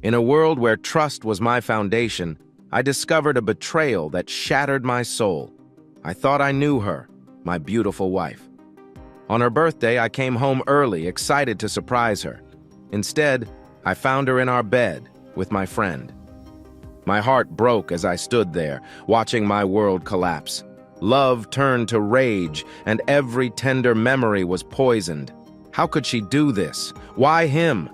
In a world where trust was my foundation, I discovered a betrayal that shattered my soul. I thought I knew her, my beautiful wife. On her birthday, I came home early, excited to surprise her. Instead, I found her in our bed with my friend. My heart broke as I stood there, watching my world collapse. Love turned to rage, and every tender memory was poisoned. How could she do this? Why him?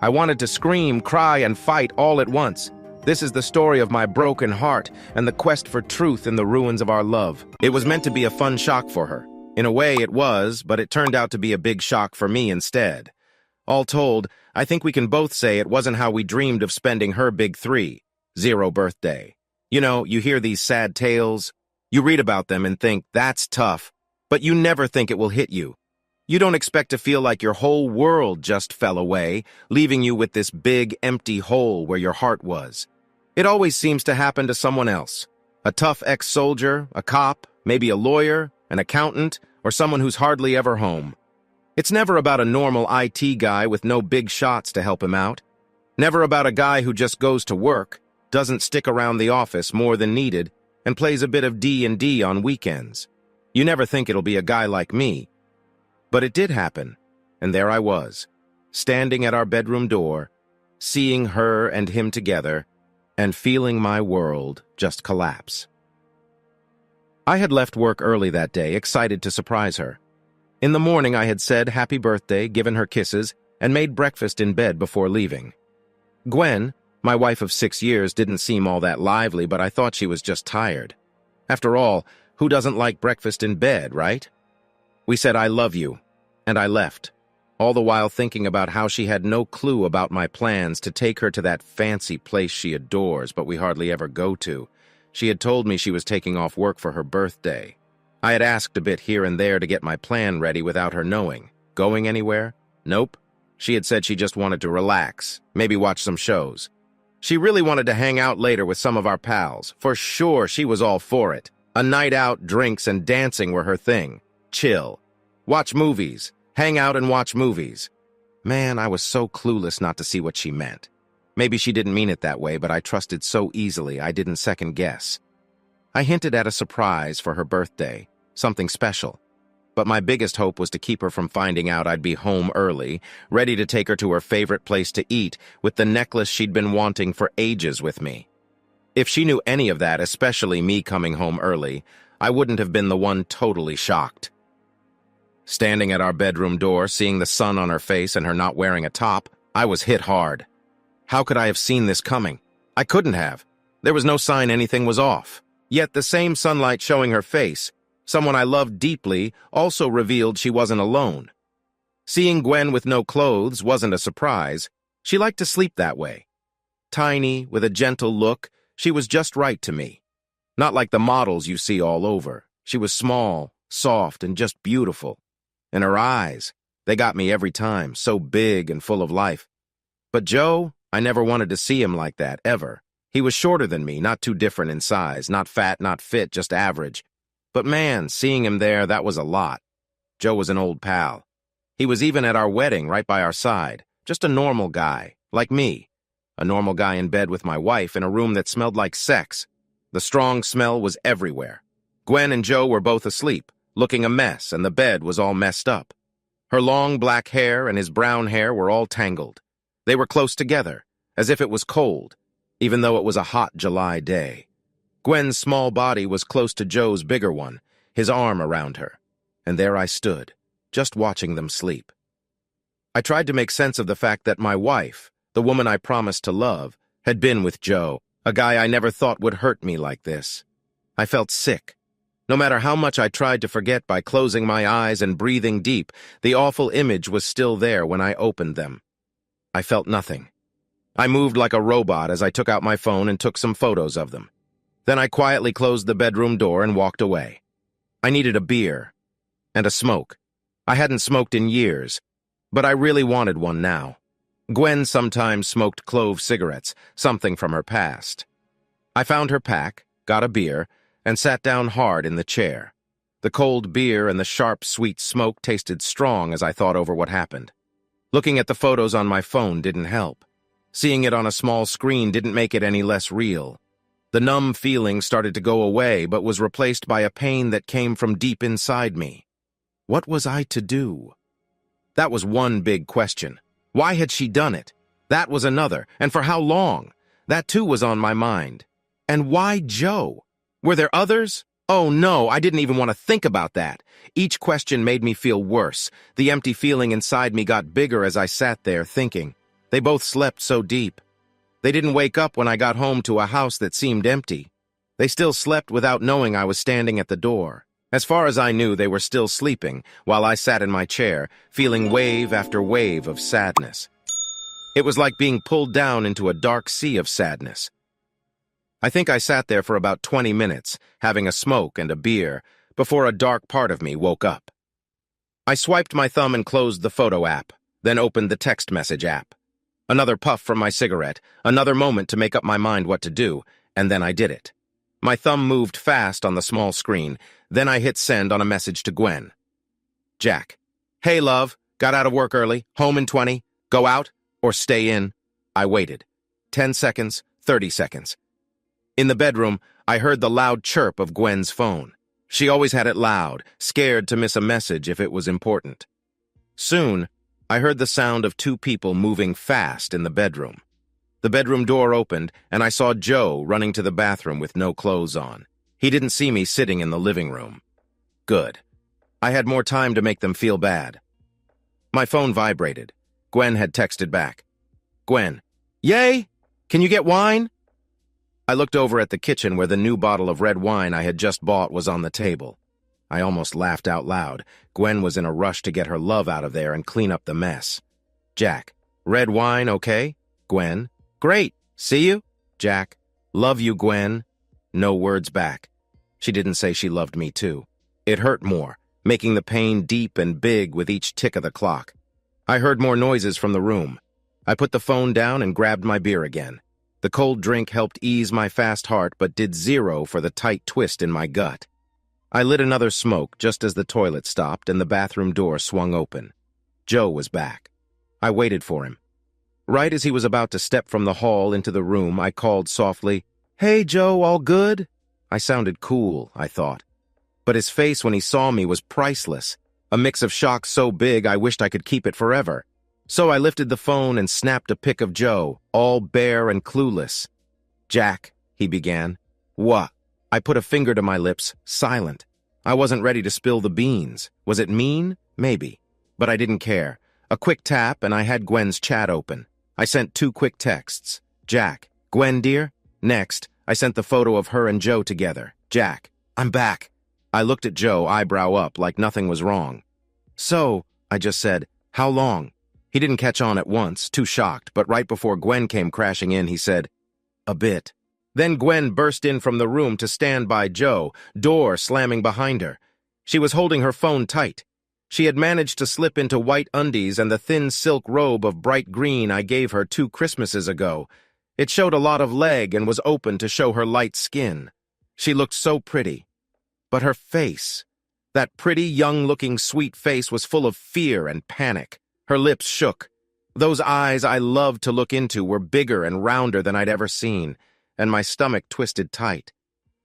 I wanted to scream, cry, and fight all at once. This is the story of my broken heart and the quest for truth in the ruins of our love. It was meant to be a fun shock for her. In a way, it was, but it turned out to be a big shock for me instead. All told, I think we can both say it wasn't how we dreamed of spending her big 3-0 birthday. You know, you hear these sad tales, you read about them and think, that's tough, but you never think it will hit you. You don't expect to feel like your whole world just fell away, leaving you with this big, empty hole where your heart was. It always seems to happen to someone else. A tough ex-soldier, a cop, maybe a lawyer, an accountant, or someone who's hardly ever home. It's never about a normal IT guy with no big shots to help him out. Never about a guy who just goes to work, doesn't stick around the office more than needed, and plays a bit of D&D on weekends. You never think it'll be a guy like me. But it did happen, and there I was, standing at our bedroom door, seeing her and him together, and feeling my world just collapse. I had left work early that day, excited to surprise her. In the morning, I had said happy birthday, given her kisses, and made breakfast in bed before leaving. Gwen, my wife of 6 years, didn't seem all that lively, but I thought she was just tired. After all, who doesn't like breakfast in bed, right? We said I love you, and I left, all the while thinking about how she had no clue about my plans to take her to that fancy place she adores but we hardly ever go to. She had told me she was taking off work for her birthday. I had asked a bit here and there to get my plan ready without her knowing. Going anywhere? Nope. She had said she just wanted to relax, maybe watch some shows. She really wanted to hang out later with some of our pals. For sure, she was all for it. A night out, drinks, and dancing were her thing. Chill. Watch movies. Hang out and watch movies. Man, I was so clueless not to see what she meant. Maybe she didn't mean it that way, but I trusted so easily I didn't second guess. I hinted at a surprise for her birthday, something special. But my biggest hope was to keep her from finding out I'd be home early, ready to take her to her favorite place to eat, with the necklace she'd been wanting for ages with me. If she knew any of that, especially me coming home early, I wouldn't have been the one totally shocked. Standing at our bedroom door, seeing the sun on her face and her not wearing a top, I was hit hard. How could I have seen this coming? I couldn't have. There was no sign anything was off. Yet the same sunlight showing her face, someone I loved deeply, also revealed she wasn't alone. Seeing Gwen with no clothes wasn't a surprise. She liked to sleep that way. Tiny, with a gentle look, she was just right to me. Not like the models you see all over. She was small, soft, and just beautiful. And her eyes, they got me every time, so big and full of life. But Joe, I never wanted to see him like that, ever. He was shorter than me, not too different in size, not fat, not fit, just average. But man, seeing him there, that was a lot. Joe was an old pal. He was even at our wedding, right by our side. Just a normal guy, like me. A normal guy in bed with my wife in a room that smelled like sex. The strong smell was everywhere. Gwen and Joe were both asleep, looking a mess, and the bed was all messed up. Her long black hair and his brown hair were all tangled. They were close together, as if it was cold, even though it was a hot July day. Gwen's small body was close to Joe's bigger one, his arm around her. And there I stood, just watching them sleep. I tried to make sense of the fact that my wife, the woman I promised to love, had been with Joe, a guy I never thought would hurt me like this. I felt sick. No matter how much I tried to forget by closing my eyes and breathing deep, the awful image was still there when I opened them. I felt nothing. I moved like a robot as I took out my phone and took some photos of them. Then I quietly closed the bedroom door and walked away. I needed a beer and a smoke. I hadn't smoked in years, but I really wanted one now. Gwen sometimes smoked clove cigarettes, something from her past. I found her pack, got a beer, and sat down hard in the chair. The cold beer and the sharp, sweet smoke tasted strong as I thought over what happened. Looking at the photos on my phone didn't help. Seeing it on a small screen didn't make it any less real. The numb feeling started to go away, but was replaced by a pain that came from deep inside me. What was I to do? That was one big question. Why had she done it? That was another, and for how long? That too was on my mind. And why Joe? Were there others? Oh no, I didn't even want to think about that. Each question made me feel worse. The empty feeling inside me got bigger as I sat there thinking. They both slept so deep. They didn't wake up when I got home to a house that seemed empty. They still slept without knowing I was standing at the door. As far as I knew, they were still sleeping, while I sat in my chair, feeling wave after wave of sadness. It was like being pulled down into a dark sea of sadness. I think I sat there for about 20 minutes, having a smoke and a beer, before a dark part of me woke up. I swiped my thumb and closed the photo app, then opened the text message app. Another puff from my cigarette, another moment to make up my mind what to do, and then I did it. My thumb moved fast on the small screen, then I hit send on a message to Gwen. Jack. Hey, love. Got out of work early. Home in 20. Go out or stay in. I waited. 10 seconds, 30 seconds. In the bedroom, I heard the loud chirp of Gwen's phone. She always had it loud, scared to miss a message if it was important. Soon, I heard the sound of two people moving fast in the bedroom. The bedroom door opened, and I saw Joe running to the bathroom with no clothes on. He didn't see me sitting in the living room. Good. I had more time to make them feel bad. My phone vibrated. Gwen had texted back. Gwen. Yay! Can you get wine? I looked over at the kitchen where the new bottle of red wine I had just bought was on the table. I almost laughed out loud. Gwen was in a rush to get her love out of there and clean up the mess. Jack. Red wine, okay? Gwen. Great. See you? Jack. Love you, Gwen. No words back. She didn't say she loved me too. It hurt more, making the pain deep and big with each tick of the clock. I heard more noises from the room. I put the phone down and grabbed my beer again. The cold drink helped ease my fast heart, but did zero for the tight twist in my gut. I lit another smoke just as the toilet stopped and the bathroom door swung open. Joe was back. I waited for him. Right as he was about to step from the hall into the room, I called softly, Hey, Joe, all good? I sounded cool, I thought. But his face when he saw me was priceless, a mix of shock so big I wished I could keep it forever. So I lifted the phone and snapped a pic of Joe, all bare and clueless. Jack, he began. What? I put a finger to my lips, silent. I wasn't ready to spill the beans. Was it mean? Maybe. But I didn't care. A quick tap and I had Gwen's chat open. I sent 2 quick texts. Jack. Gwen, dear? Next, I sent the photo of her and Joe together. Jack. I'm back. I looked at Joe, eyebrow up, like nothing was wrong. So, I just said, how long? He didn't catch on at once, too shocked, but right before Gwen came crashing in, he said, a bit. Then Gwen burst in from the room to stand by Joe, door slamming behind her. She was holding her phone tight. She had managed to slip into white undies and the thin silk robe of bright green I gave her 2 Christmases ago. It showed a lot of leg and was open to show her light skin. She looked so pretty. But her face, that pretty, young-looking, sweet face was full of fear and panic. Her lips shook. Those eyes I loved to look into were bigger and rounder than I'd ever seen, and my stomach twisted tight.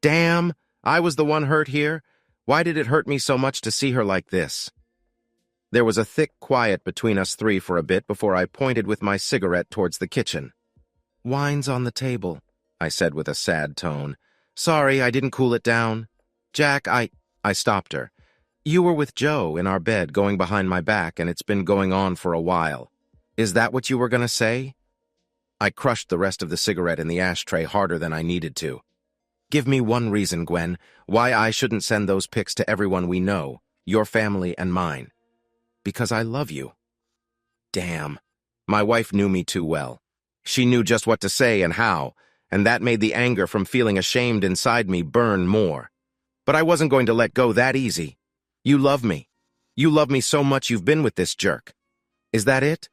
Damn, I was the one hurt here. Why did it hurt me so much to see her like this? There was a thick quiet between us 3 for a bit before I pointed with my cigarette towards the kitchen. Wine's on the table, I said with a sad tone. Sorry, I didn't cool it down. Jack, I stopped her. You were with Joe in our bed going behind my back, and it's been going on for a while. Is that what you were going to say? I crushed the rest of the cigarette in the ashtray harder than I needed to. Give me one reason, Gwen, why I shouldn't send those pics to everyone we know, your family and mine. Because I love you. Damn. My wife knew me too well. She knew just what to say and how, and that made the anger from feeling ashamed inside me burn more. But I wasn't going to let go that easy. You love me. You love me so much you've been with this jerk. Is that it?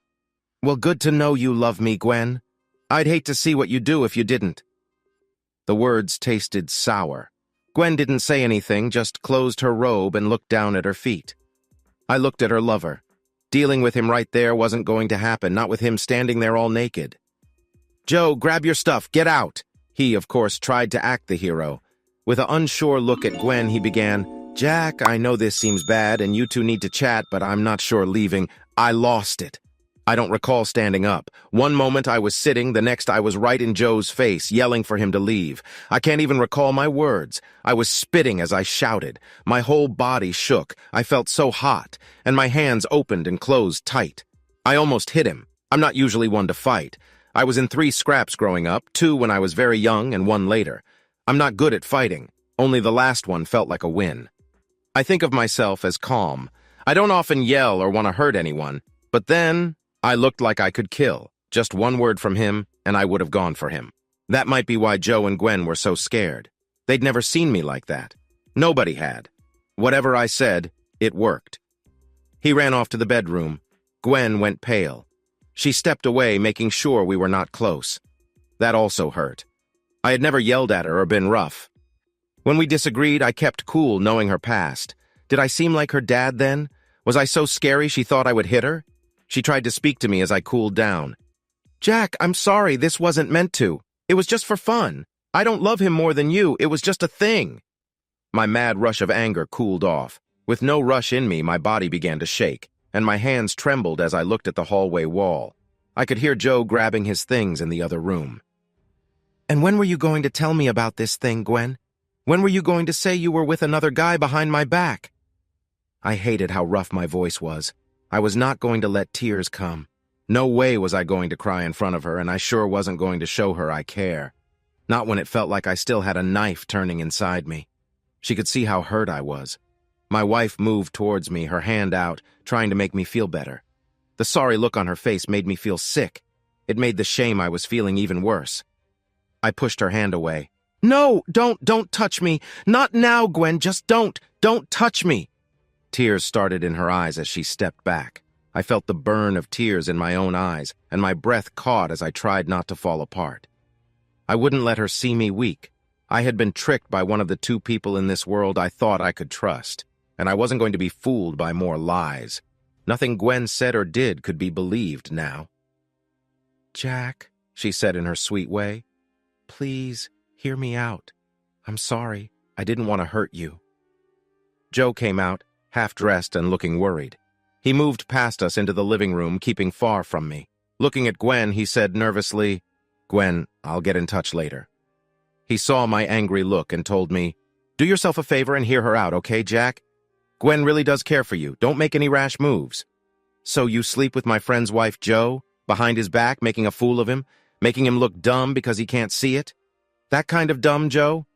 Well, good to know you love me, Gwen. I'd hate to see what you'd do if you didn't. The words tasted sour. Gwen didn't say anything, just closed her robe and looked down at her feet. I looked at her lover. Dealing with him right there wasn't going to happen, not with him standing there all naked. "Joe, grab your stuff, get out." He, of course, tried to act the hero. With an unsure look at Gwen, he began, "Jack, I know this seems bad and you two need to chat, but I'm not sure leaving. I lost it." I don't recall standing up. One moment I was sitting, the next I was right in Joe's face, yelling for him to leave. I can't even recall my words. I was spitting as I shouted. My whole body shook. I felt so hot, and my hands opened and closed tight. I almost hit him. I'm not usually one to fight. I was in 3 scraps growing up, 2 when I was very young and 1 later. I'm not good at fighting. Only the last one felt like a win. I think of myself as calm. I don't often yell or want to hurt anyone, but then I looked like I could kill. Just one word from him, and I would have gone for him. That might be why Joe and Gwen were so scared. They'd never seen me like that. Nobody had. Whatever I said, it worked. He ran off to the bedroom. Gwen went pale. She stepped away, making sure we were not close. That also hurt. I had never yelled at her or been rough. When we disagreed, I kept cool, knowing her past. Did I seem like her dad then? Was I so scary she thought I would hit her? She tried to speak to me as I cooled down. "Jack, I'm sorry, this wasn't meant to. It was just for fun. I don't love him more than you, it was just a thing." My mad rush of anger cooled off. With no rush in me, my body began to shake, and my hands trembled as I looked at the hallway wall. I could hear Joe grabbing his things in the other room. "And when were you going to tell me about this thing, Gwen? When were you going to say you were with another guy behind my back?" I hated how rough my voice was. I was not going to let tears come. No way was I going to cry in front of her, and I sure wasn't going to show her I care. Not when it felt like I still had a knife turning inside me. She could see how hurt I was. My wife moved towards me, her hand out, trying to make me feel better. The sorry look on her face made me feel sick. It made the shame I was feeling even worse. I pushed her hand away. "No, don't touch me. Not now, Gwen, just don't touch me." Tears started in her eyes as she stepped back. I felt the burn of tears in my own eyes, and my breath caught as I tried not to fall apart. I wouldn't let her see me weak. I had been tricked by one of the 2 people in this world I thought I could trust, and I wasn't going to be fooled by more lies. Nothing Gwen said or did could be believed now. "Jack," she said in her sweet way, "please hear me out. I'm sorry. I didn't want to hurt you." Joe came out, half-dressed and looking worried. He moved past us into the living room, keeping far from me. Looking at Gwen, he said nervously, "Gwen, I'll get in touch later." He saw my angry look and told me, "Do yourself a favor and hear her out, okay, Jack? Gwen really does care for you. Don't make any rash moves." "So you sleep with my friend's wife, Joe, behind his back, making a fool of him, making him look dumb because he can't see it? That kind of dumb, Joe?"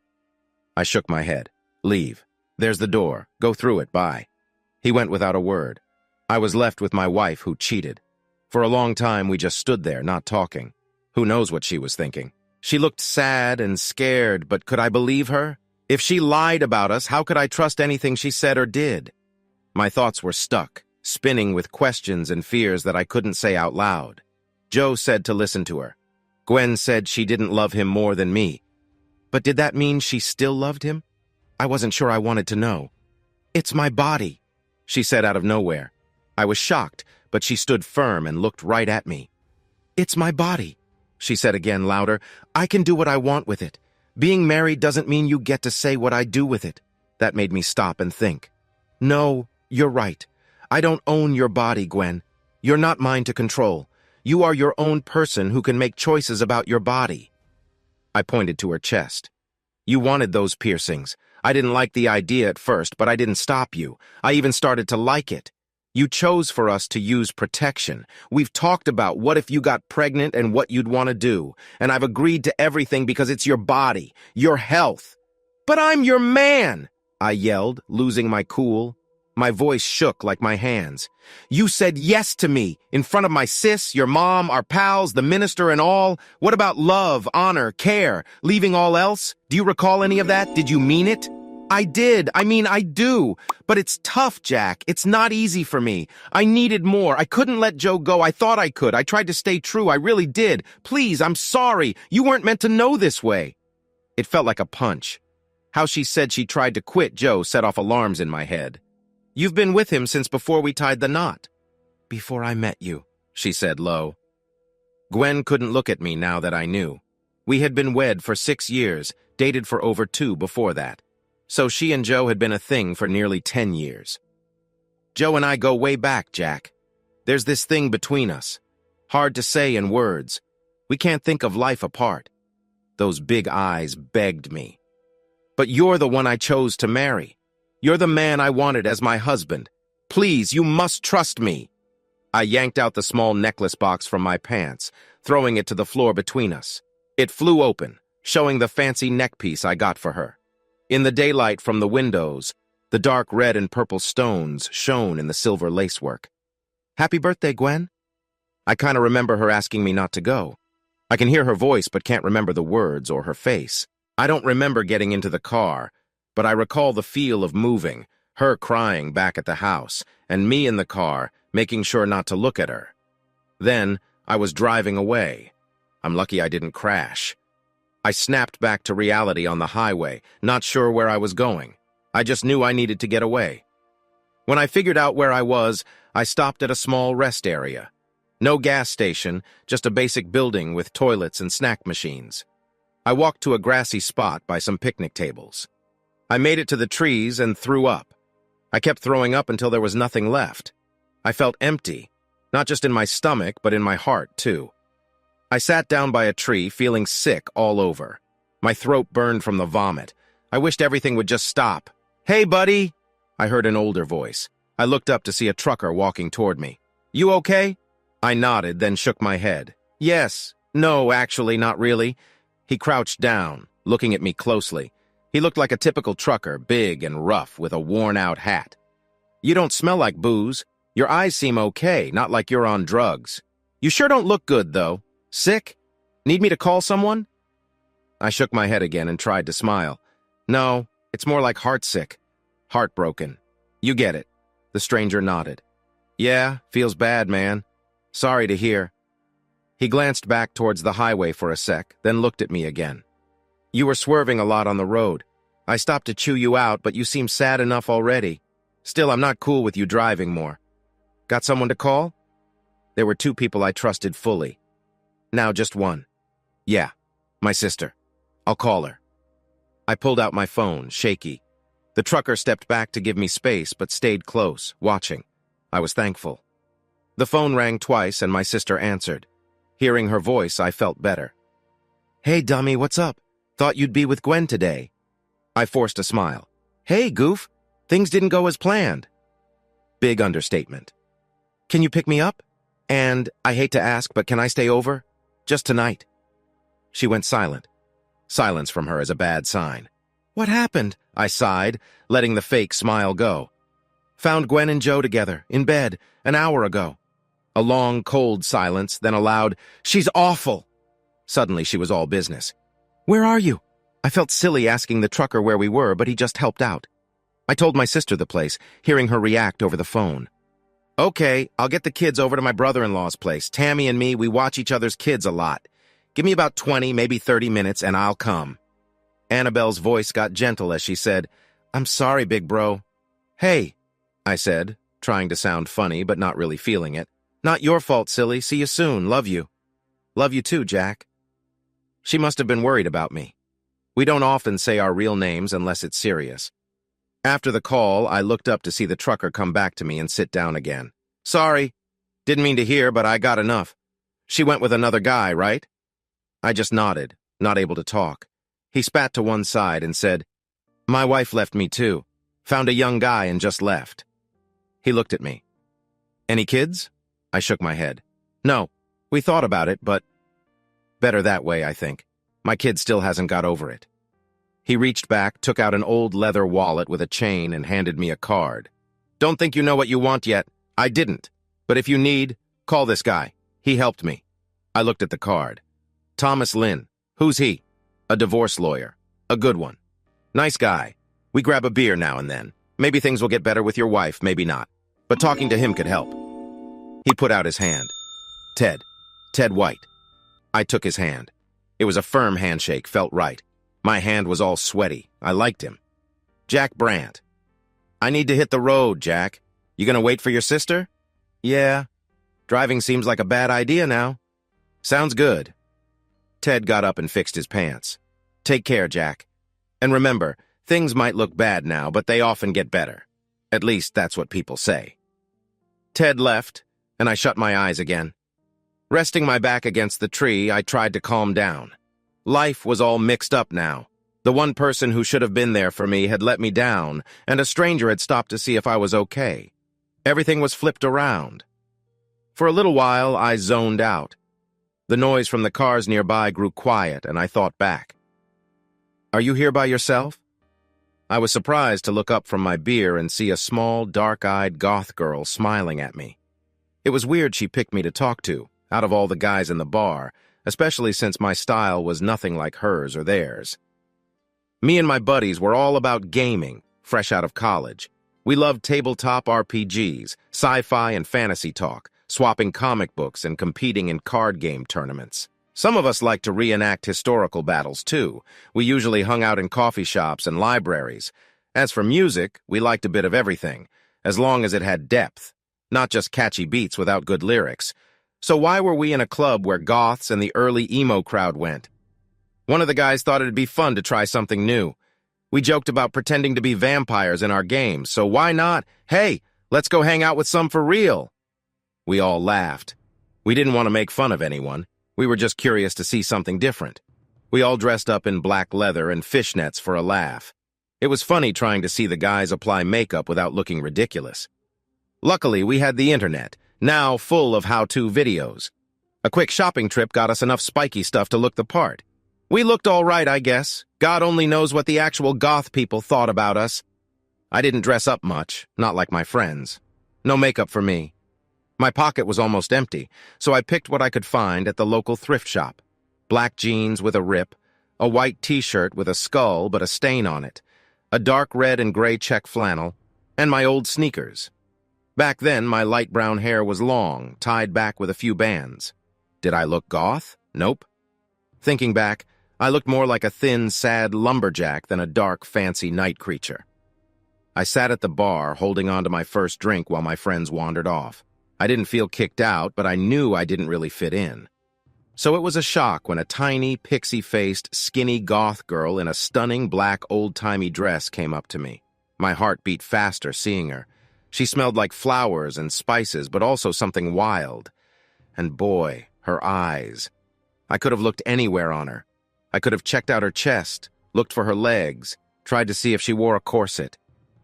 I shook my head. "Leave. There's the door. Go through it. Bye." He went without a word. I was left with my wife, who cheated. For a long time, we just stood there, not talking. Who knows what she was thinking? She looked sad and scared, but could I believe her? If she lied about us, how could I trust anything she said or did? My thoughts were stuck, spinning with questions and fears that I couldn't say out loud. Joe said to listen to her. Gwen said she didn't love him more than me. But did that mean she still loved him? I wasn't sure I wanted to know. "It's my body," she said out of nowhere. I was shocked, but she stood firm and looked right at me. "It's my body," she said again louder. "I can do what I want with it. Being married doesn't mean you get to say what I do with it." That made me stop and think. "No, you're right. I don't own your body, Gwen. You're not mine to control. You are your own person who can make choices about your body." I pointed to her chest. "You wanted those piercings. I didn't like the idea at first, but I didn't stop you. I even started to like it. You chose for us to use protection. We've talked about what if you got pregnant and what you'd want to do, and I've agreed to everything because it's your body, your health." "But I'm your man!" I yelled, losing my cool. My voice shook like my hands. "You said yes to me, in front of my sis, your mom, our pals, the minister and all. What about love, honor, care, leaving all else? Do you recall any of that? Did you mean it?" "I did. I do. But it's tough, Jack. It's not easy for me. I needed more. I couldn't let Joe go. I thought I could. I tried to stay true. I really did. Please, I'm sorry. You weren't meant to know this way." It felt like a punch. How she said she tried to quit Joe set off alarms in my head. "You've been with him since before we tied the knot." "Before I met you," she said low. Gwen couldn't look at me now that I knew. We had been wed for 6 years, dated for over 2 before that. So she and Joe had been a thing for nearly 10 years. Joe and I go way back, Jack. There's this thing between us. Hard to say in words. We can't think of life apart. Those big eyes begged me. But you're the one I chose to marry. You're the man I wanted as my husband. Please, you must trust me. I yanked out the small necklace box from my pants, throwing it to the floor between us. It flew open, showing the fancy neck piece I got for her. In the daylight from the windows, the dark red and purple stones shone in the silver lacework. Happy birthday, Gwen. I kind of remember her asking me not to go. I can hear her voice but can't remember the words or her face. I don't remember getting into the car, but I recall the feel of moving, her crying back at the house, and me in the car, making sure not to look at her. Then, I was driving away. I'm lucky I didn't crash. I snapped back to reality on the highway, not sure where I was going. I just knew I needed to get away. When I figured out where I was, I stopped at a small rest area. No gas station, just a basic building with toilets and snack machines. I walked to a grassy spot by some picnic tables. I made it to the trees and threw up. I kept throwing up until there was nothing left. I felt empty, not just in my stomach, but in my heart, too. I sat down by a tree, feeling sick all over. My throat burned from the vomit. I wished everything would just stop. "Hey, buddy!" I heard an older voice. I looked up to see a trucker walking toward me. "You okay?" I nodded, then shook my head. "Yes. No, actually, not really." He crouched down, looking at me closely. He looked like a typical trucker, big and rough, with a worn-out hat. "You don't smell like booze. Your eyes seem okay, not like you're on drugs. You sure don't look good, though. Sick? Need me to call someone?" I shook my head again and tried to smile. "No, it's more like heartsick. Heartbroken. You get it." The stranger nodded. "Yeah, feels bad, man. Sorry to hear." He glanced back towards the highway for a sec, then looked at me again. "You were swerving a lot on the road. I stopped to chew you out, but you seem sad enough already. Still, I'm not cool with you driving more. Got someone to call?" There were 2 people I trusted fully. Now just one. "Yeah, my sister. I'll call her." I pulled out my phone, shaky. The trucker stepped back to give me space, but stayed close, watching. I was thankful. The phone rang twice, and my sister answered. Hearing her voice, I felt better. "Hey, dummy, what's up? Thought you'd be with Gwen today." I forced a smile. "Hey, goof, things didn't go as planned." Big understatement. "Can you pick me up? And, I hate to ask, but can I stay over? Just tonight." She went silent. Silence from her is a bad sign. "What happened?" I sighed, letting the fake smile go. "Found Gwen and Joe together, in bed, an hour ago." A long, cold silence, then a loud, "She's awful!" Suddenly she was all business. "Where are you?" I felt silly asking the trucker where we were, but he just helped out. I told my sister the place, hearing her react over the phone. "Okay, I'll get the kids over to my brother-in-law's place. Tammy and me, we watch each other's kids a lot. Give me about 20, maybe 30 minutes, and I'll come." Annabelle's voice got gentle as she said, "I'm sorry, big bro." "Hey," I said, trying to sound funny but not really feeling it. "Not your fault, silly. See you soon. Love you." "Love you too, Jack." She must have been worried about me. We don't often say our real names unless it's serious. After the call, I looked up to see the trucker come back to me and sit down again. "Sorry. Didn't mean to hear, but I got enough. She went with another guy, right?" I just nodded, not able to talk. He spat to one side and said, "My wife left me too. Found a young guy and just left." He looked at me. "Any kids?" I shook my head. "No, we thought about it, but better that way, I think. My kid still hasn't got over it." He reached back, took out an old leather wallet with a chain, and handed me a card. "Don't think you know what you want yet. I didn't. But if you need, call this guy. He helped me." I looked at the card. "Thomas Lynn. Who's he?" "A divorce lawyer. A good one. Nice guy. We grab a beer now and then. Maybe things will get better with your wife, maybe not. But talking to him could help." He put out his hand. "Ted. Ted White." I took his hand. It was a firm handshake, felt right. My hand was all sweaty. I liked him. "Jack Brandt." "I need to hit the road, Jack. You gonna wait for your sister?" "Yeah. Driving seems like a bad idea now." Sounds good. Ted got up and fixed his pants. Take care, Jack. And remember, things might look bad now, but they often get better. At least that's what people say. Ted left, and I shut my eyes again. Resting my back against the tree, I tried to calm down. Life was all mixed up now. The one person who should have been there for me had let me down, and a stranger had stopped to see if I was okay. Everything was flipped around. For a little while, I zoned out. The noise from the cars nearby grew quiet, and I thought back. Are you here by yourself? I was surprised to look up from my beer and see a small, dark-eyed goth girl smiling at me. It was weird she picked me to talk to, out of all the guys in the bar, especially since my style was nothing like hers or theirs. Me and my buddies were all about gaming, fresh out of college. We loved tabletop RPGs, sci-fi and fantasy talk, swapping comic books and competing in card game tournaments. Some of us liked to reenact historical battles, too. We usually hung out in coffee shops and libraries. As for music, we liked a bit of everything, as long as it had depth, not just catchy beats without good lyrics. So why were we in a club where goths and the early emo crowd went? One of the guys thought it'd be fun to try something new. We joked about pretending to be vampires in our games, so why not? Hey, let's go hang out with some for real. We all laughed. We didn't want to make fun of anyone. We were just curious to see something different. We all dressed up in black leather and fishnets for a laugh. It was funny trying to see the guys apply makeup without looking ridiculous. Luckily, we had the internet, now full of how-to videos. A quick shopping trip got us enough spiky stuff to look the part. We looked all right, I guess. God only knows what the actual goth people thought about us. I didn't dress up much, not like my friends. No makeup for me. My pocket was almost empty, so I picked what I could find at the local thrift shop. Black jeans with a rip, a white t-shirt with a skull but a stain on it, a dark red and gray check flannel, and my old sneakers. Back then, my light brown hair was long, tied back with a few bands. Did I look goth? Nope. Thinking back, I looked more like a thin, sad lumberjack than a dark, fancy night creature. I sat at the bar, holding on to my first drink while my friends wandered off. I didn't feel kicked out, but I knew I didn't really fit in. So it was a shock when a tiny, pixie-faced, skinny goth girl in a stunning black old-timey dress came up to me. My heart beat faster seeing her. She smelled like flowers and spices, but also something wild. And boy, her eyes. I could have looked anywhere on her. I could have checked out her chest, looked for her legs, tried to see if she wore a corset.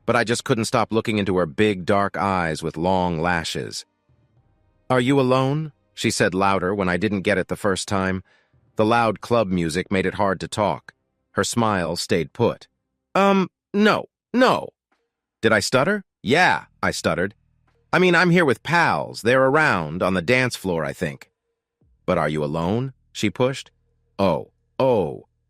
But I just couldn't stop looking into her big, dark eyes with long lashes. "Are you alone?" she said louder when I didn't get it the first time. The loud club music made it hard to talk. Her smile stayed put. No. Did I stutter? Yeah, I stuttered. I mean, I'm here with pals. They're around, on the dance floor, I think. But are you alone? She pushed. Oh.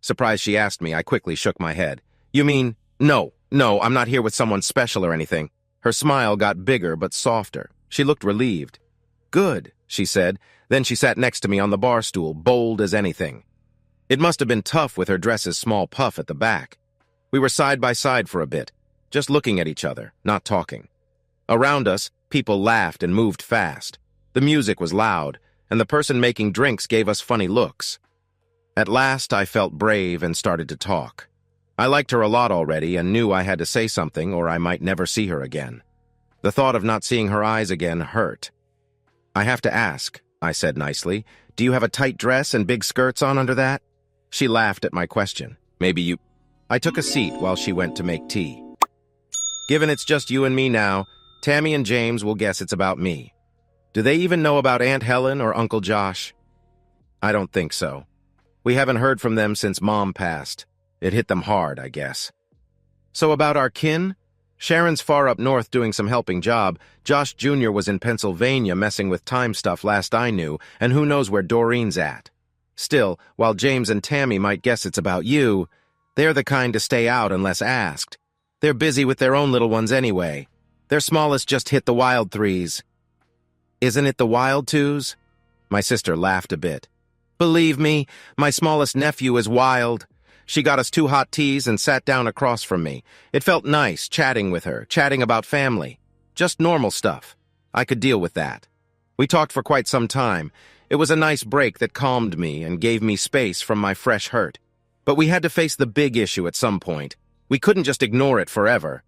Surprised she asked me, I quickly shook my head. You mean, no, I'm not here with someone special or anything. Her smile got bigger but softer. She looked relieved. Good, she said. Then she sat next to me on the bar stool, bold as anything. It must have been tough with her dress's small puff at the back. We were side by side for a bit, just looking at each other, not talking. Around us, people laughed and moved fast. The music was loud, and the person making drinks gave us funny looks. At last, I felt brave and started to talk. I liked her a lot already and knew I had to say something or I might never see her again. The thought of not seeing her eyes again hurt. "I have to ask," I said nicely. "Do you have a tight dress and big skirts on under that?" She laughed at my question. "Maybe you—" I took a seat while she went to make tea. "Given it's just you and me now, Tammy and James will guess it's about me. Do they even know about Aunt Helen or Uncle Josh?" "I don't think so. We haven't heard from them since Mom passed. It hit them hard, I guess." "So about our kin? Sharon's far up north doing some helping job. Josh Jr. was in Pennsylvania messing with time stuff last I knew, and who knows where Doreen's at. Still, while James and Tammy might guess it's about you, they're the kind to stay out unless asked. They're busy with their own little ones anyway. Their smallest just hit the wild threes." "Isn't it the wild twos?" My sister laughed a bit. "Believe me, my smallest nephew is wild. She got us 2 hot teas and sat down across from me. It felt nice chatting with her, chatting about family. Just normal stuff. I could deal with that. We talked for quite some time. It was a nice break that calmed me and gave me space from my fresh hurt. But we had to face the big issue at some point. We couldn't just ignore it forever.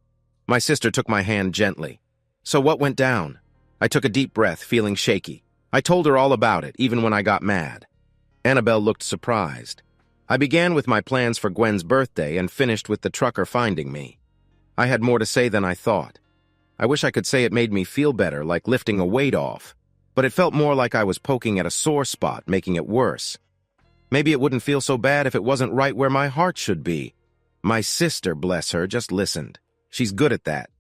My sister took my hand gently. "So what went down?" I took a deep breath, feeling shaky. I told her all about it, even when I got mad. Annabelle looked surprised. I began with my plans for Gwen's birthday and finished with the trucker finding me. I had more to say than I thought. I wish I could say it made me feel better, like lifting a weight off, but it felt more like I was poking at a sore spot, making it worse. Maybe it wouldn't feel so bad if it wasn't right where my heart should be. My sister, bless her, just listened. She's good at that.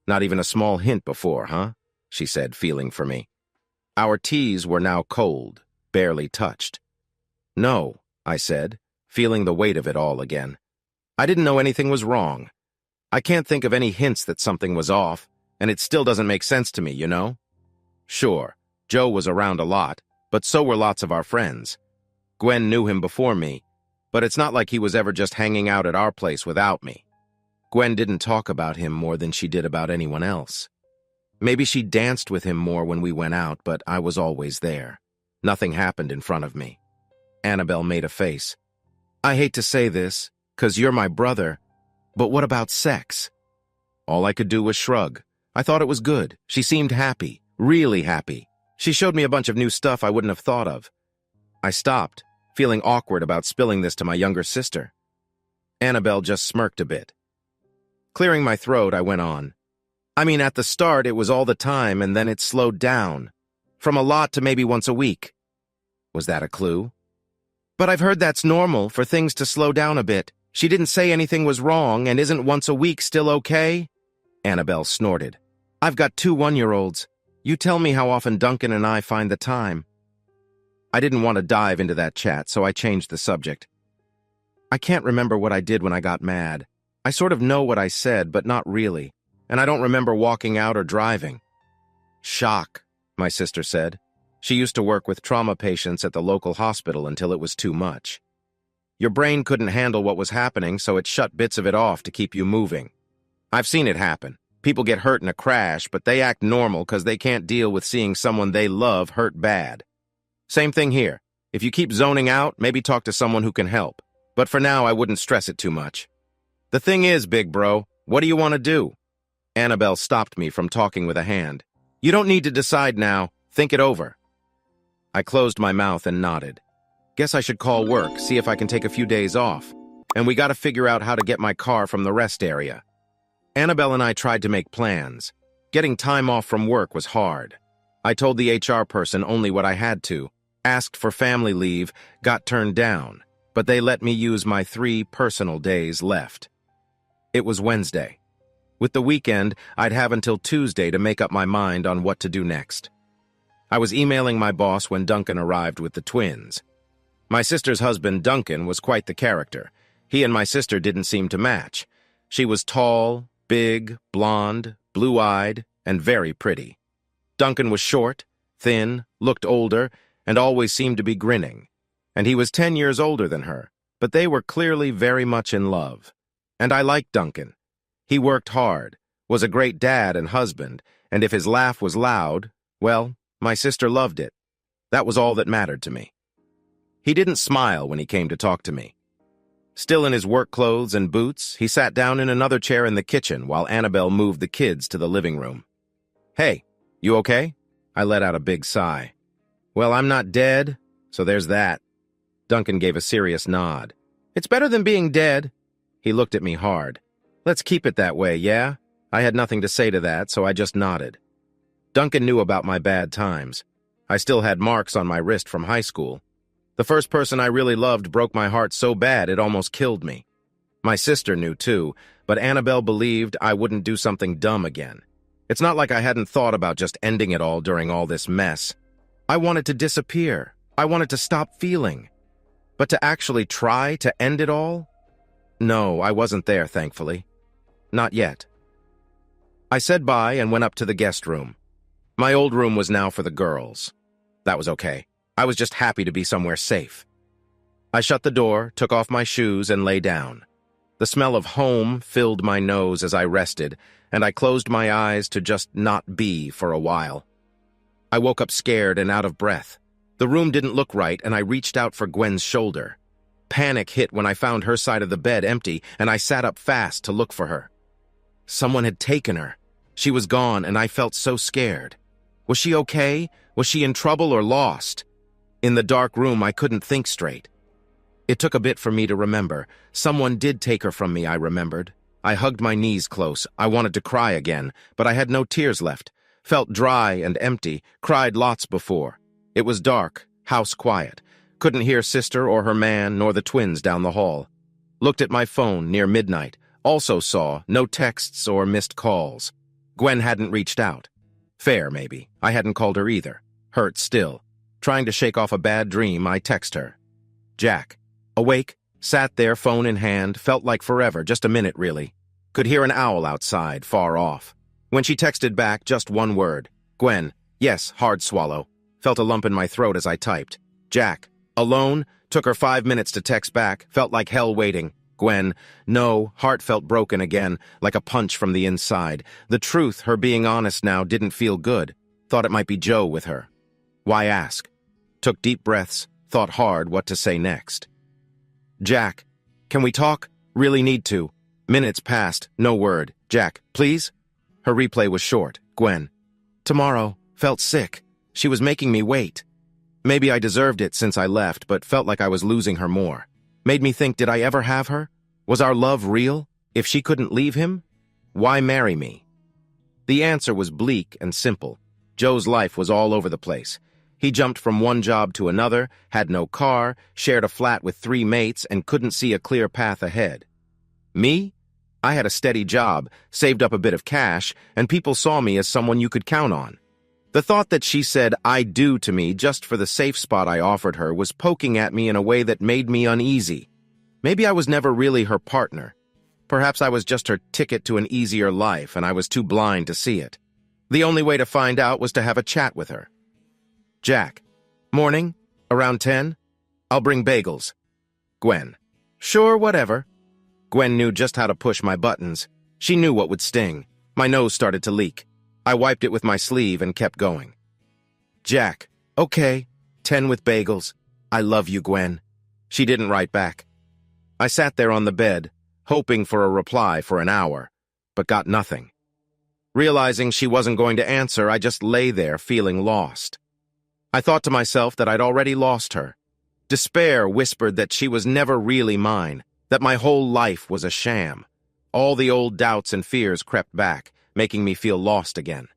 "Not even a small hint before, huh?" she said, feeling for me. Our teas were now cold, barely touched. "No," I said, feeling the weight of it all again. I didn't know anything was wrong. I can't think of any hints that something was off, and it still doesn't make sense to me, you know? Sure, Joe was around a lot, but so were lots of our friends. Gwen knew him before me, but it's not like he was ever just hanging out at our place without me. Gwen didn't talk about him more than she did about anyone else. Maybe she danced with him more when we went out, but I was always there. Nothing happened in front of me. Annabelle made a face. "I hate to say this, 'cause you're my brother, but what about sex?" All I could do was shrug. I thought it was good. She seemed happy, really happy. She showed me a bunch of new stuff I wouldn't have thought of. I stopped, feeling awkward about spilling this to my younger sister. Annabelle just smirked a bit. Clearing my throat, I went on. "I mean, at the start, it was all the time, and then it slowed down. From a lot to maybe once a week." Was that a clue? "But I've heard that's normal, for things to slow down a bit. She didn't say anything was wrong, and isn't once a week still okay?" Annabelle snorted. "I've got 2 one-year-olds. You tell me how often Duncan and I find the time." I didn't want to dive into that chat, so I changed the subject. "I can't remember what I did when I got mad. I sort of know what I said, but not really, and I don't remember walking out or driving." "Shock," my sister said. She used to work with trauma patients at the local hospital until it was too much. Your brain couldn't handle what was happening, so it shut bits of it off to keep you moving. I've seen it happen. People get hurt in a crash, but they act normal because they can't deal with seeing someone they love hurt bad. Same thing here. If you keep zoning out, maybe talk to someone who can help. But for now, I wouldn't stress it too much. "The thing is, big bro, what do you want to do?" Annabelle stopped me from talking with a hand. "You don't need to decide now. Think it over." I closed my mouth and nodded. Guess I should call work, see if I can take a few days off. And we got to figure out how to get my car from the rest area. Annabelle and I tried to make plans. Getting time off from work was hard. I told the HR person only what I had to, asked for family leave, got turned down, but they let me use my 3 personal days left. It was Wednesday. With the weekend, I'd have until Tuesday to make up my mind on what to do next. I was emailing my boss when Duncan arrived with the twins. My sister's husband, Duncan, was quite the character. He and my sister didn't seem to match. She was tall, big, blonde, blue-eyed, and very pretty. Duncan was short, thin, looked older, and always seemed to be grinning. And he was 10 years older than her, but they were clearly very much in love. And I liked Duncan. He worked hard, was a great dad and husband, and if his laugh was loud, well, my sister loved it. That was all that mattered to me. He didn't smile when he came to talk to me. Still in his work clothes and boots, he sat down in another chair in the kitchen while Annabelle moved the kids to the living room. "Hey, you okay?" I let out a big sigh. "Well, I'm not dead, so there's that." Duncan gave a serious nod. "It's better than being dead." He looked at me hard. "Let's keep it that way, yeah?" I had nothing to say to that, so I just nodded. Duncan knew about my bad times. I still had marks on my wrist from high school. The first person I really loved broke my heart so bad it almost killed me. My sister knew too, but Annabelle believed I wouldn't do something dumb again. It's not like I hadn't thought about just ending it all during all this mess. I wanted to disappear. I wanted to stop feeling. But to actually try to end it all? No, I wasn't there, thankfully. Not yet. I said bye and went up to the guest room. My old room was now for the girls. That was okay. I was just happy to be somewhere safe. I shut the door, took off my shoes, and lay down. The smell of home filled my nose as I rested, and I closed my eyes to just not be for a while. I woke up scared and out of breath. The room didn't look right, and I reached out for Gwen's shoulder. Panic hit when I found her side of the bed empty, and I sat up fast to look for her. Someone had taken her. She was gone, and I felt so scared. Was she okay? Was she in trouble or lost? In the dark room, I couldn't think straight. It took a bit for me to remember. Someone did take her from me, I remembered. I hugged my knees close. I wanted to cry again, but I had no tears left. Felt dry and empty, cried lots before. It was dark, house quiet. Couldn't hear sister or her man nor the twins down the hall. Looked at my phone near midnight. Also saw no texts or missed calls. Gwen hadn't reached out. Fair, maybe. I hadn't called her either. Hurt still. Trying to shake off a bad dream, I text her. Jack. Awake, sat there, phone in hand, felt like forever, just a minute really. Could hear an owl outside, far off. When she texted back, just one word. Gwen. Yes, hard swallow. Felt a lump in my throat as I typed. Jack. Alone? Took her 5 minutes to text back, felt like hell waiting. Gwen. No, heart felt broken again, like a punch from the inside. The truth, her being honest now, didn't feel good. Thought it might be Joe with her. Why ask? Took deep breaths, thought hard what to say next. Jack. Can we talk? Really need to. Minutes passed, no word. Jack. Please? Her replay was short. Gwen. Tomorrow. Felt sick. She was making me wait. Maybe I deserved it since I left, but felt like I was losing her more. Made me think, did I ever have her? Was our love real? If she couldn't leave him? Why marry me? The answer was bleak and simple. Joe's life was all over the place. He jumped from one job to another, had no car, shared a flat with 3 mates, and couldn't see a clear path ahead. Me? I had a steady job, saved up a bit of cash, and people saw me as someone you could count on. The thought that she said "I do" to me just for the safe spot I offered her was poking at me in a way that made me uneasy. Maybe I was never really her partner. Perhaps I was just her ticket to an easier life, and I was too blind to see it. The only way to find out was to have a chat with her. Jack. Morning? Around 10? I'll bring bagels. Gwen. Sure, whatever. Gwen knew just how to push my buttons. She knew what would sting. My nose started to leak. I wiped it with my sleeve and kept going. Jack. Okay. 10 with bagels. I love you, Gwen. She didn't write back. I sat there on the bed, hoping for a reply for an hour, but got nothing. Realizing she wasn't going to answer, I just lay there feeling lost. I thought to myself that I'd already lost her. Despair whispered that she was never really mine, that my whole life was a sham. All the old doubts and fears crept back, making me feel lost again.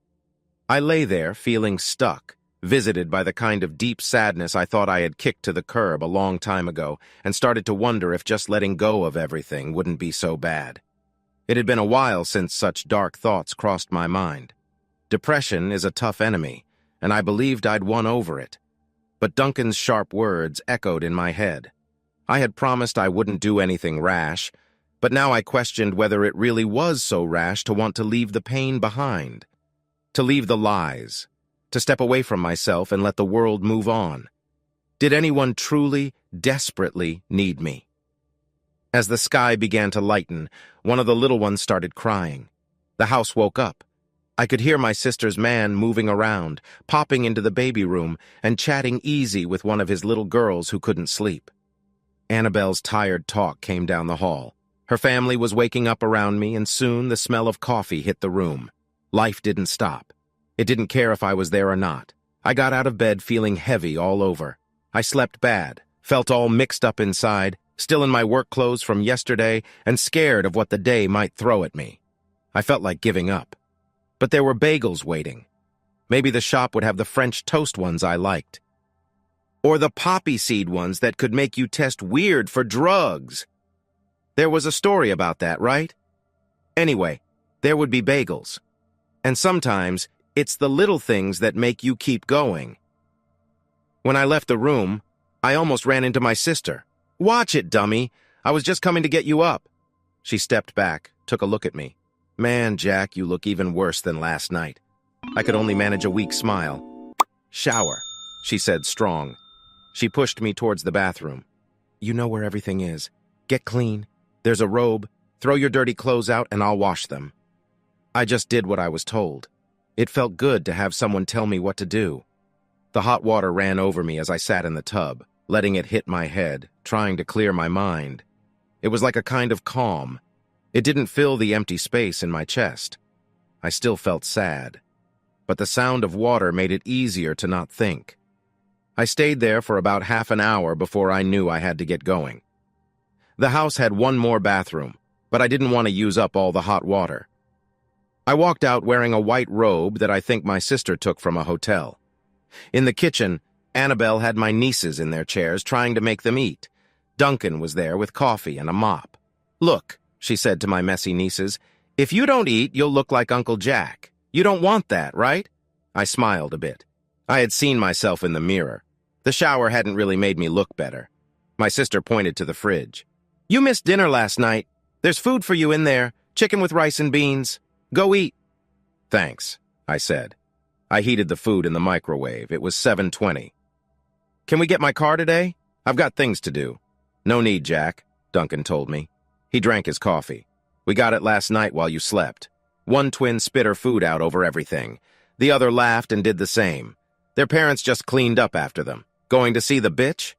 I lay there feeling stuck, visited by the kind of deep sadness I thought I had kicked to the curb a long time ago, and started to wonder if just letting go of everything wouldn't be so bad. It had been a while since such dark thoughts crossed my mind. Depression is a tough enemy, and I believed I'd won over it. But Duncan's sharp words echoed in my head. I had promised I wouldn't do anything rash, but now I questioned whether it really was so rash to want to leave the pain behind, to leave the lies, to step away from myself and let the world move on. Did anyone truly, desperately need me? As the sky began to lighten, one of the little ones started crying. The house woke up. I could hear my sister's man moving around, popping into the baby room, and chatting easy with one of his little girls who couldn't sleep. Annabelle's tired talk came down the hall. Her family was waking up around me, and soon the smell of coffee hit the room. Life didn't stop. It didn't care if I was there or not. I got out of bed feeling heavy all over. I slept bad, felt all mixed up inside, still in my work clothes from yesterday, and scared of what the day might throw at me. I felt like giving up. But there were bagels waiting. Maybe the shop would have the French toast ones I liked. Or the poppy seed ones that could make you test weird for drugs. There was a story about that, right? Anyway, there would be bagels. And sometimes, it's the little things that make you keep going. When I left the room, I almost ran into my sister. "Watch it, dummy! I was just coming to get you up." She stepped back, took a look at me. "Man, Jack, you look even worse than last night." I could only manage a weak smile. "Shower," she said, strong. She pushed me towards the bathroom. "You know where everything is. Get clean. There's a robe. Throw your dirty clothes out and I'll wash them." I just did what I was told. It felt good to have someone tell me what to do. The hot water ran over me as I sat in the tub, letting it hit my head, trying to clear my mind. It was like a kind of calm. It didn't fill the empty space in my chest. I still felt sad, but the sound of water made it easier to not think. I stayed there for about half an hour before I knew I had to get going. The house had one more bathroom, but I didn't want to use up all the hot water. I walked out wearing a white robe that I think my sister took from a hotel. In the kitchen, Annabelle had my nieces in their chairs trying to make them eat. Duncan was there with coffee and a mop. "Look," she said to my messy nieces, "if you don't eat, you'll look like Uncle Jack. You don't want that, right?" I smiled a bit. I had seen myself in the mirror. The shower hadn't really made me look better. My sister pointed to the fridge. "You missed dinner last night. There's food for you in there, chicken with rice and beans. Go eat." "Thanks," I said. I heated the food in the microwave. It was 7:20. "Can we get my car today? I've got things to do." "No need, Jack," Duncan told me. He drank his coffee. "We got it last night while you slept." One twin spit her food out over everything. The other laughed and did the same. Their parents just cleaned up after them. "Going to see the bitch?"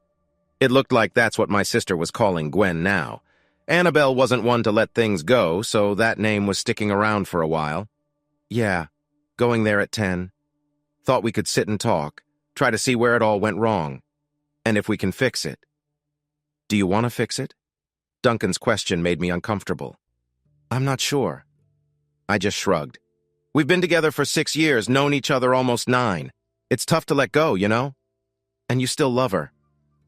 It looked like that's what my sister was calling Gwen now. Annabelle wasn't one to let things go, so that name was sticking around for a while. "Yeah, going there at 10. Thought we could sit and talk, try to see where it all went wrong, and if we can fix it." "Do you want to fix it?" Duncan's question made me uncomfortable. "I'm not sure." I just shrugged. "We've been together for 6 years, known each other almost 9. It's tough to let go, you know? And you still love her."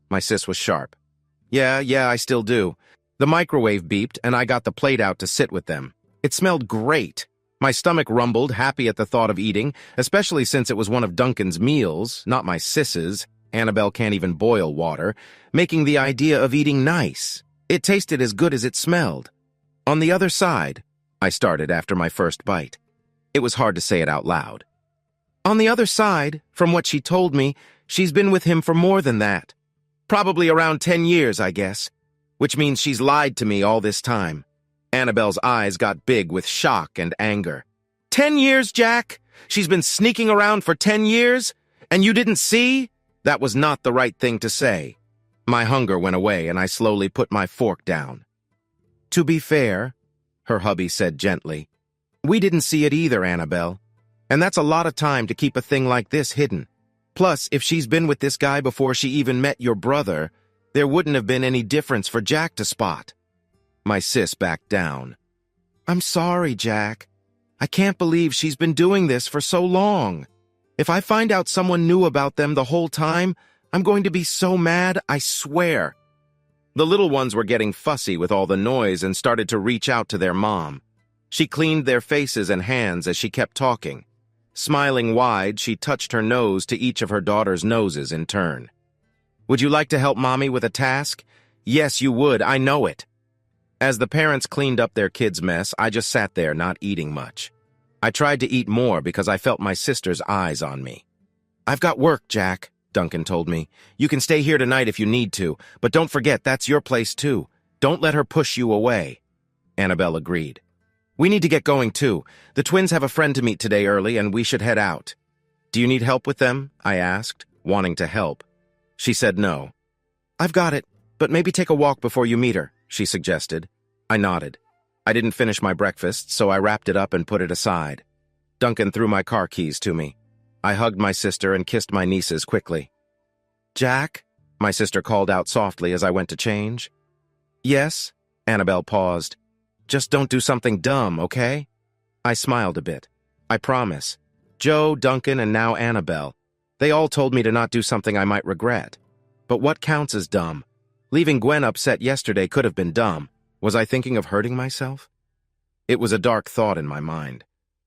My sis was sharp. Yeah, I still do." The microwave beeped, and I got the plate out to sit with them. It smelled great. My stomach rumbled, happy at the thought of eating, especially since it was one of Duncan's meals, not my sis's. Annabelle can't even boil water, making the idea of eating nice. It tasted as good as it smelled. "On the other side," I started after my first bite. It was hard to say it out loud. "On the other side, from what she told me, she's been with him for more than that. Probably around 10 years, I guess. Which means she's lied to me all this time." Annabelle's eyes got big with shock and anger. 10 years, Jack? She's been sneaking around for 10 years? And you didn't see? That was not the right thing to say. My hunger went away, and I slowly put my fork down. "To be fair," her hubby said gently, "we didn't see it either, Annabelle. And that's a lot of time to keep a thing like this hidden. Plus, if she's been with this guy before she even met your brother, there wouldn't have been any difference for Jack to spot." My sis backed down. "I'm sorry, Jack. I can't believe she's been doing this for so long. If I find out someone knew about them the whole time, I'm going to be so mad, I swear." The little ones were getting fussy with all the noise and started to reach out to their mom. She cleaned their faces and hands as she kept talking. Smiling wide, she touched her nose to each of her daughter's noses in turn. "Would you like to help Mommy with a task?" "Yes, you would, I know it." As the parents cleaned up their kids' mess, I just sat there not eating much. I tried to eat more because I felt my sister's eyes on me. "I've got work, Jack," Duncan told me. "You can stay here tonight if you need to, but don't forget that's your place too. Don't let her push you away." Annabelle agreed. "We need to get going too. The twins have a friend to meet today early, and we should head out." "Do you need help with them?" I asked, wanting to help. She said no. "I've got it, but maybe take a walk before you meet her," she suggested. I nodded. I didn't finish my breakfast, so I wrapped it up and put it aside. Duncan threw my car keys to me. I hugged my sister and kissed my nieces quickly. "Jack?" my sister called out softly as I went to change. "Yes?" Annabelle paused. "Just don't do something dumb, okay?" I smiled a bit. "I promise. Joe, Duncan, and now Annabelle. They all told me to not do something I might regret. But what counts as dumb? Leaving Gwen upset yesterday could have been dumb. Was I thinking of hurting myself? It was a dark thought in my mind.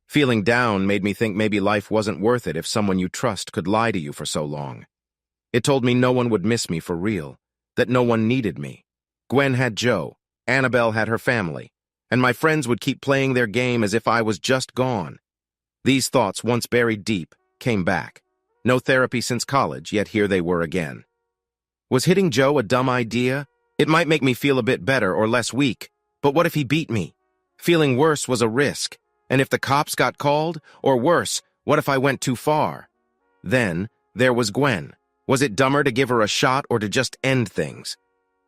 Feeling down made me think maybe life wasn't worth it if someone you trust could lie to you for so long. It told me no one would miss me for real, that no one needed me. Gwen had Joe, Annabelle had her family, and my friends would keep playing their game as if I was just gone. These thoughts, once buried deep, came back. No therapy since college, yet here they were again. Was hitting Joe a dumb idea? It might make me feel a bit better or less weak, but what if he beat me? Feeling worse was a risk, and if the cops got called, or worse, what if I went too far? Then, There was Gwen. Was it dumber to give her a shot or to just end things?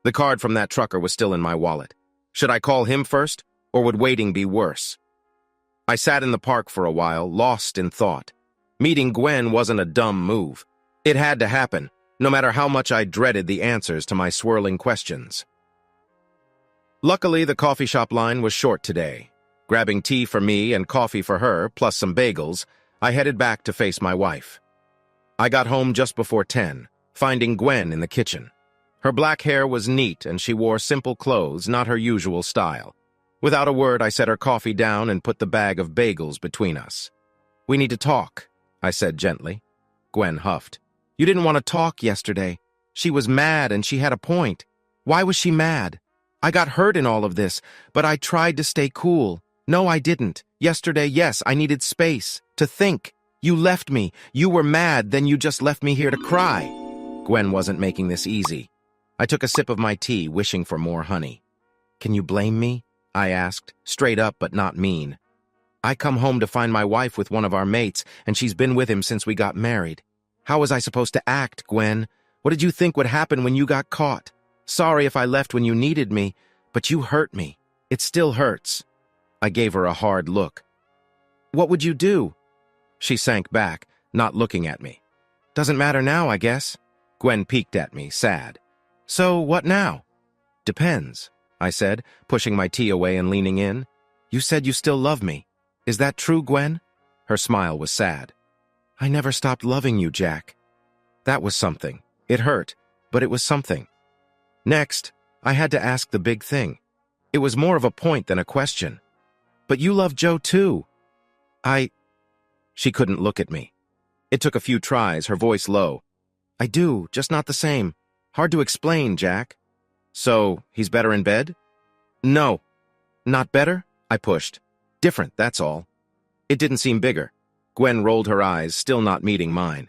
The card from that trucker was still in my wallet. Should I call him first, or would waiting be worse? I sat in the park for a while, lost in thought. Meeting Gwen wasn't a dumb move. It had to happen, no matter how much I dreaded the answers to my swirling questions. Luckily, the coffee shop line was short today. Grabbing tea for me and coffee for her, plus some bagels, I headed back to face my wife. I got home just before 10, finding Gwen in the kitchen. Her black hair was neat and she wore simple clothes, not her usual style. Without a word, I set her coffee down and put the bag of bagels between us. "We need to talk," I said gently. Gwen huffed. "You didn't want to talk yesterday. She was mad and she had a point." "Why was she mad?" "I got hurt in all of this, but I tried to stay cool." "No, I didn't. Yesterday, yes, I needed space. To think. You left me. You were mad, then you just left me here to cry." Gwen wasn't making this easy. I took a sip of my tea, wishing for more honey. "Can you blame me?" I asked, straight up but not mean. "I come home to find my wife with one of our mates, and she's been with him since we got married. How was I supposed to act, Gwen? What did you think would happen when you got caught? Sorry if I left when you needed me, but you hurt me. It still hurts." I gave her a hard look. "What would you do?" She sank back, not looking at me. "Doesn't matter now, I guess." Gwen peeked at me, sad. "So, what now?" "Depends," I said, pushing my tea away and leaning in. "You said you still love me. Is that true, Gwen?" Her smile was sad. "I never stopped loving you, Jack." That was something. It hurt, but it was something. Next, I had to ask the big thing. It was more of a point than a question. "But you love Joe too." She couldn't look at me. It took a few tries, her voice low. "I do, just not the same. Hard to explain, Jack." "So, he's better in bed?" "No." "Not better?" I pushed. "Different, that's all." It didn't seem bigger. Gwen rolled her eyes, still not meeting mine.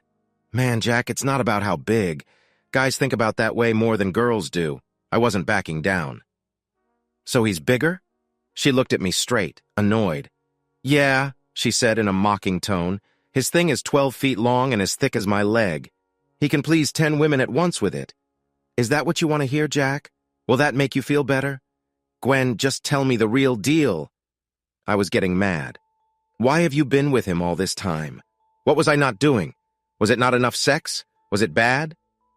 "Man, Jack, it's not about how big. Guys think about that way more than girls do." I wasn't backing down. "So he's bigger?" She looked at me straight, annoyed. "Yeah," she said in a mocking tone. "His thing is 12 feet long and as thick as my leg. He can please 10 women at once with it." "Is that what you want to hear, Jack? Will that make you feel better?" "Gwen, just tell me the real deal." I was getting mad. "Why have you been with him all this time? What was I not doing? Was it not enough sex? Was it bad?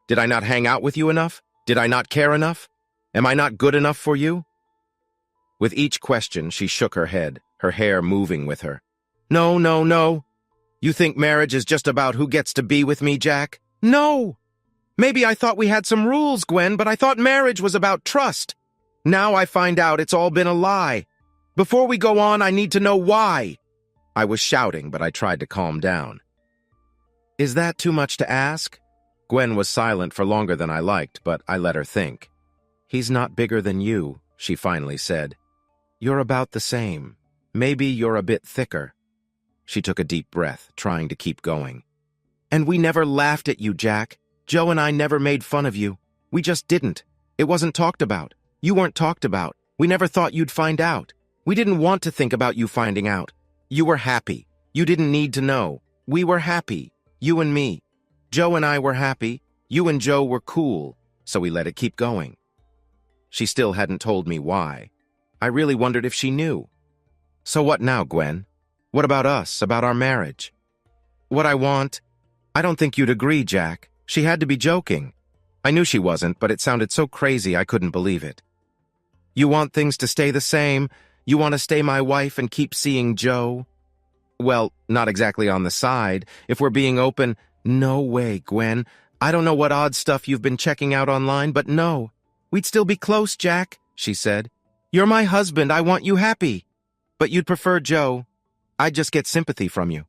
Did I not hang out with you enough? Did I not care enough? Am I not good enough for you?" With each question, she shook her head, her hair moving with her. "No, no, no. You think marriage is just about who gets to be with me, Jack? No! Maybe I thought we had some rules, Gwen, but I thought marriage was about trust. Now I find out it's all been a lie. Before we go on, I need to know why." I was shouting, but I tried to calm down. "Is that too much to ask?" Gwen was silent for longer than I liked, but I let her think. "He's not bigger than you," she finally said. "You're about the same. Maybe you're a bit thicker." She took a deep breath, trying to keep going. "And we never laughed at you, Jack. Joe and I never made fun of you. We just didn't. It wasn't talked about. You weren't talked about. We never thought you'd find out. We didn't want to think about you finding out. You were happy. You didn't need to know. We were happy. You and me. Joe and I were happy. You and Joe were cool. So we let it keep going." She still hadn't told me why. I really wondered if she knew. "So what now, Gwen? What about us, about our marriage?" "What I want? I don't think you'd agree, Jack." She had to be joking. I knew she wasn't, but it sounded so crazy I couldn't believe it. "You want things to stay the same? You want to stay my wife and keep seeing Joe?" "Well, not exactly on the side. If we're being open..." "No way, Gwen. I don't know what odd stuff you've been checking out online, but no. We'd still be close, Jack," she said. "You're my husband. I want you happy. But you'd prefer Joe. I'd just get sympathy from you."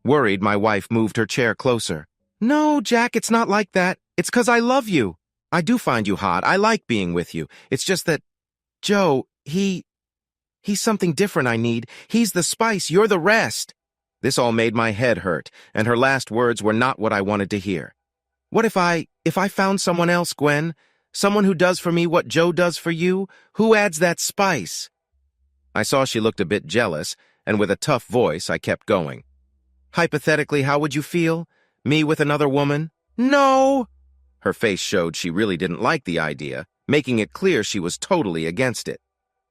Worried, my wife moved her chair closer. "No, Jack, it's not like that. It's 'cause I love you. I do find you hot. I like being with you. It's just that Joe, he's something different I need. He's the spice. You're the rest." This all made my head hurt, and her last words were not what I wanted to hear. "What if I found someone else, Gwen? Someone who does for me what Joe does for you? Who adds that spice?" I saw she looked a bit jealous, and with a tough voice, I kept going. "Hypothetically, how would you feel? Me with another woman? No! Her face showed she really didn't like the idea, making it clear she was totally against it.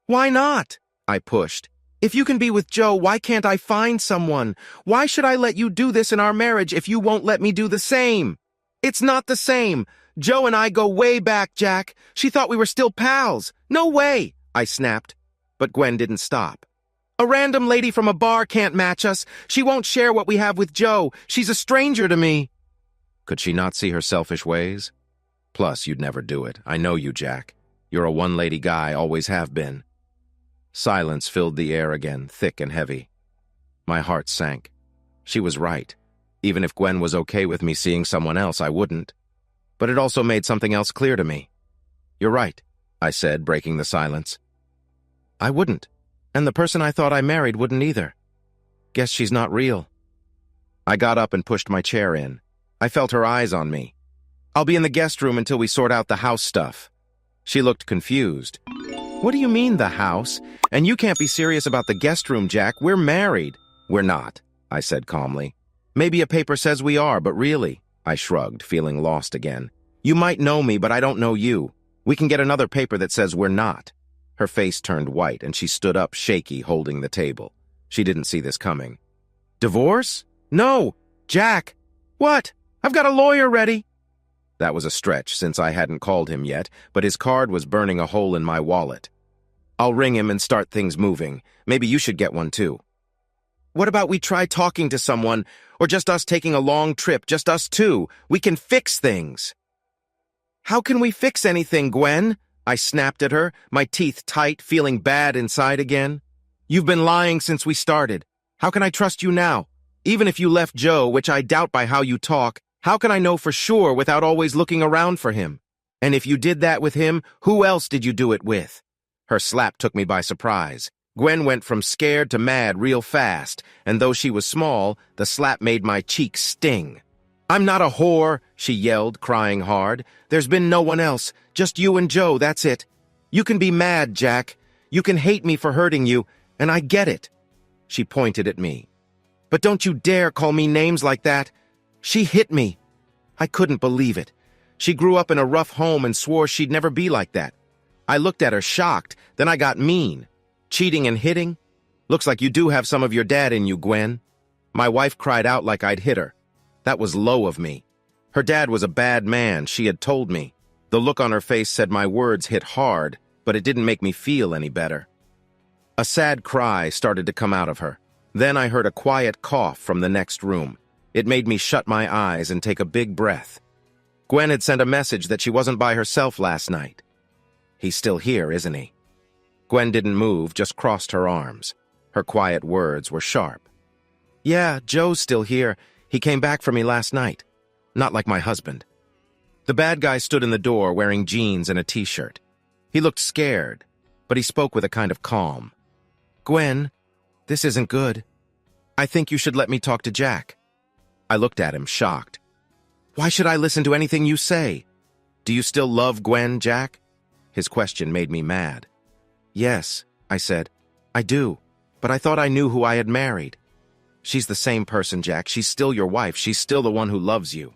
Why not? I pushed. If you can be with Joe, why can't I find someone? Why should I let you do this in our marriage if you won't let me do the same? It's not the same. Joe and I go way back, Jack. She thought we were still pals. No way, I snapped. But Gwen didn't stop. A random lady from a bar can't match us. She won't share what we have with Joe. She's a stranger to me. Could she not see her selfish ways? Plus, you'd never do it. I know you, Jack. You're a one-lady guy, always have been. Silence filled the air again, thick and heavy. My heart sank. She was right. Even if Gwen was okay with me seeing someone else, I wouldn't. But it also made something else clear to me. You're right, I said, breaking the silence. I wouldn't. And the person I thought I married wouldn't either. Guess she's not real. I got up and pushed my chair in. I felt her eyes on me. I'll be in the guest room until we sort out the house stuff. She looked confused. What do you mean, the house? And you can't be serious about the guest room, Jack. We're married. We're not, I said calmly. Maybe a paper says we are, but really, I shrugged, feeling lost again. You might know me, but I don't know you. We can get another paper that says we're not. Her face turned white, and she stood up, shaky, holding the table. She didn't see this coming. Divorce? No! Jack! What? I've got a lawyer ready! That was a stretch, since I hadn't called him yet, but his card was burning a hole in my wallet. I'll ring him and start things moving. Maybe you should get one, too. What about we try talking to someone, or just us taking a long trip, just us two? We can fix things. How can we fix anything, Gwen? I snapped at her, my teeth tight, feeling bad inside again. You've been lying since we started. How can I trust you now? Even if you left Joe, which I doubt by how you talk, how can I know for sure without always looking around for him? And if you did that with him, who else did you do it with? Her slap took me by surprise. Gwen went from scared to mad real fast, and though she was small, the slap made my cheeks sting. I'm not a whore, she yelled, crying hard. There's been no one else, just you and Joe, that's it. You can be mad, Jack. You can hate me for hurting you, and I get it. She pointed at me. But don't you dare call me names like that. She hit me. I couldn't believe it. She grew up in a rough home and swore she'd never be like that. I looked at her shocked, then I got mean. Cheating and hitting? Looks like you do have some of your dad in you, Gwen. My wife cried out like I'd hit her. That was low of me. Her dad was a bad man, she had told me. The look on her face said my words hit hard, but it didn't make me feel any better. A sad cry started to come out of her. Then I heard a quiet cough from the next room. It made me shut my eyes and take a big breath. Gwen had sent a message that she wasn't by herself last night. He's still here, isn't he? Gwen didn't move, just crossed her arms. Her quiet words were sharp. Yeah, Joe's still here. He came back for me last night. Not like my husband. The bad guy stood in the door wearing jeans and a t-shirt. He looked scared, but he spoke with a kind of calm. Gwen, this isn't good. I think you should let me talk to Jack. I looked at him, shocked. Why should I listen to anything you say? Do you still love Gwen, Jack? His question made me mad. Yes, I said. I do, but I thought I knew who I had married. She's the same person, Jack. She's still your wife. She's still the one who loves you.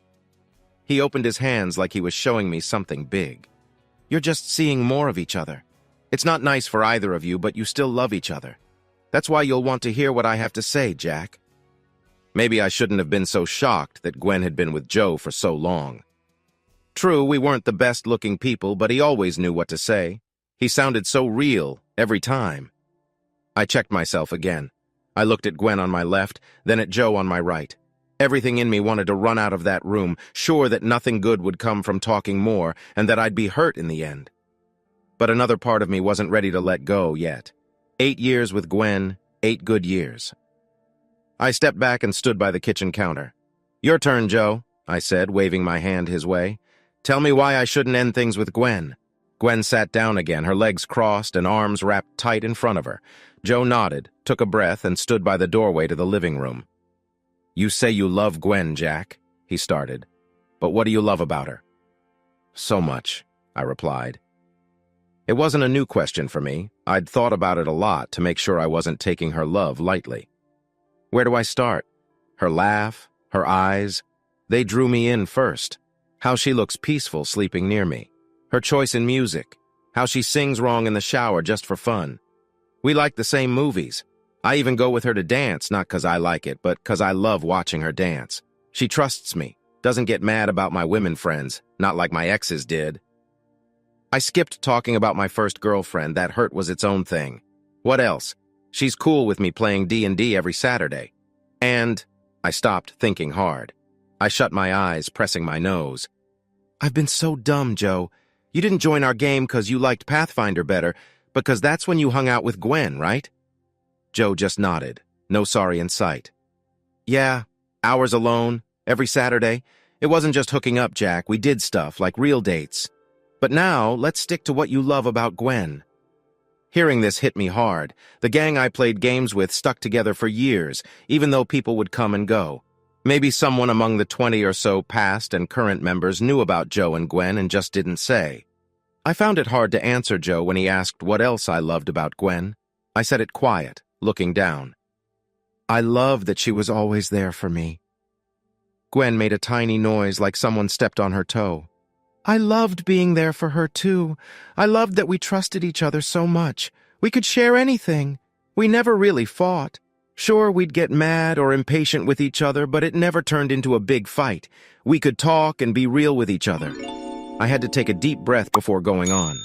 He opened his hands like he was showing me something big. You're just seeing more of each other. It's not nice for either of you, but you still love each other. That's why you'll want to hear what I have to say, Jack. Maybe I shouldn't have been so shocked that Gwen had been with Joe for so long. True, we weren't the best-looking people, but he always knew what to say. He sounded so real every time. I checked myself again. I looked at Gwen on my left, then at Joe on my right. Everything in me wanted to run out of that room, sure that nothing good would come from talking more, and that I'd be hurt in the end. But another part of me wasn't ready to let go yet. 8 years with Gwen, 8 good years. I stepped back and stood by the kitchen counter. Your turn, Joe, I said, waving my hand his way. Tell me why I shouldn't end things with Gwen. Gwen sat down again, her legs crossed and arms wrapped tight in front of her. Joe nodded, took a breath, and stood by the doorway to the living room. You say you love Gwen, Jack, he started. But what do you love about her? So much, I replied. It wasn't a new question for me. I'd thought about it a lot to make sure I wasn't taking her love lightly. Where do I start? Her laugh, her eyes, They drew me in first. How she looks peaceful sleeping near me. Her choice in music. How she sings wrong in the shower just for fun. We like the same movies. I even go with her to dance, not 'cause I like it, but 'cause I love watching her dance. She trusts me, doesn't get mad about my women friends, not like my exes did. I skipped talking about my first girlfriend. That hurt was its own thing. What else? She's cool with me playing D&D every Saturday. And I stopped thinking hard. I shut my eyes, pressing my nose. I've been so dumb, Joe. You didn't join our game 'cause you liked Pathfinder better, because that's when you hung out with Gwen, right? Joe just nodded, no sorry in sight. Yeah, hours alone, every Saturday. It wasn't just hooking up, Jack. We did stuff, like real dates. But now, let's stick to what you love about Gwen. Hearing this hit me hard. The gang I played games with stuck together for years, even though people would come and go. Maybe someone among the 20 or so past and current members knew about Joe and Gwen and just didn't say. I found it hard to answer Joe when he asked what else I loved about Gwen. I said it quiet, looking down. I loved that she was always there for me. Gwen made a tiny noise like someone stepped on her toe. I loved being there for her, too. I loved that we trusted each other so much. We could share anything. We never really fought. Sure, we'd get mad or impatient with each other, but it never turned into a big fight. We could talk and be real with each other. I had to take a deep breath before going on.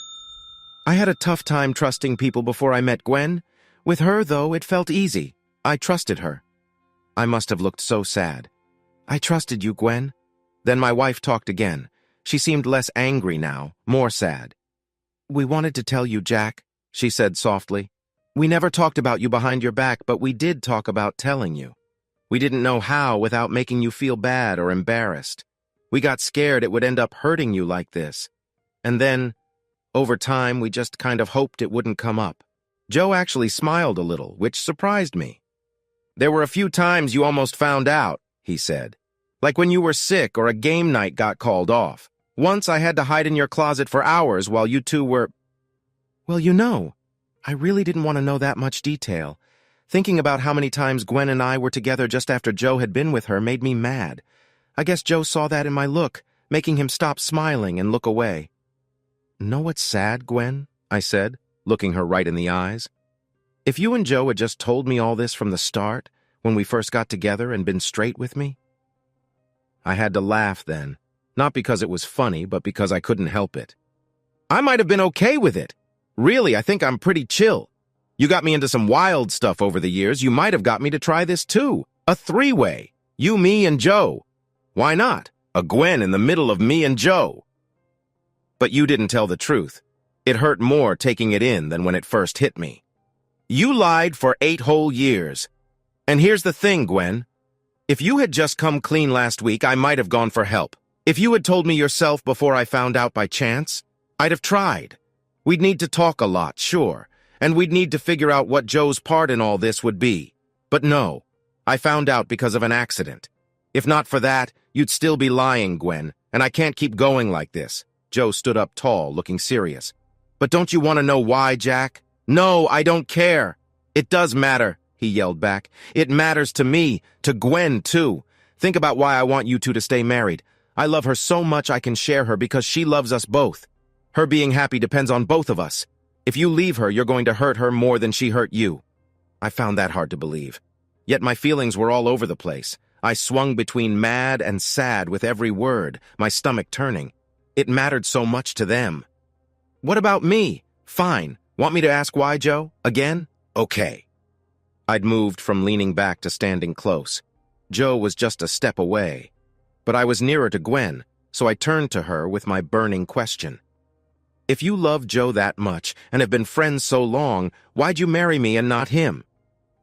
I had a tough time trusting people before I met Gwen. With her, though, it felt easy. I trusted her. I must have looked so sad. I trusted you, Gwen. Then my wife talked again. She seemed less angry now, more sad. We wanted to tell you, Jack, she said softly. We never talked about you behind your back, but we did talk about telling you. We didn't know how without making you feel bad or embarrassed. We got scared it would end up hurting you like this. And then, over time, we just kind of hoped it wouldn't come up. Joe actually smiled a little, which surprised me. There were a few times you almost found out, he said. Like when you were sick or a game night got called off. Once I had to hide in your closet for hours while you two were... Well, you know, I really didn't want to know that much detail. Thinking about how many times Gwen and I were together just after Joe had been with her made me mad. I guess Joe saw that in my look, making him stop smiling and look away. Know what's sad, Gwen? I said, looking her right in the eyes. If you and Joe had just told me all this from the start, when we first got together and been straight with me. I had to laugh then. Not because it was funny, but because I couldn't help it. I might have been okay with it. Really, I think I'm pretty chill. You got me into some wild stuff over the years. You might have got me to try this too. A three-way. You, me, and Joe. Why not? A Gwen in the middle of me and Joe. But you didn't tell the truth. It hurt more taking it in than when it first hit me. You lied for 8 whole years. And here's the thing, Gwen. If you had just come clean last week, I might have gone for help. If you had told me yourself before I found out by chance, I'd have tried. We'd need to talk a lot, sure, and we'd need to figure out what Joe's part in all this would be. But no, I found out because of an accident. If not for that, you'd still be lying, Gwen, and I can't keep going like this. Joe stood up tall, looking serious. But don't you want to know why, Jack? No, I don't care. It does matter, he yelled back. It matters to me, to Gwen, too. Think about why I want you two to stay married. I love her so much I can share her because she loves us both. Her being happy depends on both of us. If you leave her, you're going to hurt her more than she hurt you. I found that hard to believe. Yet my feelings were all over the place. I swung between mad and sad with every word, my stomach turning. It mattered so much to them. What about me? Fine. Want me to ask why, Joe? Again? Okay. I'd moved from leaning back to standing close. Joe was just a step away. But I was nearer to Gwen, so I turned to her with my burning question. If you love Joe that much and have been friends so long, why'd you marry me and not him?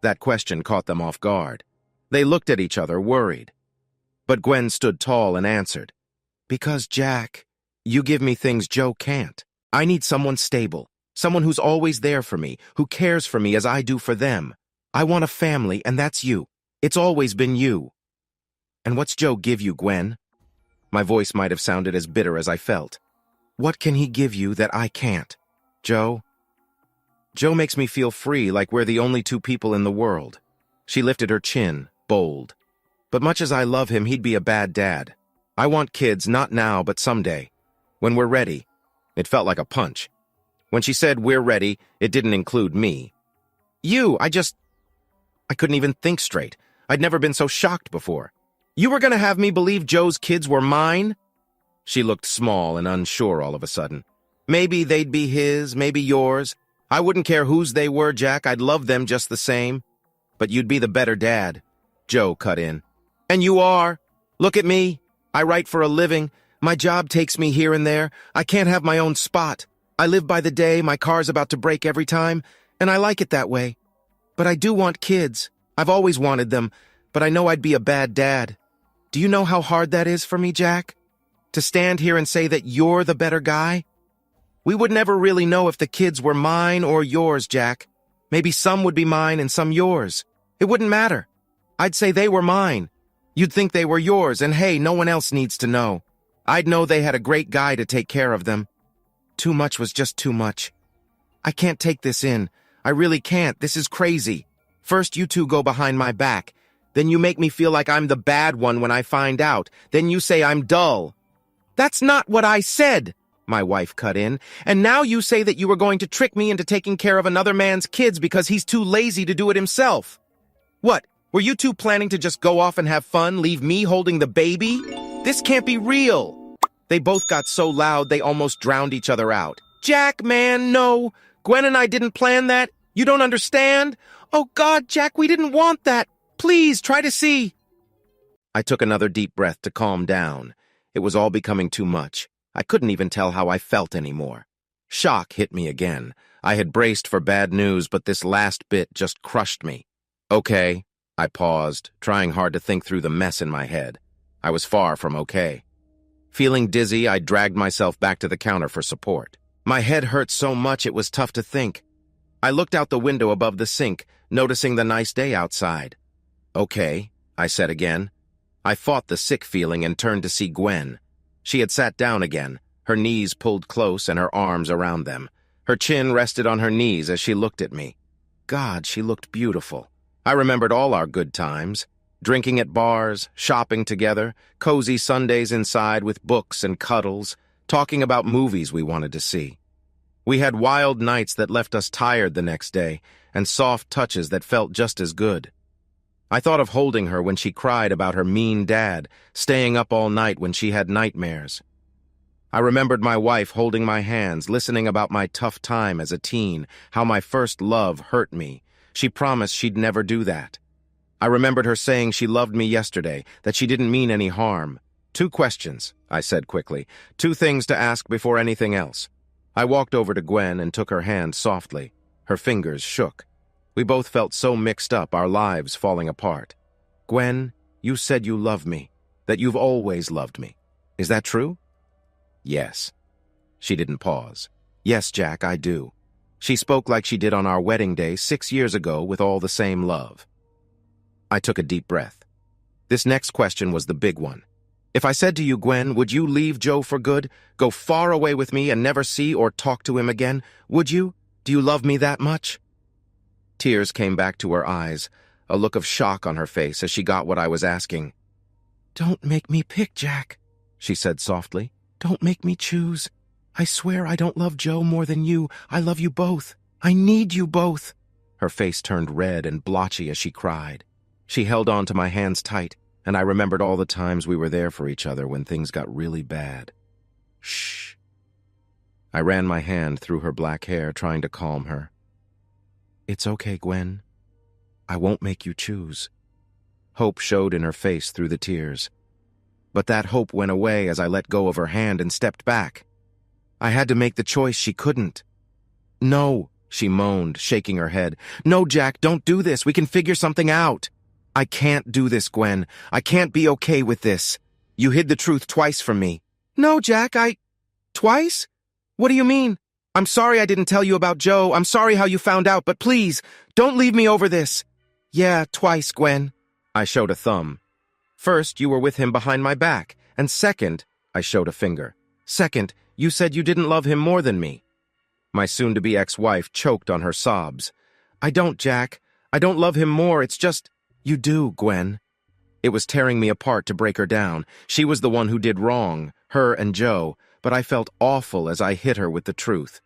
That question caught them off guard. They looked at each other, worried. But Gwen stood tall and answered, Because, Jack, you give me things Joe can't. I need someone stable, someone who's always there for me, who cares for me as I do for them. I want a family, and that's you. It's always been you. And what's Joe give you, Gwen? My voice might have sounded as bitter as I felt. What can he give you that I can't? Joe? Joe makes me feel free, like we're the only two people in the world. She lifted her chin, bold. But much as I love him, he'd be a bad dad. I want kids, not now, but someday. When we're ready. It felt like a punch. When she said we're ready, it didn't include me. I couldn't even think straight. I'd never been so shocked before. You were going to have me believe Joe's kids were mine? She looked small and unsure all of a sudden. Maybe they'd be his, maybe yours. I wouldn't care whose they were, Jack. I'd love them just the same. But you'd be the better dad. Joe cut in. And you are. Look at me. I write for a living. My job takes me here and there. I can't have my own spot. I live by the day. My car's about to break every time, and I like it that way. But I do want kids. I've always wanted them, but I know I'd be a bad dad. Do you know how hard that is for me, Jack? To stand here and say that you're the better guy? We would never really know if the kids were mine or yours, Jack. Maybe some would be mine and some yours. It wouldn't matter. I'd say they were mine. You'd think they were yours, and hey, no one else needs to know. I'd know they had a great guy to take care of them. Too much was just too much. I can't take this in. I really can't. This is crazy. First, you two go behind my back. Then you make me feel like I'm the bad one when I find out. Then you say I'm dull. That's not what I said, my wife cut in. And now you say that you were going to trick me into taking care of another man's kids because he's too lazy to do it himself. What? Were you two planning to just go off and have fun, leave me holding the baby? This can't be real. They both got so loud they almost drowned each other out. Jack, man, no. Gwen and I didn't plan that. You don't understand? Oh, God, Jack, we didn't want that. Please, try to see. I took another deep breath to calm down. It was all becoming too much. I couldn't even tell how I felt anymore. Shock hit me again. I had braced for bad news, but this last bit just crushed me. Okay, I paused, trying hard to think through the mess in my head. I was far from okay. Feeling dizzy, I dragged myself back to the counter for support. My head hurt so much it was tough to think. I looked out the window above the sink, noticing the nice day outside. Okay, I said again. I fought the sick feeling and turned to see Gwen. She had sat down again, her knees pulled close and her arms around them. Her chin rested on her knees as she looked at me. God, she looked beautiful. I remembered all our good times. Drinking at bars, shopping together, cozy Sundays inside with books and cuddles, talking about movies we wanted to see. We had wild nights that left us tired the next day, and soft touches that felt just as good. I thought of holding her when she cried about her mean dad, staying up all night when she had nightmares. I remembered my wife holding my hands, listening about my tough time as a teen, how my first love hurt me. She promised she'd never do that. I remembered her saying she loved me yesterday, that she didn't mean any harm. 2 questions, I said quickly. 2 things to ask before anything else. I walked over to Gwen and took her hand softly. Her fingers shook. We both felt so mixed up, our lives falling apart. Gwen, you said you love me, that you've always loved me. Is that true? Yes. She didn't pause. Yes, Jack, I do. She spoke like she did on our wedding day 6 years ago with all the same love. I took a deep breath. This next question was the big one. If I said to you, Gwen, would you leave Joe for good, go far away with me and never see or talk to him again? Would you? Do you love me that much? Tears came back to her eyes, a look of shock on her face as she got what I was asking. Don't make me pick, Jack, she said softly. Don't make me choose. I swear I don't love Joe more than you. I love you both. I need you both. Her face turned red and blotchy as she cried. She held on to my hands tight, and I remembered all the times we were there for each other when things got really bad. Shh. I ran my hand through her black hair, trying to calm her. It's okay, Gwen. I won't make you choose. Hope showed in her face through the tears. But that hope went away as I let go of her hand and stepped back. I had to make the choice she couldn't. No, she moaned, shaking her head. No, Jack, don't do this. We can figure something out. I can't do this, Gwen. I can't be okay with this. You hid the truth twice from me. No, Jack, Twice? What do you mean? I'm sorry I didn't tell you about Joe. I'm sorry how you found out, but please, don't leave me over this. Yeah, twice, Gwen. I showed a thumb. First, you were with him behind my back, and second, I showed a finger. Second, you said you didn't love him more than me. My soon-to-be ex-wife choked on her sobs. I don't, Jack. I don't love him more, it's just... You do, Gwen. It was tearing me apart to break her down. She was the one who did wrong, her and Joe, but I felt awful as I hit her with the truth.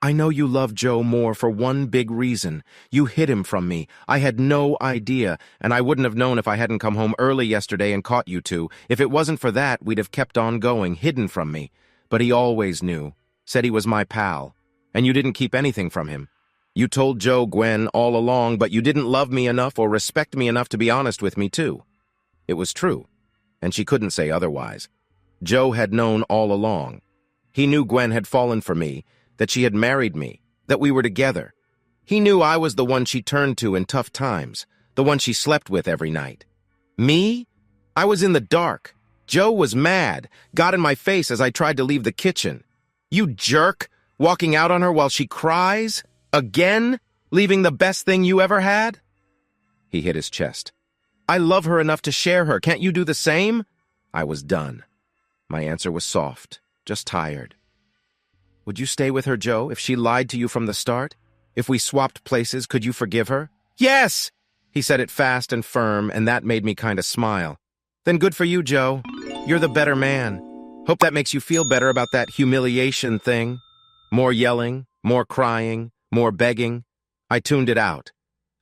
I know you love Joe more for one big reason. You hid him from me. I had no idea, and I wouldn't have known if I hadn't come home early yesterday and caught you two. If it wasn't for that, we'd have kept on going, hidden from me. But he always knew, said he was my pal, and you didn't keep anything from him. You told Joe, Gwen, all along, but you didn't love me enough or respect me enough to be honest with me, too. It was true, and she couldn't say otherwise. Joe had known all along. He knew Gwen had fallen for me, that she had married me, that we were together. He knew I was the one she turned to in tough times, the one she slept with every night. Me? I was in the dark. Joe was mad, got in my face as I tried to leave the kitchen. You jerk, walking out on her while she cries? Again? Leaving the best thing you ever had? He hit his chest. I love her enough to share her. Can't you do the same? I was done. My answer was soft, just tired. Would you stay with her, Joe, if she lied to you from the start? If we swapped places, could you forgive her? Yes! He said it fast and firm, and that made me kind of smile. Then good for you, Joe. You're the better man. Hope that makes you feel better about that humiliation thing. More yelling, more crying, more begging. I tuned it out.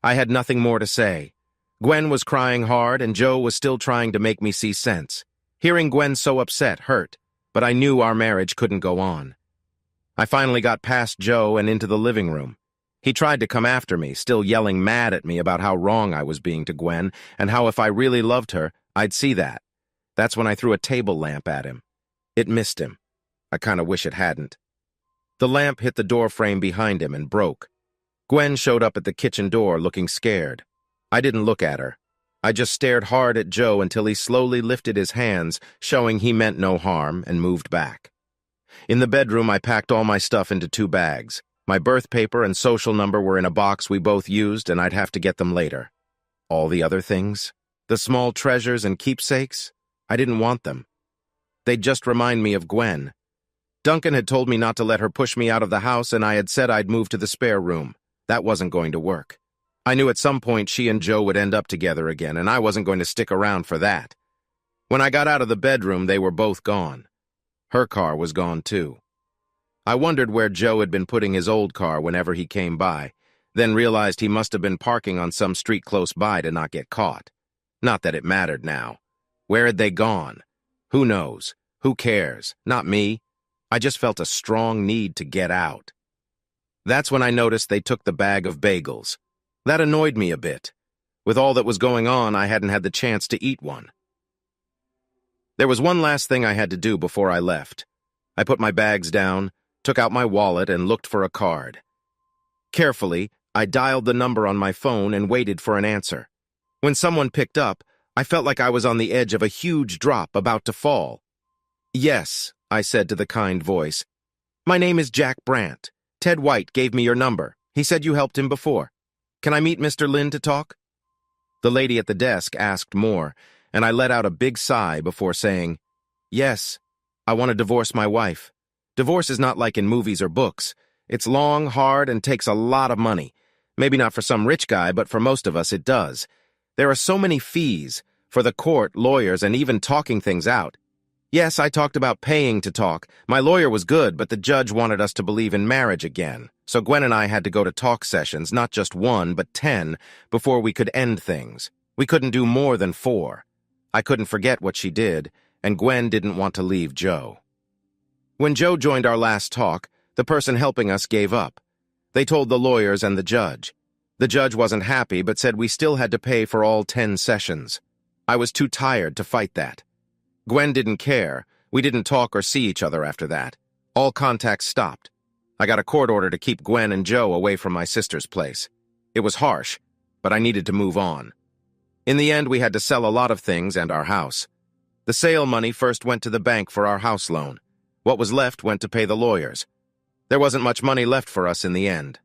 I had nothing more to say. Gwen was crying hard, and Joe was still trying to make me see sense. Hearing Gwen so upset hurt, but I knew our marriage couldn't go on. I finally got past Joe and into the living room. He tried to come after me, still yelling mad at me about how wrong I was being to Gwen, and how if I really loved her, I'd see that. That's when I threw a table lamp at him. It missed him. I kind of wish it hadn't. The lamp hit the door frame behind him and broke. Gwen showed up at the kitchen door looking scared. I didn't look at her. I just stared hard at Joe until he slowly lifted his hands, showing he meant no harm, and moved back. In the bedroom, I packed all my stuff into 2 bags. My birth paper and social number were in a box we both used, and I'd have to get them later. All the other things? The small treasures and keepsakes? I didn't want them. They'd just remind me of Gwen. Duncan had told me not to let her push me out of the house, and I had said I'd move to the spare room. That wasn't going to work. I knew at some point she and Joe would end up together again, and I wasn't going to stick around for that. When I got out of the bedroom, they were both gone. Her car was gone, too. I wondered where Joe had been putting his old car whenever he came by, then realized he must have been parking on some street close by to not get caught. Not that it mattered now. Where had they gone? Who knows? Who cares? Not me. I just felt a strong need to get out. That's when I noticed they took the bag of bagels. That annoyed me a bit. With all that was going on, I hadn't had the chance to eat one. There was one last thing I had to do before I left. I put my bags down, took out my wallet, and looked for a card. Carefully, I dialed the number on my phone and waited for an answer. When someone picked up, I felt like I was on the edge of a huge drop about to fall. Yes, I said to the kind voice. My name is Jack Brandt. Ted White gave me your number. He said you helped him before. Can I meet Mr. Lynn to talk? The lady at the desk asked more, and I let out a big sigh before saying, Yes, I want to divorce my wife. Divorce is not like in movies or books. It's long, hard, and takes a lot of money. Maybe not for some rich guy, but for most of us it does. There are so many fees, for the court, lawyers, and even talking things out. Yes, I talked about paying to talk. My lawyer was good, but the judge wanted us to believe in marriage again. So Gwen and I had to go to talk sessions, not just 1, but 10, before we could end things. We couldn't do more than 4. I couldn't forget what she did, and Gwen didn't want to leave Joe. When Joe joined our last talk, the person helping us gave up. They told the lawyers and the judge. The judge wasn't happy, but said we still had to pay for all 10 sessions. I was too tired to fight that. Gwen didn't care. We didn't talk or see each other after that. All contact stopped. I got a court order to keep Gwen and Joe away from my sister's place. It was harsh, but I needed to move on. In the end, we had to sell a lot of things and our house. The sale money first went to the bank for our house loan. What was left went to pay the lawyers. There wasn't much money left for us in the end.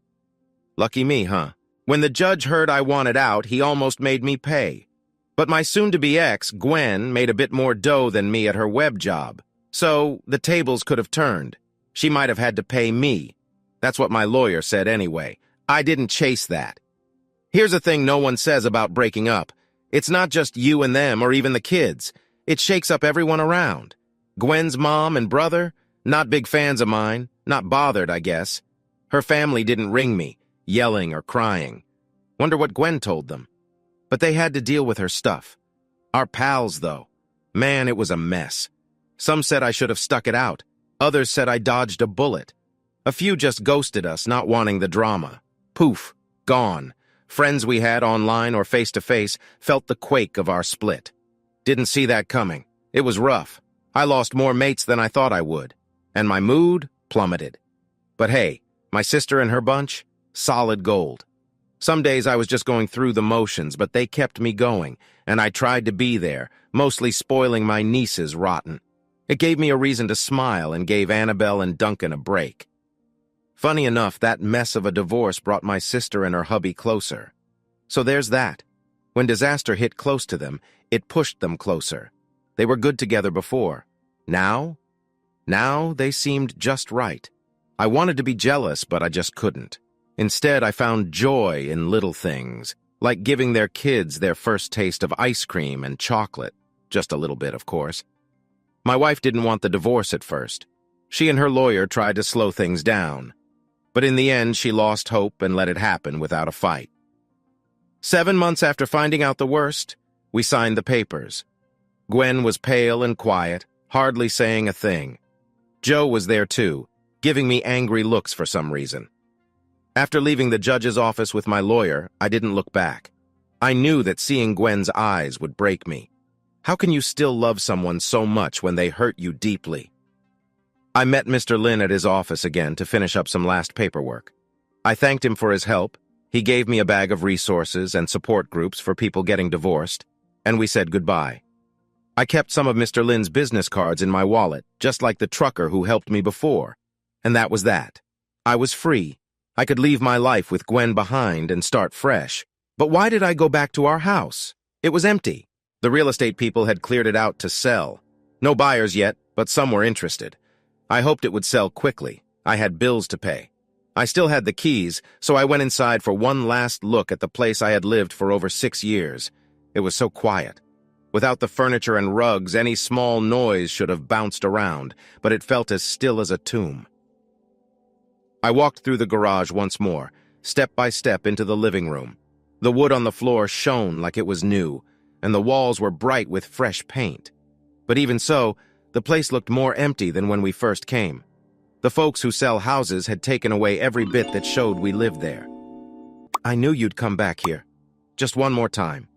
Lucky me, huh? When the judge heard I wanted out, he almost made me pay. But my soon-to-be ex, Gwen, made a bit more dough than me at her web job. So the tables could have turned. She might have had to pay me. That's what my lawyer said anyway. I didn't chase that. Here's a thing no one says about breaking up. It's not just you and them or even the kids. It shakes up everyone around. Gwen's mom and brother, not big fans of mine, not bothered, I guess. Her family didn't ring me, yelling or crying. Wonder what Gwen told them. But they had to deal with her stuff. Our pals, though. Man, it was a mess. Some said I should have stuck it out. Others said I dodged a bullet. A few just ghosted us, not wanting the drama. Poof, gone. Friends we had online or face-to-face felt the quake of our split. Didn't see that coming. It was rough. I lost more mates than I thought I would. And my mood plummeted. But hey, my sister and her bunch, solid gold. Some days I was just going through the motions, but they kept me going, and I tried to be there, mostly spoiling my nieces rotten. It gave me a reason to smile and gave Annabelle and Duncan a break. Funny enough, that mess of a divorce brought my sister and her hubby closer. So there's that. When disaster hit close to them, it pushed them closer. They were good together before. Now they seemed just right. I wanted to be jealous, but I just couldn't. Instead, I found joy in little things, like giving their kids their first taste of ice cream and chocolate. Just a little bit, of course. My wife didn't want the divorce at first. She and her lawyer tried to slow things down. But in the end, she lost hope and let it happen without a fight. 7 months after finding out the worst, we signed the papers. Gwen was pale and quiet, hardly saying a thing. Joe was there too, giving me angry looks for some reason. After leaving the judge's office with my lawyer, I didn't look back. I knew that seeing Gwen's eyes would break me. How can you still love someone so much when they hurt you deeply? I met Mr. Lin at his office again to finish up some last paperwork. I thanked him for his help. He gave me a bag of resources and support groups for people getting divorced, and we said goodbye. I kept some of Mr. Lin's business cards in my wallet, just like the trucker who helped me before. And that was that. I was free. I could leave my life with Gwen behind and start fresh. But why did I go back to our house? It was empty. The real estate people had cleared it out to sell. No buyers yet, but some were interested. I hoped it would sell quickly. I had bills to pay. I still had the keys, so I went inside for one last look at the place I had lived for over 6 years. It was so quiet. Without the furniture and rugs, any small noise should have bounced around, but it felt as still as a tomb. I walked through the garage once more, step by step into the living room. The wood on the floor shone like it was new, and the walls were bright with fresh paint. But even so, the place looked more empty than when we first came. The folks who sell houses had taken away every bit that showed we lived there. I knew you'd come back here. Just one more time.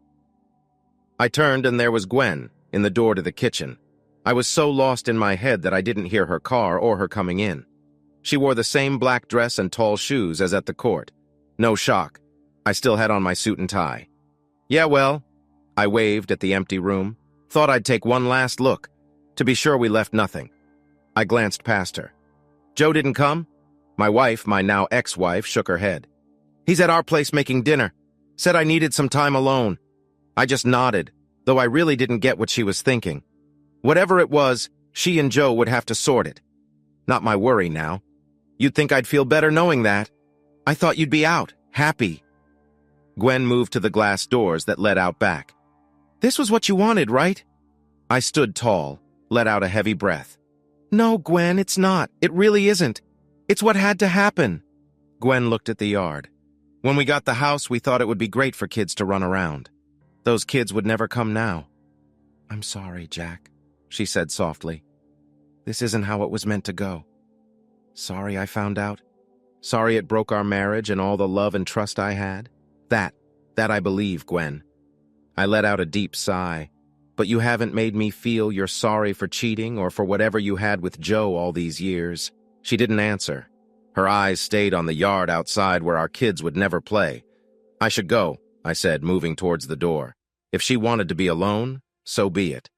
I turned and there was Gwen, in the door to the kitchen. I was so lost in my head that I didn't hear her car or her coming in. She wore the same black dress and tall shoes as at the court. No shock. I still had on my suit and tie. Yeah, well, I waved at the empty room. Thought I'd take one last look, to be sure we left nothing. I glanced past her. Joe didn't come? My wife, my now ex-wife, shook her head. He's at our place making dinner. Said I needed some time alone. I just nodded, though I really didn't get what she was thinking. Whatever it was, she and Joe would have to sort it. Not my worry now. You'd think I'd feel better knowing that. I thought you'd be out, happy. Gwen moved to the glass doors that led out back. This was what you wanted, right? I stood tall, let out a heavy breath. No, Gwen, it's not. It really isn't. It's what had to happen. Gwen looked at the yard. When we got the house, we thought it would be great for kids to run around. Those kids would never come now. I'm sorry, Jack, she said softly. This isn't how it was meant to go. Sorry I found out. Sorry it broke our marriage and all the love and trust I had. That I believe, Gwen. I let out a deep sigh. But you haven't made me feel you're sorry for cheating or for whatever you had with Joe all these years. She didn't answer. Her eyes stayed on the yard outside where our kids would never play. I should go, I said, moving towards the door. If she wanted to be alone, so be it.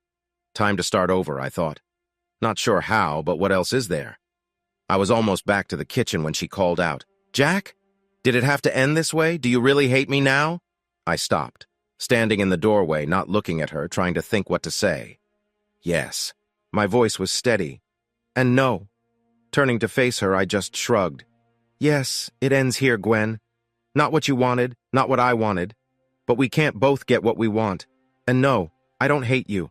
Time to start over, I thought. Not sure how, but what else is there? I was almost back to the kitchen when she called out, Jack? Did it have to end this way? Do you really hate me now? I stopped, standing in the doorway, not looking at her, trying to think what to say. Yes. My voice was steady. And no. Turning to face her, I just shrugged. Yes, it ends here, Gwen. Not what you wanted, not what I wanted. but we can't both get what we want. And no, I don't hate you.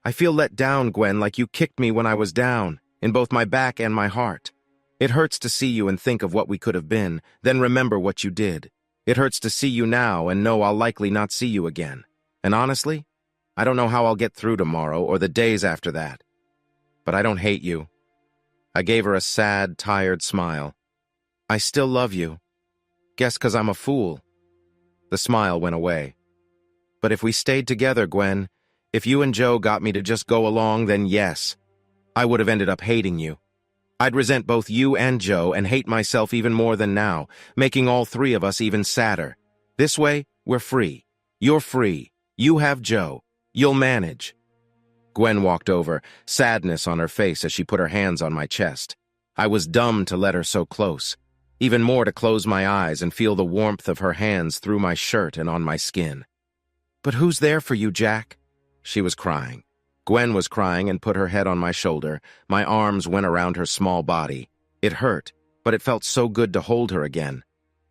I feel let down, Gwen, like you kicked me when I was down, in both my back and my heart. It hurts to see you and think of what we could have been, then remember what you did. It hurts to see you now and know I'll likely not see you again. And honestly, I don't know how I'll get through tomorrow or the days after that. But I don't hate you. I gave her a sad, tired smile. I still love you. Guess 'cause I'm a fool. The smile went away. But if we stayed together, Gwen, if you and Joe got me to just go along, then yes, I would have ended up hating you. I'd resent both you and Joe and hate myself even more than now, making all three of us even sadder. This way, we're free. You're free. You have Joe. You'll manage. Gwen walked over, sadness on her face as she put her hands on my chest. I was dumb to let her so close. Even more to close my eyes and feel the warmth of her hands through my shirt and on my skin. But who's there for you, Jack? She was crying. Gwen was crying and put her head on my shoulder. My arms went around her small body. It hurt, but it felt so good to hold her again.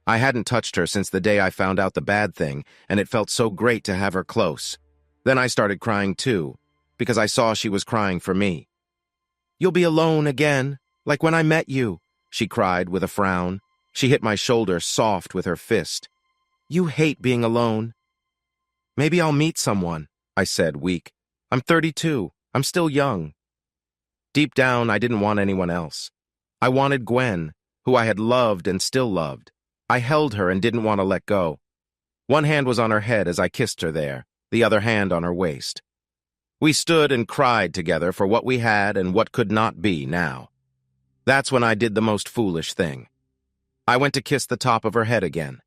I hadn't touched her since the day I found out the bad thing, and it felt so great to have her close. Then I started crying too, because I saw she was crying for me. You'll be alone again, like when I met you, she cried with a frown. She hit my shoulder soft with her fist. You hate being alone. Maybe I'll meet someone, I said, weak. I'm 32. I'm still young. Deep down, I didn't want anyone else. I wanted Gwen, who I had loved and still loved. I held her and didn't want to let go. One hand was on her head as I kissed her there, the other hand on her waist. We stood and cried together for what we had and what could not be now. That's when I did the most foolish thing. I went to kiss the top of her head again.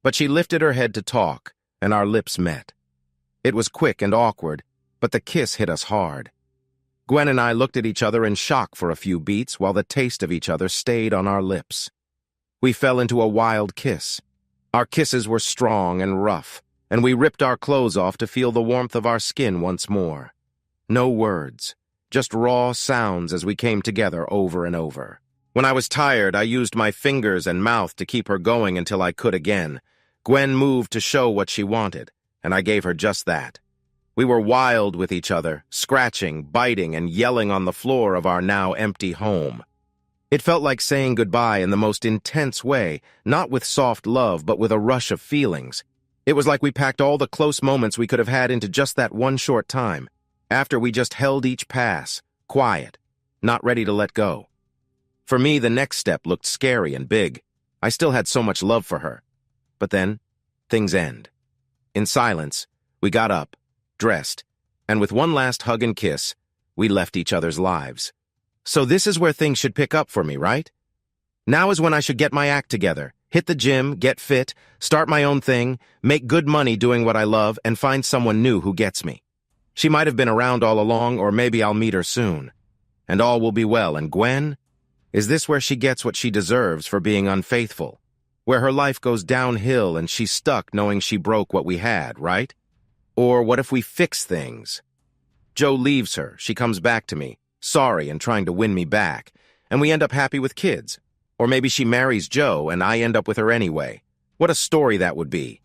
But she lifted her head to talk, and our lips met. It was quick and awkward, but the kiss hit us hard. Gwen and I looked at each other in shock for a few beats while the taste of each other stayed on our lips. We fell into a wild kiss. Our kisses were strong and rough, and we ripped our clothes off to feel the warmth of our skin once more. No words, just raw sounds as we came together over and over. When I was tired, I used my fingers and mouth to keep her going until I could again. Gwen moved to show what she wanted, and I gave her just that. We were wild with each other, scratching, biting, and yelling on the floor of our now empty home. It felt like saying goodbye in the most intense way, not with soft love, but with a rush of feelings. It was like we packed all the close moments we could have had into just that one short time, after we just held each pass, quiet, not ready to let go. For me, the next step looked scary and big. I still had so much love for her. But then, things end. In silence, we got up, dressed, and with one last hug and kiss, we left each other's lives. So this is where things should pick up for me, right? Now is when I should get my act together, hit the gym, get fit, start my own thing, make good money doing what I love, and find someone new who gets me. She might have been around all along, or maybe I'll meet her soon. And all will be well. And Gwen? Is this where she gets what she deserves for being unfaithful? Where her life goes downhill and she's stuck knowing she broke what we had, right? Or what if we fix things? Joe leaves her, she comes back to me, sorry and trying to win me back, and we end up happy with kids. Or maybe she marries Joe and I end up with her anyway. What a story that would be.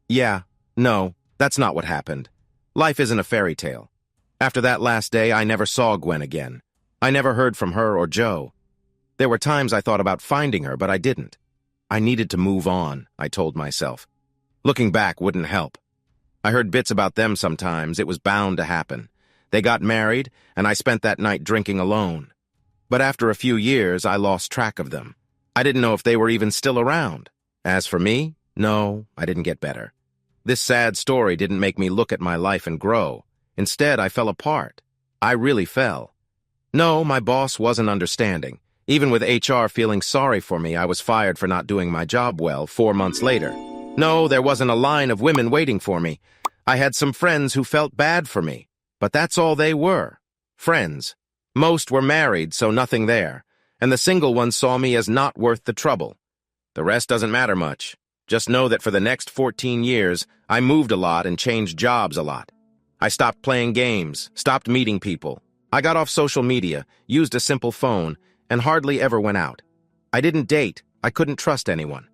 Yeah, no, that's not what happened. Life isn't a fairy tale. After that last day, I never saw Gwen again. I never heard from her or Joe. There were times I thought about finding her, but I didn't. I needed to move on, I told myself. Looking back wouldn't help. I heard bits about them sometimes. It was bound to happen. They got married, and I spent that night drinking alone. But after a few years, I lost track of them. I didn't know if they were even still around. As for me, no, I didn't get better. This sad story didn't make me look at my life and grow. Instead, I fell apart. I really fell. No, my boss wasn't understanding. Even with HR feeling sorry for me, I was fired for not doing my job well 4 months later. No, there wasn't a line of women waiting for me. I had some friends who felt bad for me, but that's all they were. Friends. Most were married, so nothing there, and the single ones saw me as not worth the trouble. The rest doesn't matter much. Just know that for the next 14 years, I moved a lot and changed jobs a lot. I stopped playing games, stopped meeting people. I got off social media, used a simple phone, and hardly ever went out. I didn't date. I couldn't trust anyone.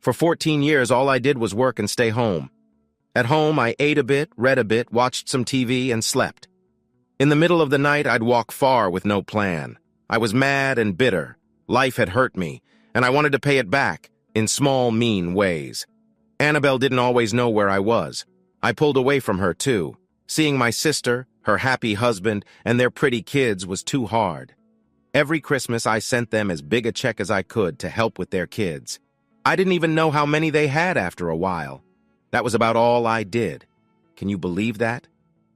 For 14 years, all I did was work and stay home. At home, I ate a bit, read a bit, watched some TV, and slept. In the middle of the night, I'd walk far with no plan. I was mad and bitter. Life had hurt me, and I wanted to pay it back, in small, mean ways. Annabelle didn't always know where I was. I pulled away from her, too. Seeing my sister, her happy husband, and their pretty kids was too hard. Every Christmas, I sent them as big a check as I could to help with their kids. I didn't even know how many they had after a while. That was about all I did. Can you believe that?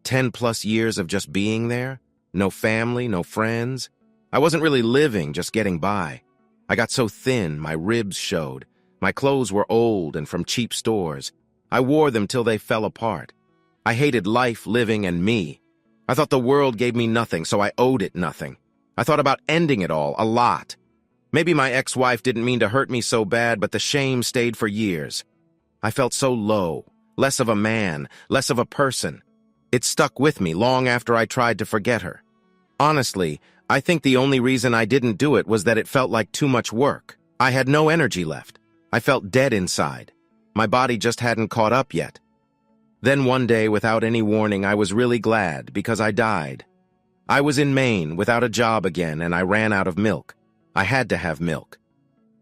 10+ years of just being there? No family, no friends. I wasn't really living, just getting by. I got so thin, my ribs showed. My clothes were old and from cheap stores. I wore them till they fell apart. I hated life, living, and me. I thought the world gave me nothing, so I owed it nothing. I thought about ending it all, a lot. Maybe my ex-wife didn't mean to hurt me so bad, but the shame stayed for years. I felt so low, less of a man, less of a person. It stuck with me long after I tried to forget her. Honestly, I think the only reason I didn't do it was that it felt like too much work. I had no energy left. I felt dead inside. My body just hadn't caught up yet. Then one day, without any warning, I was really glad because I died. I was in Maine without a job again, and I ran out of milk. I had to have milk.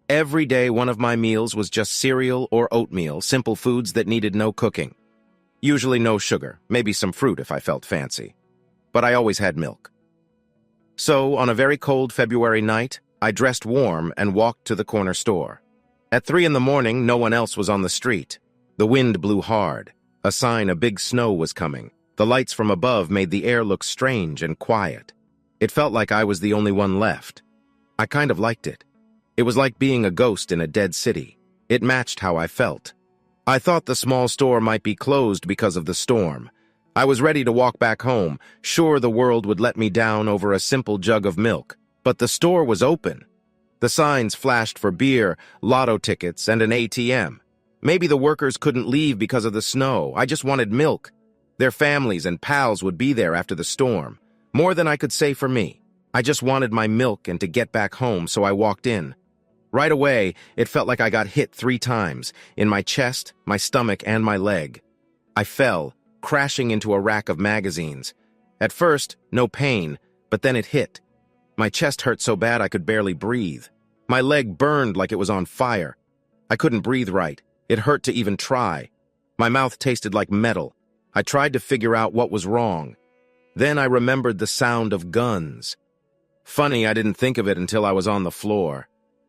Every day, one of my meals was just cereal or oatmeal, simple foods that needed no cooking. Usually no sugar, maybe some fruit if I felt fancy. But I always had milk. So, on a very cold February night, I dressed warm and walked to the corner store. At 3 in the morning, no one else was on the street. The wind blew hard, a sign a big snow was coming. The lights from above made the air look strange and quiet. It felt like I was the only one left. I kind of liked it. It was like being a ghost in a dead city. It matched how I felt. I thought the small store might be closed because of the storm. I was ready to walk back home, sure the world would let me down over a simple jug of milk. But the store was open. The signs flashed for beer, lotto tickets, and an ATM. Maybe the workers couldn't leave because of the snow. I just wanted milk. Their families and pals would be there after the storm. More than I could say for me. I just wanted my milk and to get back home, so I walked in. Right away, it felt like I got hit 3 times, in my chest, my stomach, and my leg. I fell, crashing into a rack of magazines. At first, no pain, but then it hit. My chest hurt so bad I could barely breathe. My leg burned like it was on fire. I couldn't breathe right. It hurt to even try. My mouth tasted like metal. I tried to figure out what was wrong. Then I remembered the sound of guns. Funny, I didn't think of it until I was on the floor.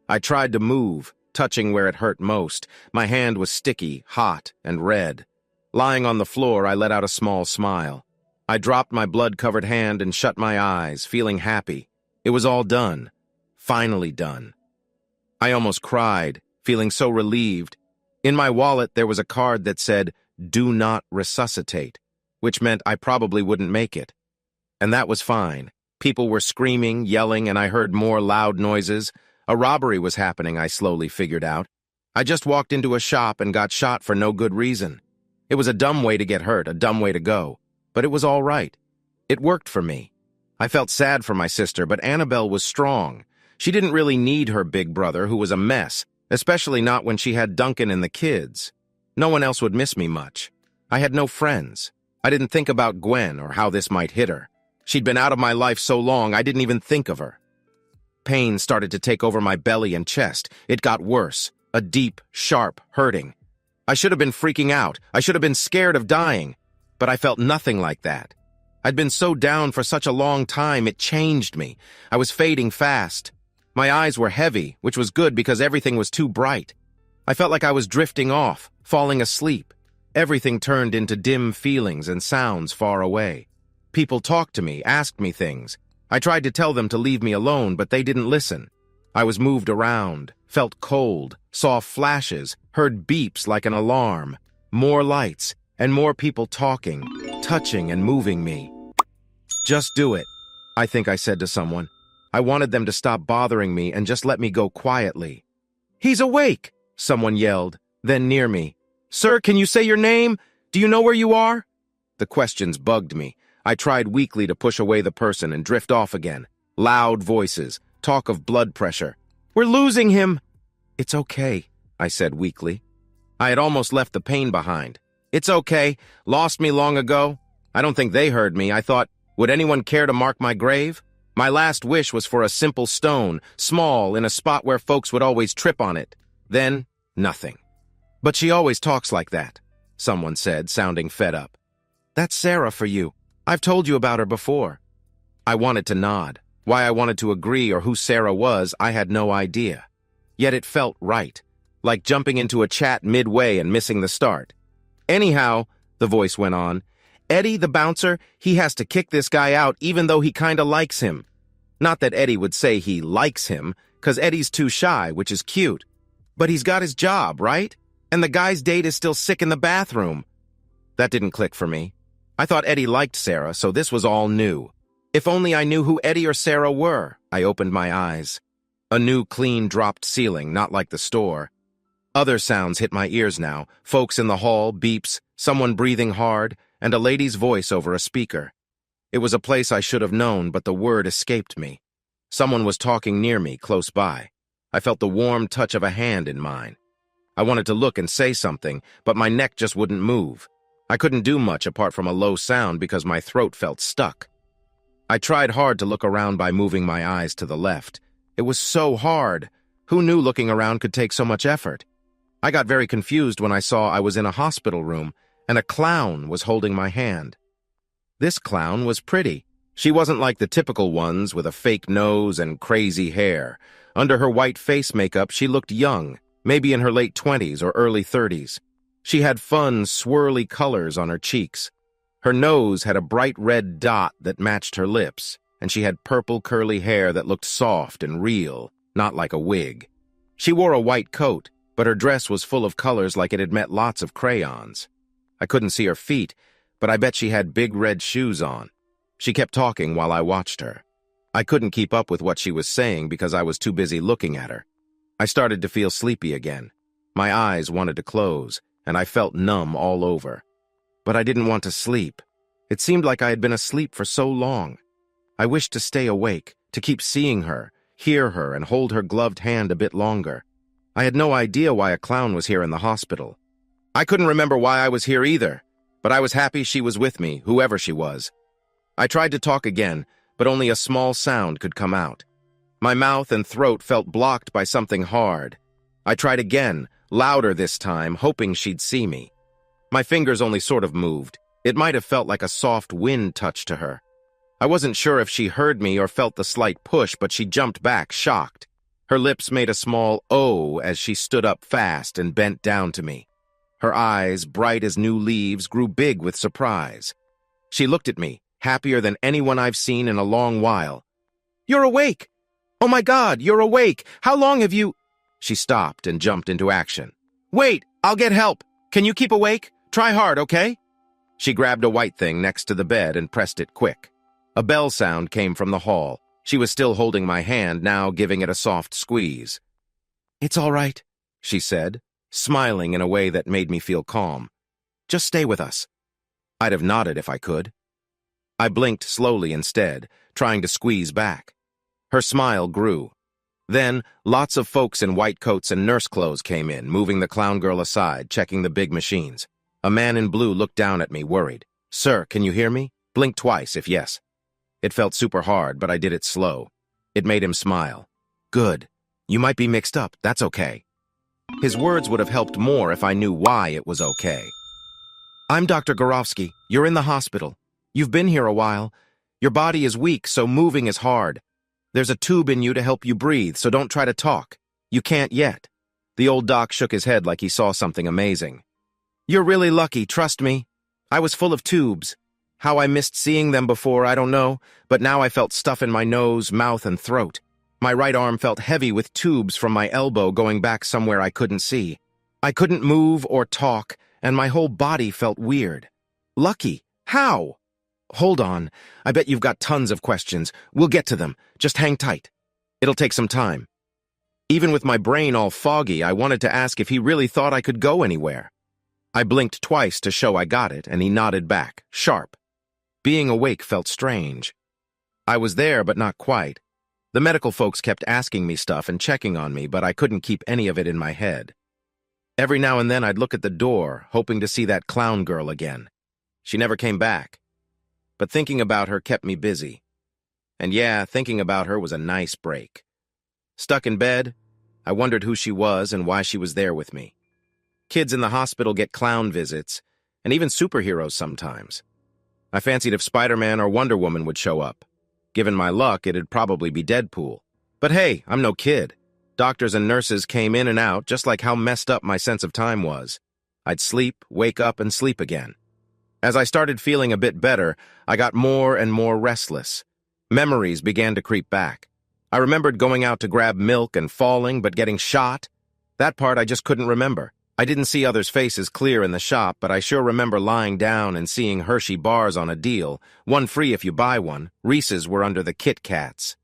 I tried to move, touching where it hurt most. My hand was sticky, hot, and red. Lying on the floor, I let out a small smile. I dropped my blood-covered hand and shut my eyes, feeling happy. It was all done. Finally done. I almost cried, feeling so relieved. In my wallet, there was a card that said, "Do not resuscitate," which meant I probably wouldn't make it. And that was fine. People were screaming, yelling, and I heard more loud noises. A robbery was happening, I slowly figured out. I just walked into a shop and got shot for no good reason. It was a dumb way to get hurt, a dumb way to go. But it was all right. It worked for me. I felt sad for my sister, but Annabelle was strong. She didn't really need her big brother, who was a mess, especially not when she had Duncan and the kids. No one else would miss me much. I had no friends. I didn't think about Gwen or how this might hit her. She'd been out of my life so long, I didn't even think of her. Pain started to take over my belly and chest. It got worse, a deep, sharp hurting. I should have been freaking out. I should have been scared of dying. But I felt nothing like that. I'd been so down for such a long time, it changed me. I was fading fast. My eyes were heavy, which was good because everything was too bright. I felt like I was drifting off, falling asleep. Everything turned into dim feelings and sounds far away. People talked to me, asked me things. I tried to tell them to leave me alone, but they didn't listen. I was moved around, felt cold, saw flashes, heard beeps like an alarm, more lights, and more people talking, touching and moving me. "Just do it," I think I said to someone. I wanted them to stop bothering me and just let me go quietly. "He's awake!" someone yelled, then near me. "Sir, can you say your name? Do you know where you are?" The questions bugged me. I tried weakly to push away the person and drift off again. Loud voices, talk of blood pressure. "We're losing him!" "It's okay," I said weakly. I had almost left the pain behind. It's okay. Lost me long ago. I don't think they heard me. I thought, would anyone care to mark my grave? My last wish was for a simple stone, small, in a spot where folks would always trip on it. Then, nothing. But she always talks like that, someone said, sounding fed up. That's Sarah for you. I've told you about her before. I wanted to nod. Why I wanted to agree or who Sarah was, I had no idea. Yet it felt right, like jumping into a chat midway and missing the start. Anyhow, the voice went on, Eddie, the bouncer, he has to kick this guy out even though he kinda likes him. Not that Eddie would say he likes him, 'cause Eddie's too shy, which is cute. But he's got his job, right? And the guy's date is still sick in the bathroom. That didn't click for me. I thought Eddie liked Sarah, so this was all new. If only I knew who Eddie or Sarah were. I opened my eyes. A new, clean, dropped ceiling, not like the store. Other sounds hit my ears now. Folks in the hall, beeps, someone breathing hard, and a lady's voice over a speaker. It was a place I should have known, but the word escaped me. Someone was talking near me, close by. I felt the warm touch of a hand in mine. I wanted to look and say something, but my neck just wouldn't move. I couldn't do much apart from a low sound because my throat felt stuck. I tried hard to look around by moving my eyes to the left. It was so hard. Who knew looking around could take so much effort? I got very confused when I saw I was in a hospital room and a clown was holding my hand. This clown was pretty. She wasn't like the typical ones with a fake nose and crazy hair. Under her white face makeup, she looked young, maybe in her late 20s or early 30s. She had fun, swirly colors on her cheeks. Her nose had a bright red dot that matched her lips, and she had purple curly hair that looked soft and real, not like a wig. She wore a white coat, but her dress was full of colors like it had met lots of crayons. I couldn't see her feet, but I bet she had big red shoes on. She kept talking while I watched her. I couldn't keep up with what she was saying because I was too busy looking at her. I started to feel sleepy again. My eyes wanted to close, and I felt numb all over. But I didn't want to sleep. It seemed like I had been asleep for so long. I wished to stay awake, to keep seeing her, hear her, and hold her gloved hand a bit longer. I had no idea why a clown was here in the hospital. I couldn't remember why I was here either, but I was happy she was with me, whoever she was. I tried to talk again, but only a small sound could come out. My mouth and throat felt blocked by something hard. I tried again, louder this time, hoping she'd see me. My fingers only sort of moved. It might have felt like a soft wind touch to her. I wasn't sure if she heard me or felt the slight push, but she jumped back, shocked. Her lips made a small O as she stood up fast and bent down to me. Her eyes, bright as new leaves, grew big with surprise. She looked at me, happier than anyone I've seen in a long while. "You're awake! Oh my God, you're awake! How long have you—" She stopped and jumped into action. "Wait, I'll get help! Can you keep awake? Try hard, okay?" She grabbed a white thing next to the bed and pressed it quick. A bell sound came from the hall. She was still holding my hand, now giving it a soft squeeze. "It's all right," she said, smiling in a way that made me feel calm. "Just stay with us." I'd have nodded if I could. I blinked slowly instead, trying to squeeze back. Her smile grew. Then, lots of folks in white coats and nurse clothes came in, moving the clown girl aside, checking the big machines. A man in blue looked down at me, worried. "Sir, can you hear me? Blink twice if yes." It felt super hard, but I did it slow. It made him smile. "Good. You might be mixed up. That's okay." His words would have helped more if I knew why it was okay. "I'm Dr. Gorovsky. You're in the hospital. You've been here a while. Your body is weak, so moving is hard. There's a tube in you to help you breathe, so don't try to talk. You can't yet." The old doc shook his head like he saw something amazing. "You're really lucky, trust me. I was full of tubes. How I missed seeing them before, I don't know, but now I felt stuff in my nose, mouth, and throat. My right arm felt heavy with tubes from my elbow going back somewhere I couldn't see. I couldn't move or talk, and my whole body felt weird. Lucky? How?" "Hold on. I bet you've got tons of questions. We'll get to them. Just hang tight. It'll take some time." Even with my brain all foggy, I wanted to ask if he really thought I could go anywhere. I blinked twice to show I got it, and he nodded back, sharp. Being awake felt strange. I was there, but not quite. The medical folks kept asking me stuff and checking on me, but I couldn't keep any of it in my head. Every now and then I'd look at the door, hoping to see that clown girl again. She never came back. But thinking about her kept me busy. And yeah, thinking about her was a nice break. Stuck in bed, I wondered who she was and why she was there with me. Kids in the hospital get clown visits, and even superheroes sometimes. I fancied if Spider-Man or Wonder Woman would show up. Given my luck, it'd probably be Deadpool. But hey, I'm no kid. Doctors and nurses came in and out just like how messed up my sense of time was. I'd sleep, wake up, and sleep again. As I started feeling a bit better, I got more and more restless. Memories began to creep back. I remembered going out to grab milk and falling, but getting shot. That part I just couldn't remember. I didn't see others' faces clear in the shop, but I sure remember lying down and seeing Hershey bars on a deal, one free if you buy one. Reese's were under the Kit Kats.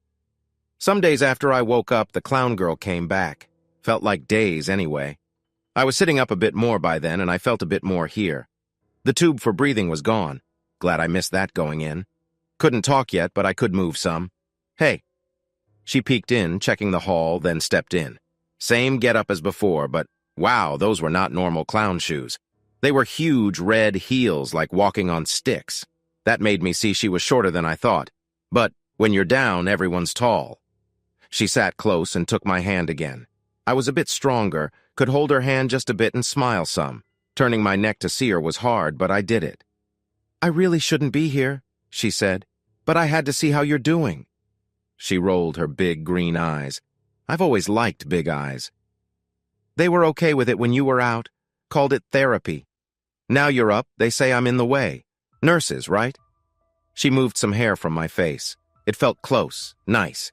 Some days after I woke up, the clown girl came back. Felt like days anyway. I was sitting up a bit more by then, and I felt a bit more here. The tube for breathing was gone. Glad I missed that going in. Couldn't talk yet, but I could move some. Hey. She peeked in, checking the hall, then stepped in. Same getup as before, but wow, those were not normal clown shoes. They were huge red heels like walking on sticks. That made me see she was shorter than I thought. But when you're down, everyone's tall. She sat close and took my hand again. I was a bit stronger, could hold her hand just a bit and smile some. Turning my neck to see her was hard, but I did it. I really shouldn't be here, she said, but I had to see how you're doing. She rolled her big green eyes. I've always liked big eyes. They were okay with it when you were out, called it therapy. Now you're up, they say I'm in the way. Nurses, right? She moved some hair from my face. It felt close, nice.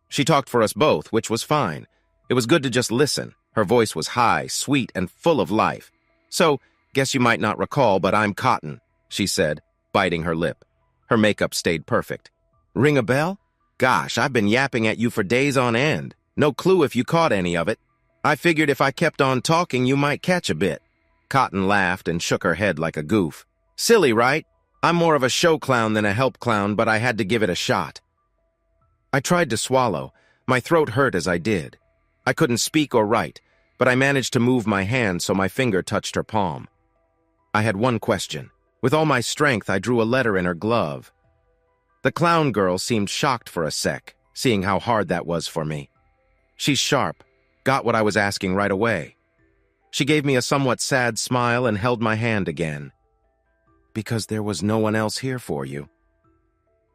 She talked for us both, which was fine. It was good to just listen. Her voice was high, sweet, and full of life. So, guess you might not recall, but I'm Cotton, she said, biting her lip. Her makeup stayed perfect. Ring a bell? Gosh, I've been yapping at you for days on end. No clue if you caught any of it. I figured if I kept on talking, you might catch a bit. Cotton laughed and shook her head like a goof. Silly, right? I'm more of a show clown than a help clown, but I had to give it a shot. I tried to swallow. My throat hurt as I did. I couldn't speak or write, but I managed to move my hand so my finger touched her palm. I had one question. With all my strength, I drew a letter in her glove. The clown girl seemed shocked for a sec, seeing how hard that was for me. She's sharp, got what I was asking right away. She gave me a somewhat sad smile and held my hand again. Because there was no one else here for you.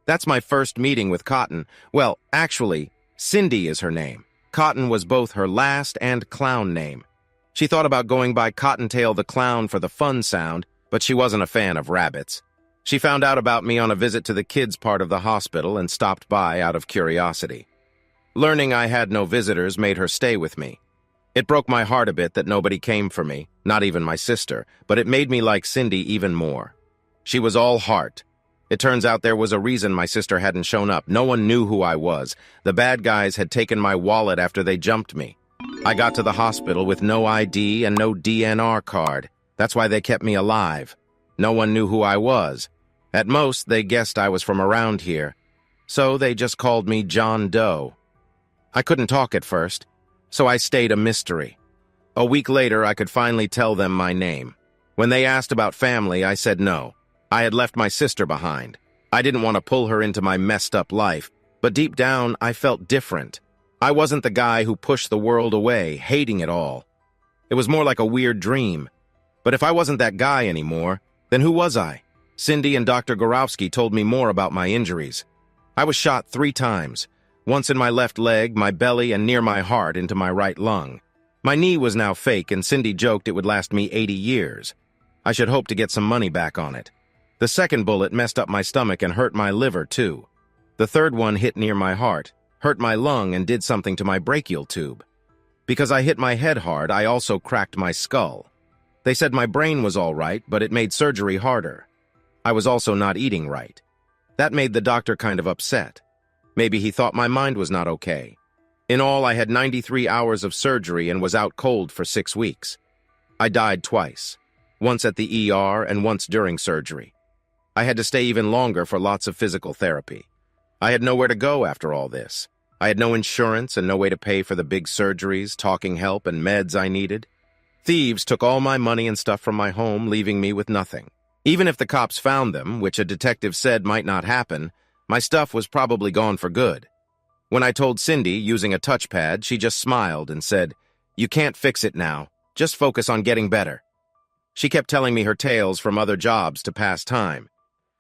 That's my first meeting with Cotton. Well, actually, Cindy is her name. Cotton was both her last and clown name. She thought about going by Cottontail the Clown for the fun sound, but she wasn't a fan of rabbits. She found out about me on a visit to the kids' part of the hospital and stopped by out of curiosity. Learning I had no visitors made her stay with me. It broke my heart a bit that nobody came for me, not even my sister, but it made me like Cindy even more. She was all heart. It turns out there was a reason my sister hadn't shown up. No one knew who I was. The bad guys had taken my wallet after they jumped me. I got to the hospital with no ID and no DNR card. That's why they kept me alive. No one knew who I was. At most, they guessed I was from around here. So they just called me John Doe. I couldn't talk at first, so I stayed a mystery. A week later, I could finally tell them my name. When they asked about family, I said no. I had left my sister behind. I didn't want to pull her into my messed up life, but deep down, I felt different. I wasn't the guy who pushed the world away, hating it all. It was more like a weird dream. But if I wasn't that guy anymore, then who was I? Cindy and Dr. Gorowski told me more about my injuries. I was shot 3 times, once in my left leg, my belly, and near my heart into my right lung. My knee was now fake, and Cindy joked it would last me 80 years. I should hope to get some money back on it. The second bullet messed up my stomach and hurt my liver, too. The third one hit near my heart, hurt my lung, and did something to my brachial tube. Because I hit my head hard, I also cracked my skull. They said my brain was all right, but it made surgery harder. I was also not eating right. That made the doctor kind of upset. Maybe he thought my mind was not okay. In all, I had 93 hours of surgery and was out cold for 6 weeks. I died twice, once at the ER and once during surgery. I had to stay even longer for lots of physical therapy. I had nowhere to go after all this. I had no insurance and no way to pay for the big surgeries, talking help, and meds I needed. Thieves took all my money and stuff from my home, leaving me with nothing. Even if the cops found them, which a detective said might not happen, my stuff was probably gone for good. When I told Cindy, using a touchpad, she just smiled and said, "You can't fix it now. Just focus on getting better." She kept telling me her tales from other jobs to pass time.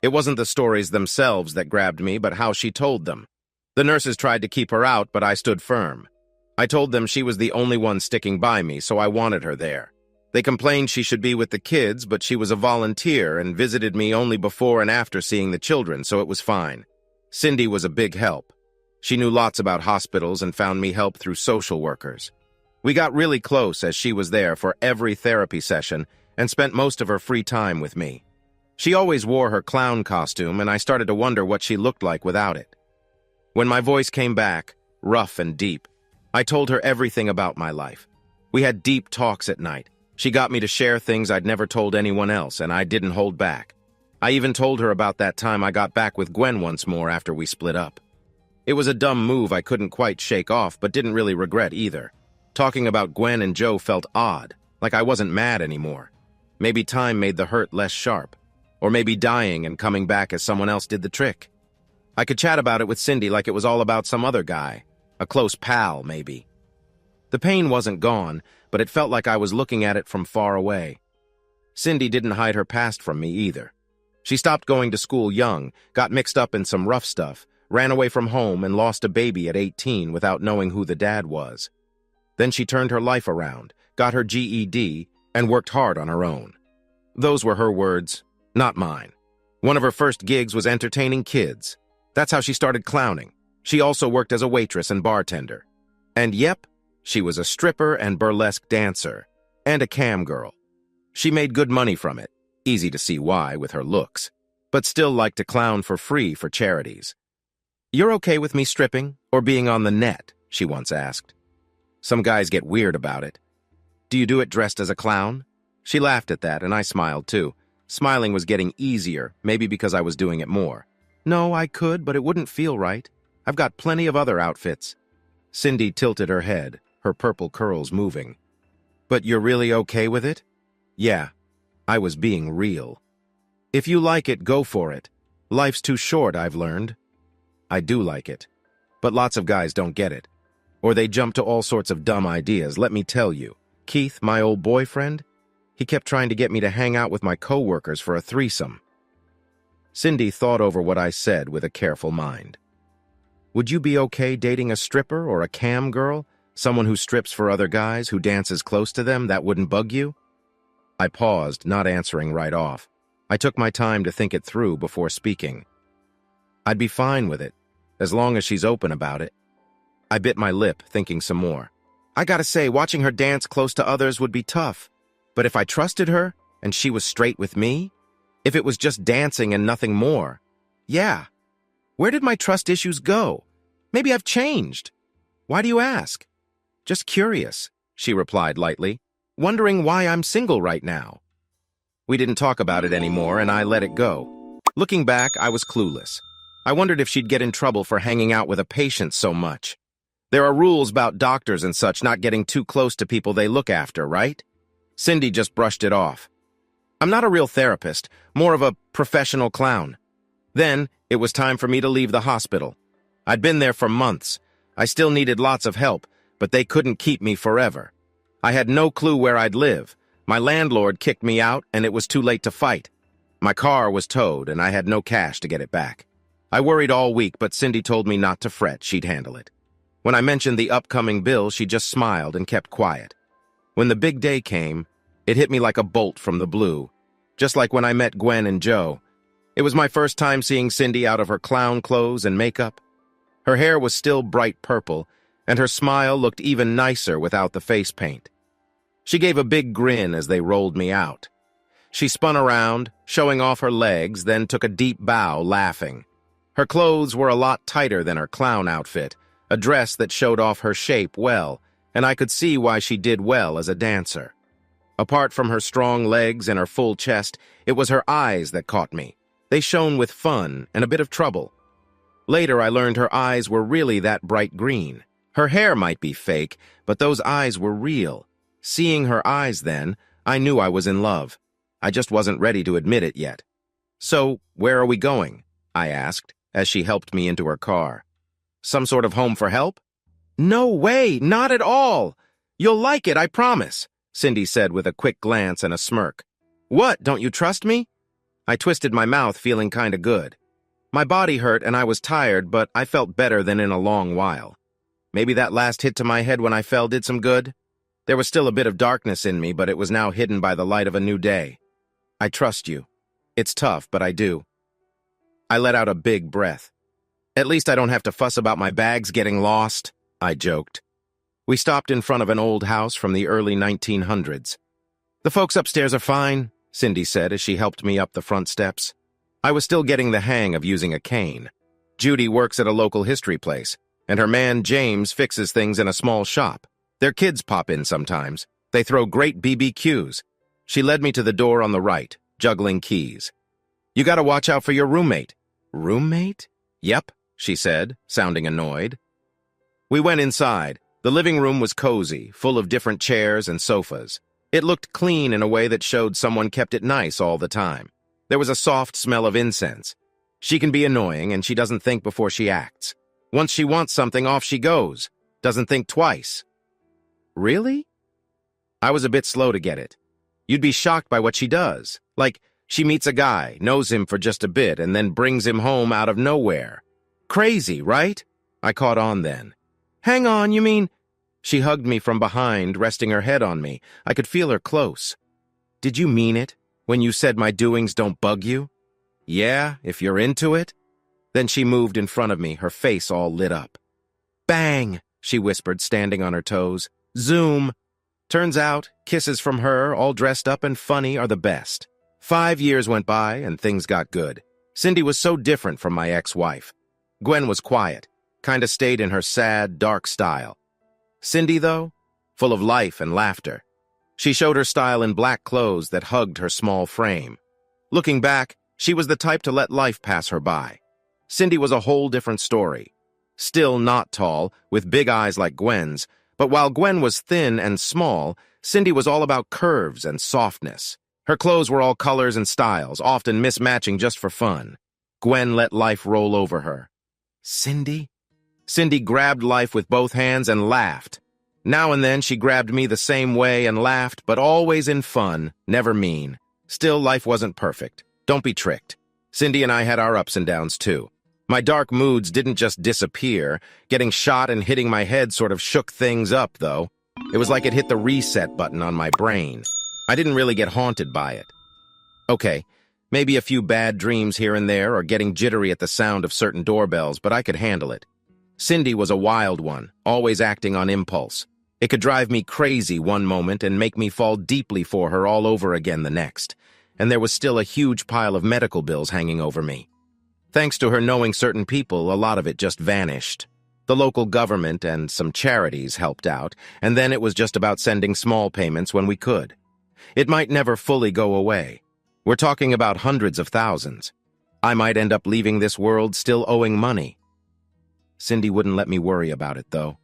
It wasn't the stories themselves that grabbed me, but how she told them. The nurses tried to keep her out, but I stood firm. I told them she was the only one sticking by me, so I wanted her there. They complained she should be with the kids, but she was a volunteer and visited me only before and after seeing the children, so it was fine. Cindy was a big help. She knew lots about hospitals and found me help through social workers. We got really close as she was there for every therapy session and spent most of her free time with me. She always wore her clown costume, and I started to wonder what she looked like without it. When my voice came back, rough and deep, I told her everything about my life. We had deep talks at night. She got me to share things I'd never told anyone else, and I didn't hold back. I even told her about that time I got back with Gwen once more after we split up. It was a dumb move I couldn't quite shake off, but didn't really regret either. Talking about Gwen and Joe felt odd, like I wasn't mad anymore. Maybe time made the hurt less sharp. Or maybe dying and coming back as someone else did the trick. I could chat about it with Cindy like it was all about some other guy. A close pal, maybe. The pain wasn't gone, but it felt like I was looking at it from far away. Cindy didn't hide her past from me either. She stopped going to school young, got mixed up in some rough stuff, ran away from home, and lost a baby at 18 without knowing who the dad was. Then she turned her life around, got her GED, and worked hard on her own. Those were her words, not mine. One of her first gigs was entertaining kids. That's how she started clowning. She also worked as a waitress and bartender. And yep, she was a stripper and burlesque dancer, and a cam girl. She made good money from it, easy to see why with her looks, but still liked to clown for free for charities. "You're okay with me stripping or being on the net?" she once asked. Some guys get weird about it. "Do you do it dressed as a clown?" She laughed at that, and I smiled too. Smiling was getting easier, maybe because I was doing it more. "No, I could, but it wouldn't feel right. I've got plenty of other outfits." Cindy tilted her head, her purple curls moving. "But you're really okay with it?" "Yeah, I was being real." "If you like it, go for it. Life's too short, I've learned." "I do like it. But lots of guys don't get it. Or they jump to all sorts of dumb ideas, let me tell you. Keith, my old boyfriend, he kept trying to get me to hang out with my coworkers for a threesome." Cindy thought over what I said with a careful mind. "Would you be okay dating a stripper or a cam girl? Someone who strips for other guys, who dances close to them, that wouldn't bug you?" I paused, not answering right off. I took my time to think it through before speaking. "I'd be fine with it, as long as she's open about it." I bit my lip, thinking some more. I gotta say, watching her dance close to others would be tough. But if I trusted her, and she was straight with me, if it was just dancing and nothing more, yeah. Where did my trust issues go? Maybe I've changed. Why do you ask? Just curious, she replied lightly, wondering why I'm single right now. We didn't talk about it anymore, and I let it go. Looking back, I was clueless. I wondered if she'd get in trouble for hanging out with a patient so much. There are rules about doctors and such not getting too close to people they look after, right? Cindy just brushed it off. "I'm not a real therapist, more of a professional clown." Then, it was time for me to leave the hospital. I'd been there for months. I still needed lots of help, but they couldn't keep me forever. I had no clue where I'd live. My landlord kicked me out, and it was too late to fight. My car was towed, and I had no cash to get it back. I worried all week, but Cindy told me not to fret, she'd handle it. When I mentioned the upcoming bill, she just smiled and kept quiet. When the big day came, it hit me like a bolt from the blue, just like when I met Gwen and Joe. It was my first time seeing Cindy out of her clown clothes and makeup. Her hair was still bright purple, and her smile looked even nicer without the face paint. She gave a big grin as they rolled me out. She spun around, showing off her legs, then took a deep bow, laughing. Her clothes were a lot tighter than her clown outfit, a dress that showed off her shape well, and I could see why she did well as a dancer. Apart from her strong legs and her full chest, it was her eyes that caught me. They shone with fun and a bit of trouble. Later, I learned her eyes were really that bright green. Her hair might be fake, but those eyes were real. Seeing her eyes then, I knew I was in love. I just wasn't ready to admit it yet. "So, where are we going?" I asked, as she helped me into her car. "Some sort of home for help?" "No way, not at all! You'll like it, I promise," Cindy said with a quick glance and a smirk. "What, don't you trust me?" I twisted my mouth, feeling kinda good. My body hurt and I was tired, but I felt better than in a long while. Maybe that last hit to my head when I fell did some good? There was still a bit of darkness in me, but it was now hidden by the light of a new day. "I trust you. It's tough, but I do." I let out a big breath. "At least I don't have to fuss about my bags getting lost," I joked. We stopped in front of an old house from the early 1900s. "The folks upstairs are fine," Cindy said as she helped me up the front steps. I was still getting the hang of using a cane. Judy works at a local history place, and her man James fixes things in a small shop. Their kids pop in sometimes. They throw great BBQs. She led me to the door on the right, juggling keys. "You gotta watch out for your roommate." "Roommate?" "Yep," she said, sounding annoyed. We went inside. The living room was cozy, full of different chairs and sofas. It looked clean in a way that showed someone kept it nice all the time. There was a soft smell of incense. She can be annoying, and she doesn't think before she acts. Once she wants something, off she goes. Doesn't think twice. Really? I was a bit slow to get it. You'd be shocked by what she does. Like, she meets a guy, knows him for just a bit, and then brings him home out of nowhere. Crazy, right? I caught on then. "Hang on, you mean—" She hugged me from behind, resting her head on me. I could feel her close. "Did you mean it, when you said my doings don't bug you?" "Yeah, if you're into it." Then she moved in front of me, her face all lit up. "Bang," she whispered, standing on her toes. "Zoom." Turns out, kisses from her, all dressed up and funny, are the best. 5 years went by, and things got good. Cindy was so different from my ex-wife. Gwen was quiet, kinda stayed in her sad, dark style. Cindy, though, full of life and laughter. She showed her style in black clothes that hugged her small frame. Looking back, she was the type to let life pass her by. Cindy was a whole different story. Still not tall, with big eyes like Gwen's, but while Gwen was thin and small, Cindy was all about curves and softness. Her clothes were all colors and styles, often mismatching just for fun. Gwen let life roll over her. Cindy? Cindy grabbed life with both hands and laughed. Now and then she grabbed me the same way and laughed, but always in fun, never mean. Still, life wasn't perfect. Don't be tricked. Cindy and I had our ups and downs, too. My dark moods didn't just disappear. Getting shot and hitting my head sort of shook things up, though. It was like it hit the reset button on my brain. I didn't really get haunted by it. Okay, maybe a few bad dreams here and there or getting jittery at the sound of certain doorbells, but I could handle it. Cindy was a wild one, always acting on impulse. It could drive me crazy one moment and make me fall deeply for her all over again the next. And there was still a huge pile of medical bills hanging over me. Thanks to her knowing certain people, a lot of it just vanished. The local government and some charities helped out, and then it was just about sending small payments when we could. It might never fully go away. We're talking about hundreds of thousands. I might end up leaving this world still owing money. Cindy wouldn't let me worry about it, though.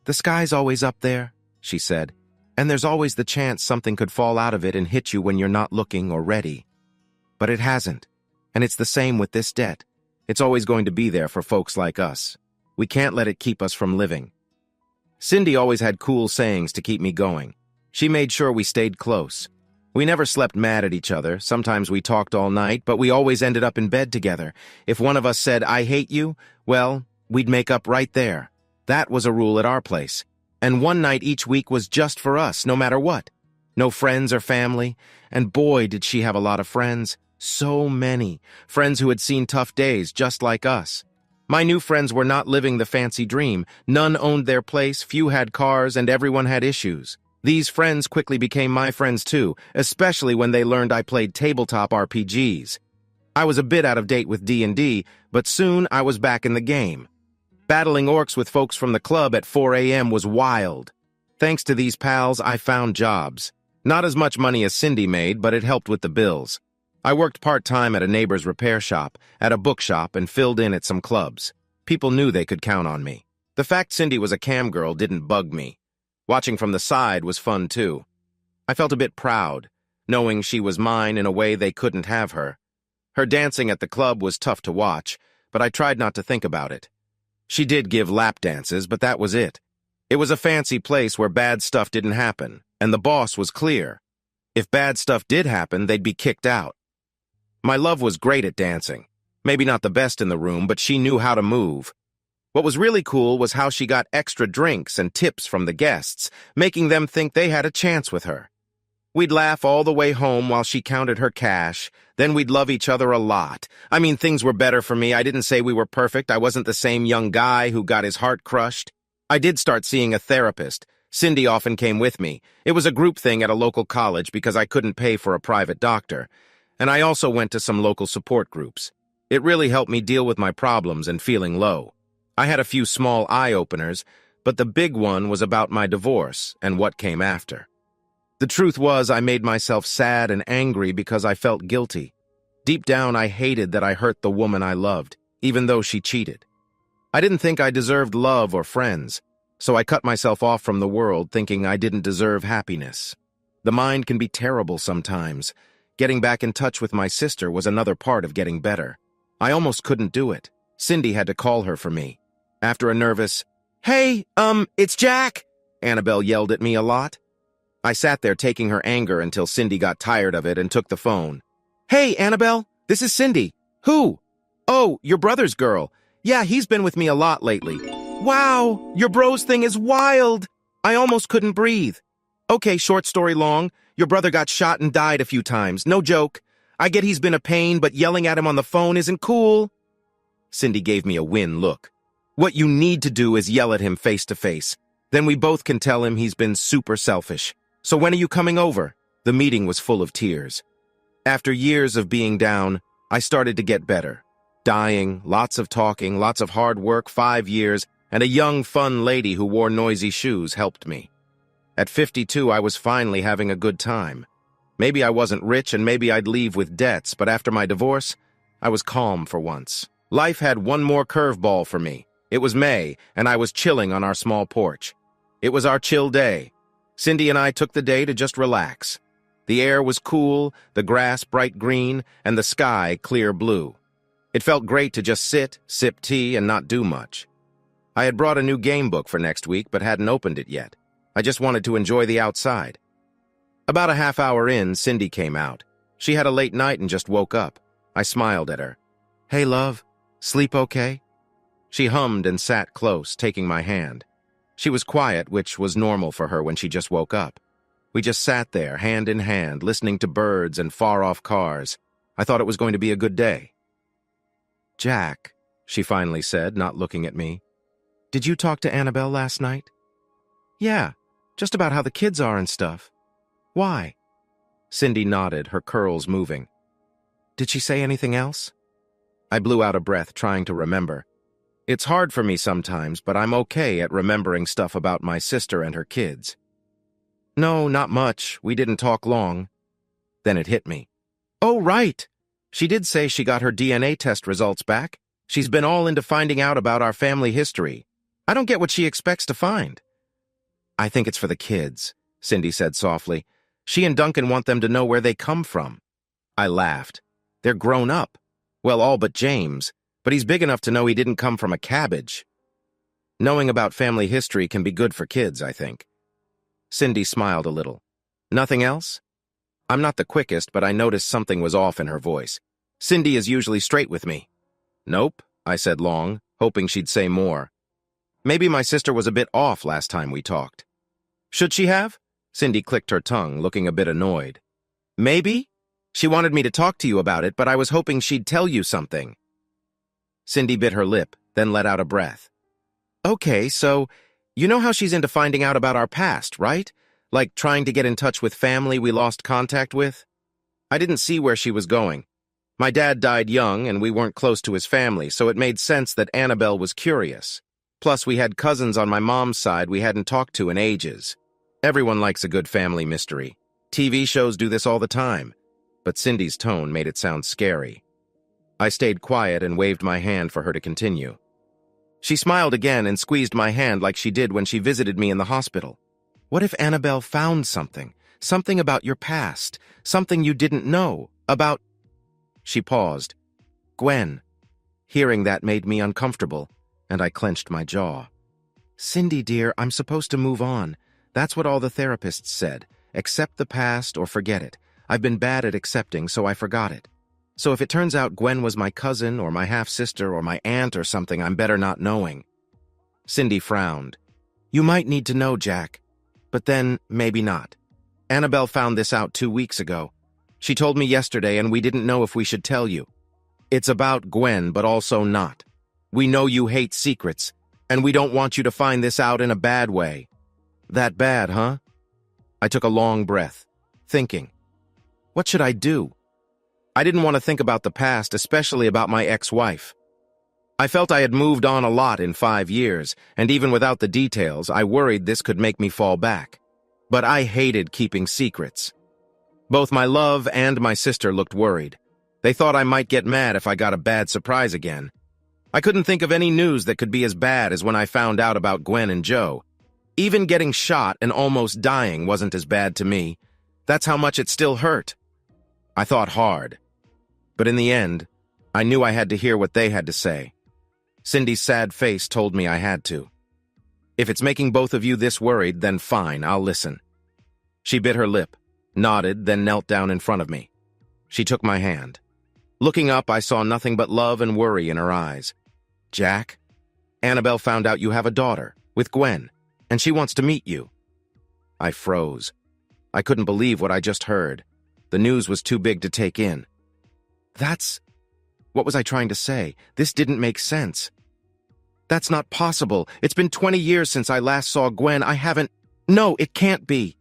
"The sky's always up there," she said, "and there's always the chance something could fall out of it and hit you when you're not looking or ready. But it hasn't, and it's the same with this debt. It's always going to be there for folks like us. We can't let it keep us from living." Cindy always had cool sayings to keep me going. She made sure we stayed close. We never slept mad at each other. Sometimes we talked all night, but we always ended up in bed together. If one of us said, "I hate you," well, we'd make up right there. That was a rule at our place. And one night each week was just for us, no matter what. No friends or family. And boy, did she have a lot of friends. So many. Friends who had seen tough days, just like us. My new friends were not living the fancy dream. None owned their place, few had cars, and everyone had issues. These friends quickly became my friends too, especially when they learned I played tabletop RPGs. I was a bit out of date with D&D, but soon I was back in the game. Battling orcs with folks from the club at 4 a.m. was wild. Thanks to these pals, I found jobs. Not as much money as Cindy made, but it helped with the bills. I worked part-time at a neighbor's repair shop, at a bookshop, and filled in at some clubs. People knew they could count on me. The fact Cindy was a cam girl didn't bug me. Watching from the side was fun too. I felt a bit proud, knowing she was mine in a way they couldn't have her. Her dancing at the club was tough to watch, but I tried not to think about it. She did give lap dances, but that was it. It was a fancy place where bad stuff didn't happen, and the boss was clear. If bad stuff did happen, they'd be kicked out. My love was great at dancing. Maybe not the best in the room, but she knew how to move. What was really cool was how she got extra drinks and tips from the guests, making them think they had a chance with her. We'd laugh all the way home while she counted her cash. Then we'd love each other a lot. I mean, things were better for me. I didn't say we were perfect. I wasn't the same young guy who got his heart crushed. I did start seeing a therapist. Cindy often came with me. It was a group thing at a local college because I couldn't pay for a private doctor. And I also went to some local support groups. It really helped me deal with my problems and feeling low. I had a few small eye-openers, but the big one was about my divorce and what came after. The truth was, I made myself sad and angry because I felt guilty. Deep down, I hated that I hurt the woman I loved, even though she cheated. I didn't think I deserved love or friends, so I cut myself off from the world thinking I didn't deserve happiness. The mind can be terrible sometimes. Getting back in touch with my sister was another part of getting better. I almost couldn't do it. Cindy had to call her for me. After a nervous, "Hey, it's Jack," Annabelle yelled at me a lot. I sat there taking her anger until Cindy got tired of it and took the phone. "Hey, Annabelle, this is Cindy." "Who?" "Oh, your brother's girl. Yeah, he's been with me a lot lately." "Wow, your bros thing is wild." I almost couldn't breathe. "Okay, short story long. Your brother got shot and died a few times. No joke. I get he's been a pain, but yelling at him on the phone isn't cool." Cindy gave me a win look. "What you need to do is yell at him face to face. Then we both can tell him he's been super selfish. So when are you coming over?" The meeting was full of tears. After years of being down, I started to get better. Dying, lots of talking, lots of hard work, 5 years, and a young, fun lady who wore noisy shoes helped me. At 52, I was finally having a good time. Maybe I wasn't rich and maybe I'd leave with debts, but after my divorce, I was calm for once. Life had one more curveball for me. It was May, and I was chilling on our small porch. It was our chill day. Cindy and I took the day to just relax. The air was cool, the grass bright green, and the sky clear blue. It felt great to just sit, sip tea, and not do much. I had brought a new game book for next week, but hadn't opened it yet. I just wanted to enjoy the outside. About a half hour in, Cindy came out. She had a late night and just woke up. I smiled at her. "Hey, love, sleep okay?" She hummed and sat close, taking my hand. She was quiet, which was normal for her when she just woke up. We just sat there, hand in hand, listening to birds and far-off cars. I thought it was going to be a good day. "Jack," she finally said, not looking at me, "did you talk to Annabelle last night?" "Yeah, just about how the kids are and stuff." "Why?" Cindy nodded, her curls moving. "Did she say anything else?" I blew out a breath, trying to remember. It's hard for me sometimes, but I'm okay at remembering stuff about my sister and her kids. "No, not much. We didn't talk long." Then it hit me. "Oh, right. She did say she got her DNA test results back. She's been all into finding out about our family history. I don't get what she expects to find." "I think it's for the kids," Cindy said softly. "She and Duncan want them to know where they come from." I laughed. "They're grown up. Well, all but James. But he's big enough to know he didn't come from a cabbage." Knowing about family history can be good for kids, I think. Cindy smiled a little. "Nothing else?" I'm not the quickest, but I noticed something was off in her voice. Cindy is usually straight with me. "Nope," I said long, hoping she'd say more. Maybe my sister was a bit off last time we talked. "Should she have?" Cindy clicked her tongue, looking a bit annoyed. "Maybe? She wanted me to talk to you about it, but I was hoping she'd tell you something." Cindy bit her lip, then let out a breath. "Okay, so you know how she's into finding out about our past, right? Like trying to get in touch with family we lost contact with?" I didn't see where she was going. My dad died young, and we weren't close to his family, so it made sense that Annabelle was curious. Plus, we had cousins on my mom's side we hadn't talked to in ages. Everyone likes a good family mystery. TV shows do this all the time. But Cindy's tone made it sound scary. I stayed quiet and waved my hand for her to continue. She smiled again and squeezed my hand like she did when she visited me in the hospital. What if Annabelle found something? Something about your past? Something you didn't know? About... She paused. Gwen. Hearing that made me uncomfortable, and I clenched my jaw. Cindy, dear, I'm supposed to move on. That's what all the therapists said. Accept the past or forget it. I've been bad at accepting, so I forgot it. So if it turns out Gwen was my cousin or my half-sister or my aunt or something, I'm better not knowing. Cindy frowned. You might need to know, Jack. But then, maybe not. Annabelle found this out 2 weeks ago. She told me yesterday, and we didn't know if we should tell you. It's about Gwen, but also not. We know you hate secrets, and we don't want you to find this out in a bad way. That bad, huh? I took a long breath, thinking. What should I do? I didn't want to think about the past, especially about my ex-wife. I felt I had moved on a lot in 5 years, and even without the details, I worried this could make me fall back. But I hated keeping secrets. Both my love and my sister looked worried. They thought I might get mad if I got a bad surprise again. I couldn't think of any news that could be as bad as when I found out about Gwen and Joe. Even getting shot and almost dying wasn't as bad to me. That's how much it still hurt. I thought hard. But in the end, I knew I had to hear what they had to say. Cindy's sad face told me I had to. If it's making both of you this worried, then fine, I'll listen. She bit her lip, nodded, then knelt down in front of me. She took my hand. Looking up, I saw nothing but love and worry in her eyes. Jack, Annabelle found out you have a daughter, with Gwen, and she wants to meet you. I froze. I couldn't believe what I just heard. The news was too big to take in. What was I trying to say? This didn't make sense. That's not possible. It's been 20 years since I last saw Gwen. No, it can't be.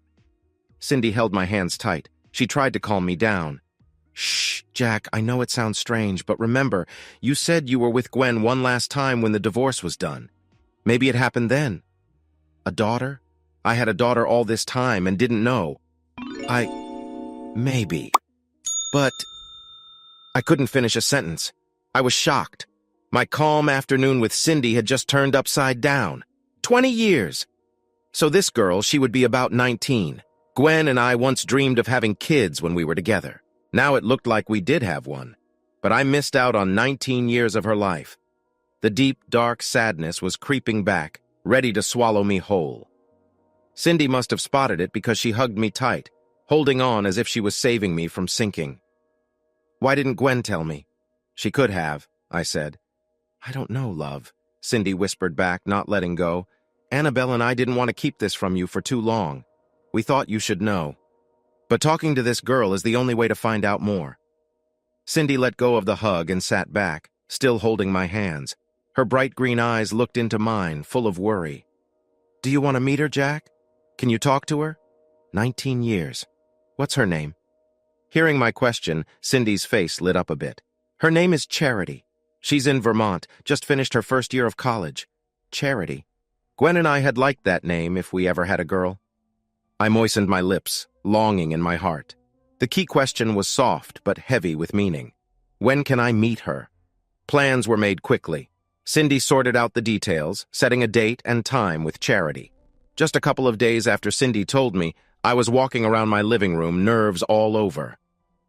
Cindy held my hands tight. She tried to calm me down. Shh, Jack, I know it sounds strange, but remember, you said you were with Gwen one last time when the divorce was done. Maybe it happened then. A daughter? I had a daughter all this time and didn't know. Maybe. But... I couldn't finish a sentence. I was shocked. My calm afternoon with Cindy had just turned upside down. 20 years! So this girl, she would be about 19. Gwen and I once dreamed of having kids when we were together. Now it looked like we did have one. But I missed out on 19 years of her life. The deep, dark sadness was creeping back, ready to swallow me whole. Cindy must have spotted it because she hugged me tight, holding on as if she was saving me from sinking. Why didn't Gwen tell me? She could have, I said. I don't know, love, Cindy whispered back, not letting go. Annabelle and I didn't want to keep this from you for too long. We thought you should know. But talking to this girl is the only way to find out more. Cindy let go of the hug and sat back, still holding my hands. Her bright green eyes looked into mine, full of worry. Do you want to meet her, Jack? Can you talk to her? 19 years. What's her name? Hearing my question, Cindy's face lit up a bit. Her name is Charity. She's in Vermont, just finished her first year of college. Charity. Gwen and I had liked that name if we ever had a girl. I moistened my lips, longing in my heart. The key question was soft but heavy with meaning. When can I meet her? Plans were made quickly. Cindy sorted out the details, setting a date and time with Charity. Just a couple of days after Cindy told me, I was walking around my living room, nerves all over.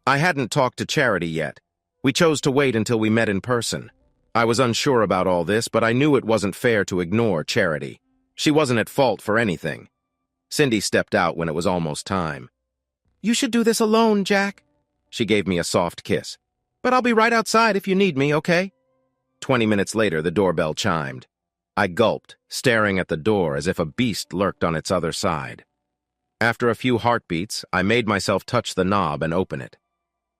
I hadn't talked to Charity yet. We chose to wait until we met in person. I was unsure about all this, but I knew it wasn't fair to ignore Charity. She wasn't at fault for anything. Cindy stepped out when it was almost time. You should do this alone, Jack. She gave me a soft kiss. But I'll be right outside if you need me, okay? 20 minutes later, the doorbell chimed. I gulped, staring at the door as if a beast lurked on its other side. After a few heartbeats, I made myself touch the knob and open it.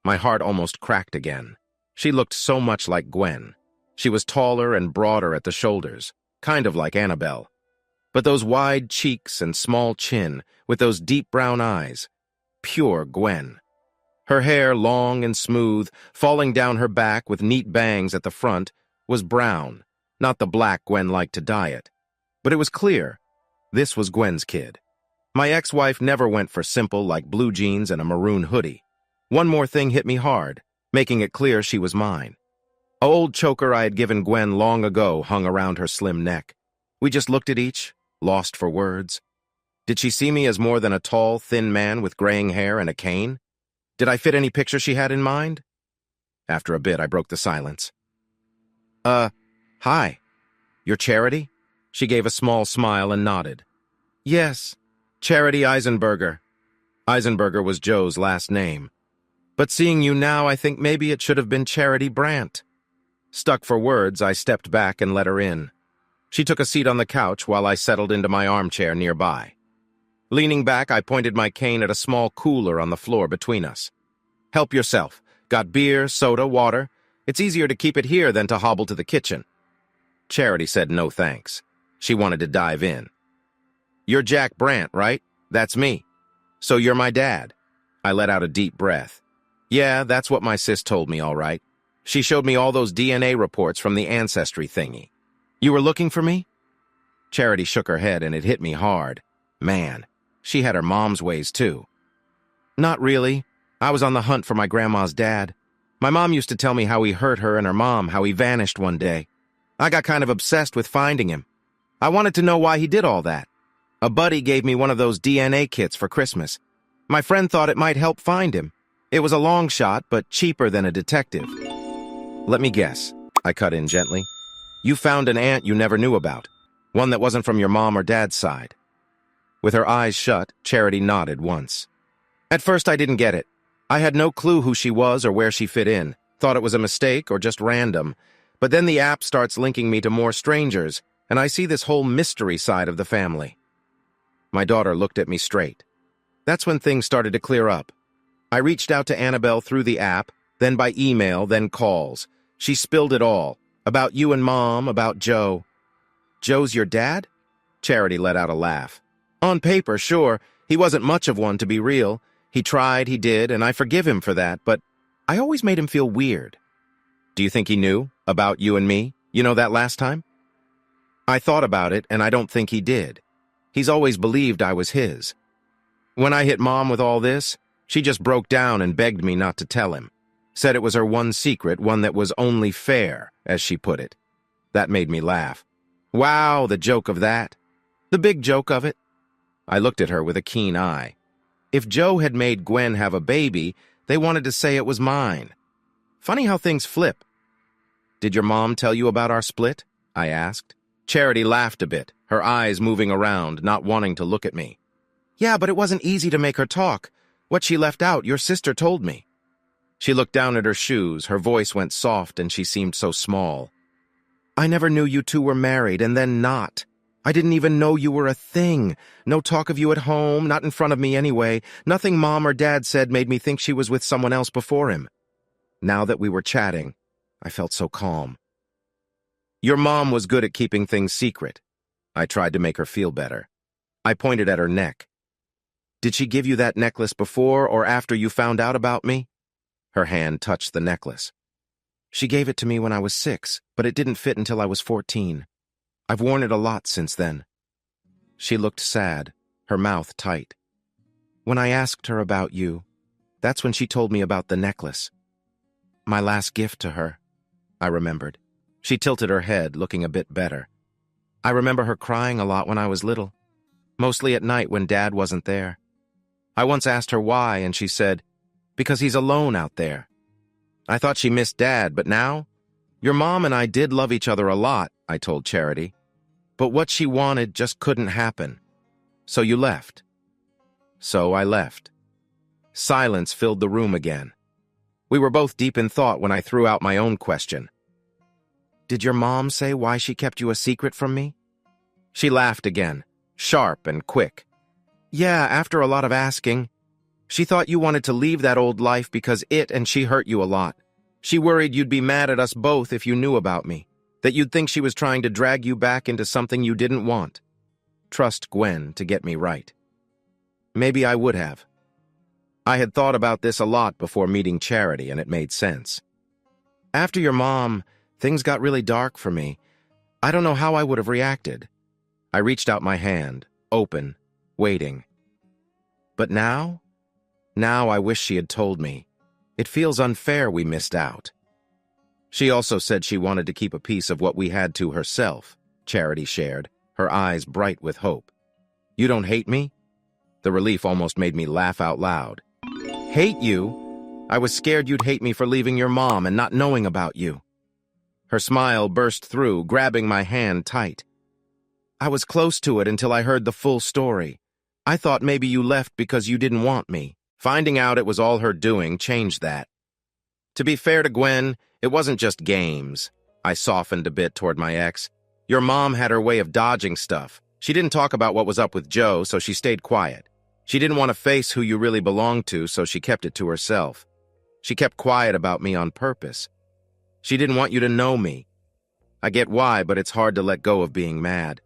My heart almost cracked again. She looked so much like Gwen. She was taller and broader at the shoulders, kind of like Annabelle. But those wide cheeks and small chin, with those deep brown eyes, pure Gwen. Her hair, long and smooth, falling down her back with neat bangs at the front, was brown, not the black Gwen liked to dye it. But it was clear, this was Gwen's kid. My ex-wife never went for simple like blue jeans and a maroon hoodie. One more thing hit me hard, making it clear she was mine. An old choker I had given Gwen long ago hung around her slim neck. We just looked at each, lost for words. Did she see me as more than a tall, thin man with graying hair and a cane? Did I fit any picture she had in mind? After a bit, I broke the silence. Hi. You're Charity? She gave a small smile and nodded. Yes, Charity Eisenberger. Eisenberger was Joe's last name. But seeing you now, I think maybe it should have been Charity Brandt. Stuck for words, I stepped back and let her in. She took a seat on the couch while I settled into my armchair nearby. Leaning back, I pointed my cane at a small cooler on the floor between us. Help yourself. Got beer, soda, water. It's easier to keep it here than to hobble to the kitchen. Charity said no thanks. She wanted to dive in. You're Jack Brandt, right? That's me. So you're my dad. I let out a deep breath. Yeah, that's what my sis told me, all right. She showed me all those DNA reports from the ancestry thingy. You were looking for me? Charity shook her head and it hit me hard. Man, she had her mom's ways too. Not really. I was on the hunt for my grandma's dad. My mom used to tell me how he hurt her and her mom, how he vanished one day. I got kind of obsessed with finding him. I wanted to know why he did all that. A buddy gave me one of those DNA kits for Christmas. My friend thought it might help find him. It was a long shot, but cheaper than a detective. Let me guess, I cut in gently. You found an aunt you never knew about, one that wasn't from your mom or dad's side. With her eyes shut, Charity nodded once. At first I didn't get it. I had no clue who she was or where she fit in, thought it was a mistake or just random. But then the app starts linking me to more strangers, and I see this whole mystery side of the family. My daughter looked at me straight. That's when things started to clear up. I reached out to Annabelle through the app, then by email, then calls. She spilled it all. About you and Mom, about Joe. Joe's your dad? Charity let out a laugh. On paper, sure. He wasn't much of one, to be real. He tried, he did, and I forgive him for that, but I always made him feel weird. Do you think he knew about you and me? You know that last time? I thought about it, and I don't think he did. He's always believed I was his. When I hit Mom with all this, she just broke down and begged me not to tell him. Said it was her one secret, one that was only fair, as she put it. That made me laugh. Wow, the joke of that. The big joke of it. I looked at her with a keen eye. If Joe had made Gwen have a baby, they wanted to say it was mine. Funny how things flip. Did your mom tell you about our split? I asked. Charity laughed a bit, her eyes moving around, not wanting to look at me. Yeah, but it wasn't easy to make her talk. What she left out, your sister told me. She looked down at her shoes, her voice went soft and she seemed so small. I never knew you two were married and then not. I didn't even know you were a thing. No talk of you at home, not in front of me anyway. Nothing Mom or Dad said made me think she was with someone else before him. Now that we were chatting, I felt so calm. Your mom was good at keeping things secret. I tried to make her feel better. I pointed at her neck. Did she give you that necklace before or after you found out about me? Her hand touched the necklace. She gave it to me when I was 6, but it didn't fit until I was 14. I've worn it a lot since then. She looked sad, her mouth tight. When I asked her about you, that's when she told me about the necklace. My last gift to her, I remembered. She tilted her head, looking a bit better. I remember her crying a lot when I was little, mostly at night when Dad wasn't there. I once asked her why, and she said, because he's alone out there. I thought she missed Dad, but now? Your mom and I did love each other a lot, I told Charity. But what she wanted just couldn't happen. So you left. So I left. Silence filled the room again. We were both deep in thought when I threw out my own question. Did your mom say why she kept you a secret from me? She laughed again, sharp and quick. Yeah, after a lot of asking. She thought you wanted to leave that old life because it and she hurt you a lot. She worried you'd be mad at us both if you knew about me, that you'd think she was trying to drag you back into something you didn't want. Trust Gwen to get me right. Maybe I would have. I had thought about this a lot before meeting Charity, and it made sense. After your mom, things got really dark for me. I don't know how I would have reacted. I reached out my hand, open, waiting. But now? Now I wish she had told me. It feels unfair we missed out. She also said she wanted to keep a piece of what we had to herself, Charity shared, her eyes bright with hope. You don't hate me? The relief almost made me laugh out loud. Hate you? I was scared you'd hate me for leaving your mom and not knowing about you. Her smile burst through, grabbing my hand tight. I was close to it until I heard the full story. I thought maybe you left because you didn't want me. Finding out it was all her doing changed that. To be fair to Gwen, it wasn't just games. I softened a bit toward my ex. Your mom had her way of dodging stuff. She didn't talk about what was up with Joe, so she stayed quiet. She didn't want to face who you really belonged to, so she kept it to herself. She kept quiet about me on purpose. She didn't want you to know me. I get why, but it's hard to let go of being mad.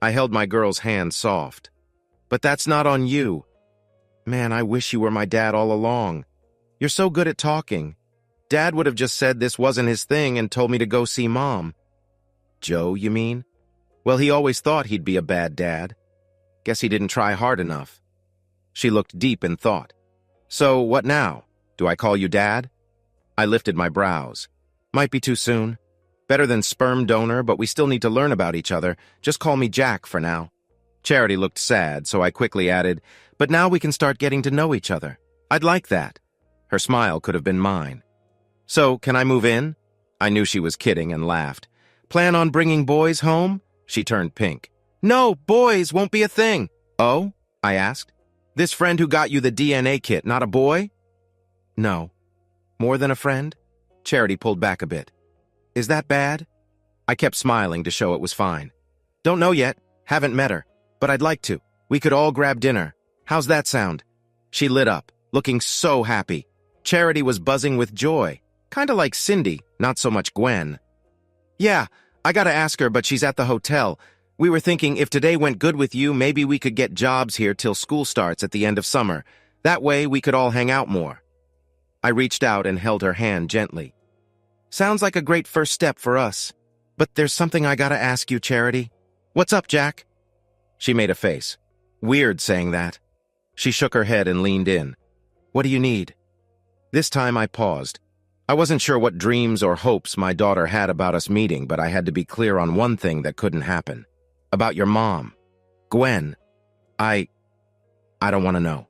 I held my girl's hand soft. But that's not on you. Man, I wish you were my dad all along. You're so good at talking. Dad would have just said this wasn't his thing and told me to go see Mom. Joe, you mean? Well, he always thought he'd be a bad dad. Guess he didn't try hard enough. She looked deep in thought. So, what now? Do I call you Dad? I lifted my brows. Might be too soon. Better than sperm donor, but we still need to learn about each other. Just call me Jack for now. Charity looked sad, so I quickly added, but now we can start getting to know each other. I'd like that. Her smile could have been mine. So, can I move in? I knew she was kidding and laughed. Plan on bringing boys home? She turned pink. No, boys won't be a thing. Oh? I asked. This friend who got you the DNA kit, not a boy? No. More than a friend? Charity pulled back a bit. Is that bad? I kept smiling to show it was fine. Don't know yet. Haven't met her. But I'd like to. We could all grab dinner. How's that sound? She lit up, looking so happy. Charity was buzzing with joy. Kinda like Cindy, not so much Gwen. Yeah, I gotta ask her, but she's at the hotel. We were thinking if today went good with you, maybe we could get jobs here till school starts at the end of summer. That way we could all hang out more. I reached out and held her hand gently. Sounds like a great first step for us. But there's something I gotta ask you, Charity. What's up, Jack? She made a face. Weird saying that. She shook her head and leaned in. What do you need? This time I paused. I wasn't sure what dreams or hopes my daughter had about us meeting, but I had to be clear on one thing that couldn't happen. About your mom. Gwen. I don't want to know.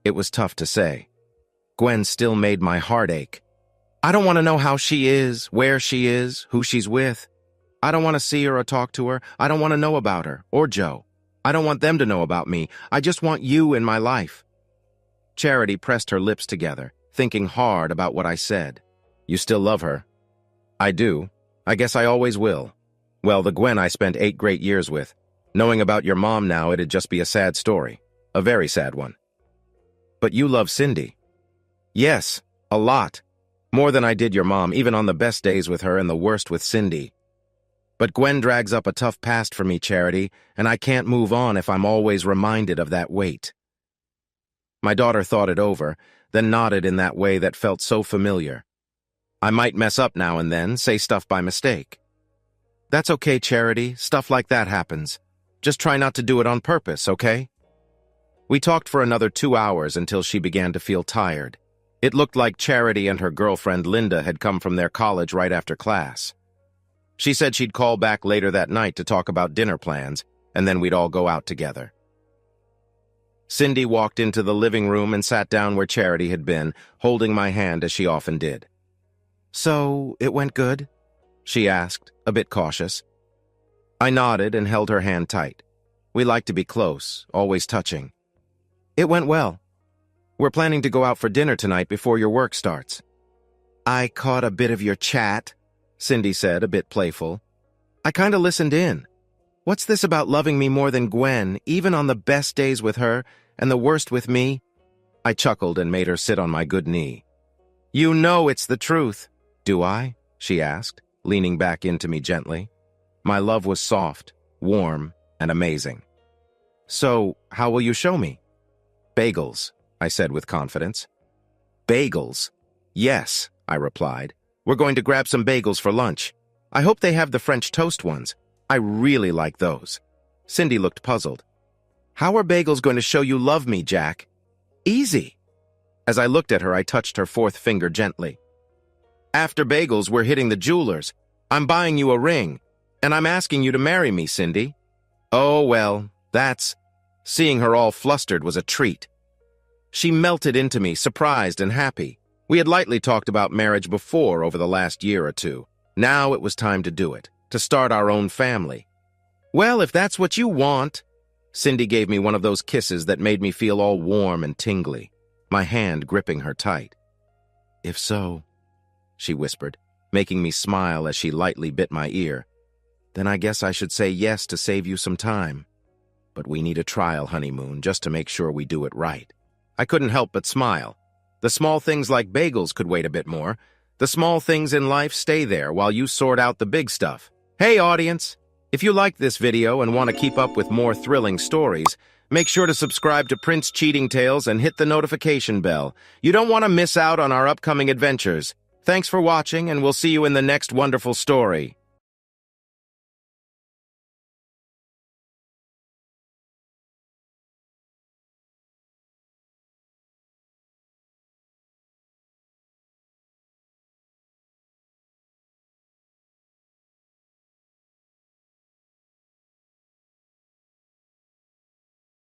It was tough to say. Gwen still made my heart ache. I don't want to know how she is, where she is, who she's with. I don't want to see her or talk to her. I don't want to know about her, or Joe. I don't want them to know about me. I just want you in my life. Charity pressed her lips together, thinking hard about what I said. You still love her? I do. I guess I always will. Well, the Gwen I spent 8 great years with. Knowing about your mom now, it'd just be a sad story. A very sad one. But you love Cindy. Yes, a lot. More than I did your mom, even on the best days with her and the worst with Cindy. But Gwen drags up a tough past for me, Charity, and I can't move on if I'm always reminded of that weight. My daughter thought it over, then nodded in that way that felt so familiar. I might mess up now and then, say stuff by mistake. That's okay, Charity. Stuff like that happens. Just try not to do it on purpose, okay? We talked for another 2 hours until she began to feel tired. It looked like Charity and her girlfriend Linda had come from their college right after class. She said she'd call back later that night to talk about dinner plans, and then we'd all go out together. Cindy walked into the living room and sat down where Charity had been, holding my hand as she often did. So, it went good? She asked, a bit cautious. I nodded and held her hand tight. We like to be close, always touching. It went well. We're planning to go out for dinner tonight before your work starts. I caught a bit of your chat, Cindy said, a bit playful. I kinda listened in. What's this about loving me more than Gwen, even on the best days with her, and the worst with me? I chuckled and made her sit on my good knee. You know it's the truth. Do I? She asked, leaning back into me gently. My love was soft, warm, and amazing. So, how will you show me? Bagels, I said with confidence. Bagels? Yes, I replied. We're going to grab some bagels for lunch. I hope they have the French toast ones. I really like those. Cindy looked puzzled. How are bagels going to show you love me, Jack? Easy. As I looked at her, I touched her 4th finger gently. After bagels, we're hitting the jewelers. I'm buying you a ring, and I'm asking you to marry me, Cindy. Oh, well, that's... Seeing her all flustered was a treat. She melted into me, surprised and happy. We had lightly talked about marriage before over the last year or two. Now it was time to do it, to start our own family. Well, if that's what you want. Cindy gave me one of those kisses that made me feel all warm and tingly, my hand gripping her tight. If so, she whispered, making me smile as she lightly bit my ear. Then I guess I should say yes to save you some time. But we need a trial honeymoon just to make sure we do it right. I couldn't help but smile. The small things like bagels could wait a bit more. The small things in life stay there while you sort out the big stuff. Hey, audience! If you liked this video and want to keep up with more thrilling stories, make sure to subscribe to Prince Cheating Tales and hit the notification bell. You don't want to miss out on our upcoming adventures. Thanks for watching, and we'll see you in the next wonderful story.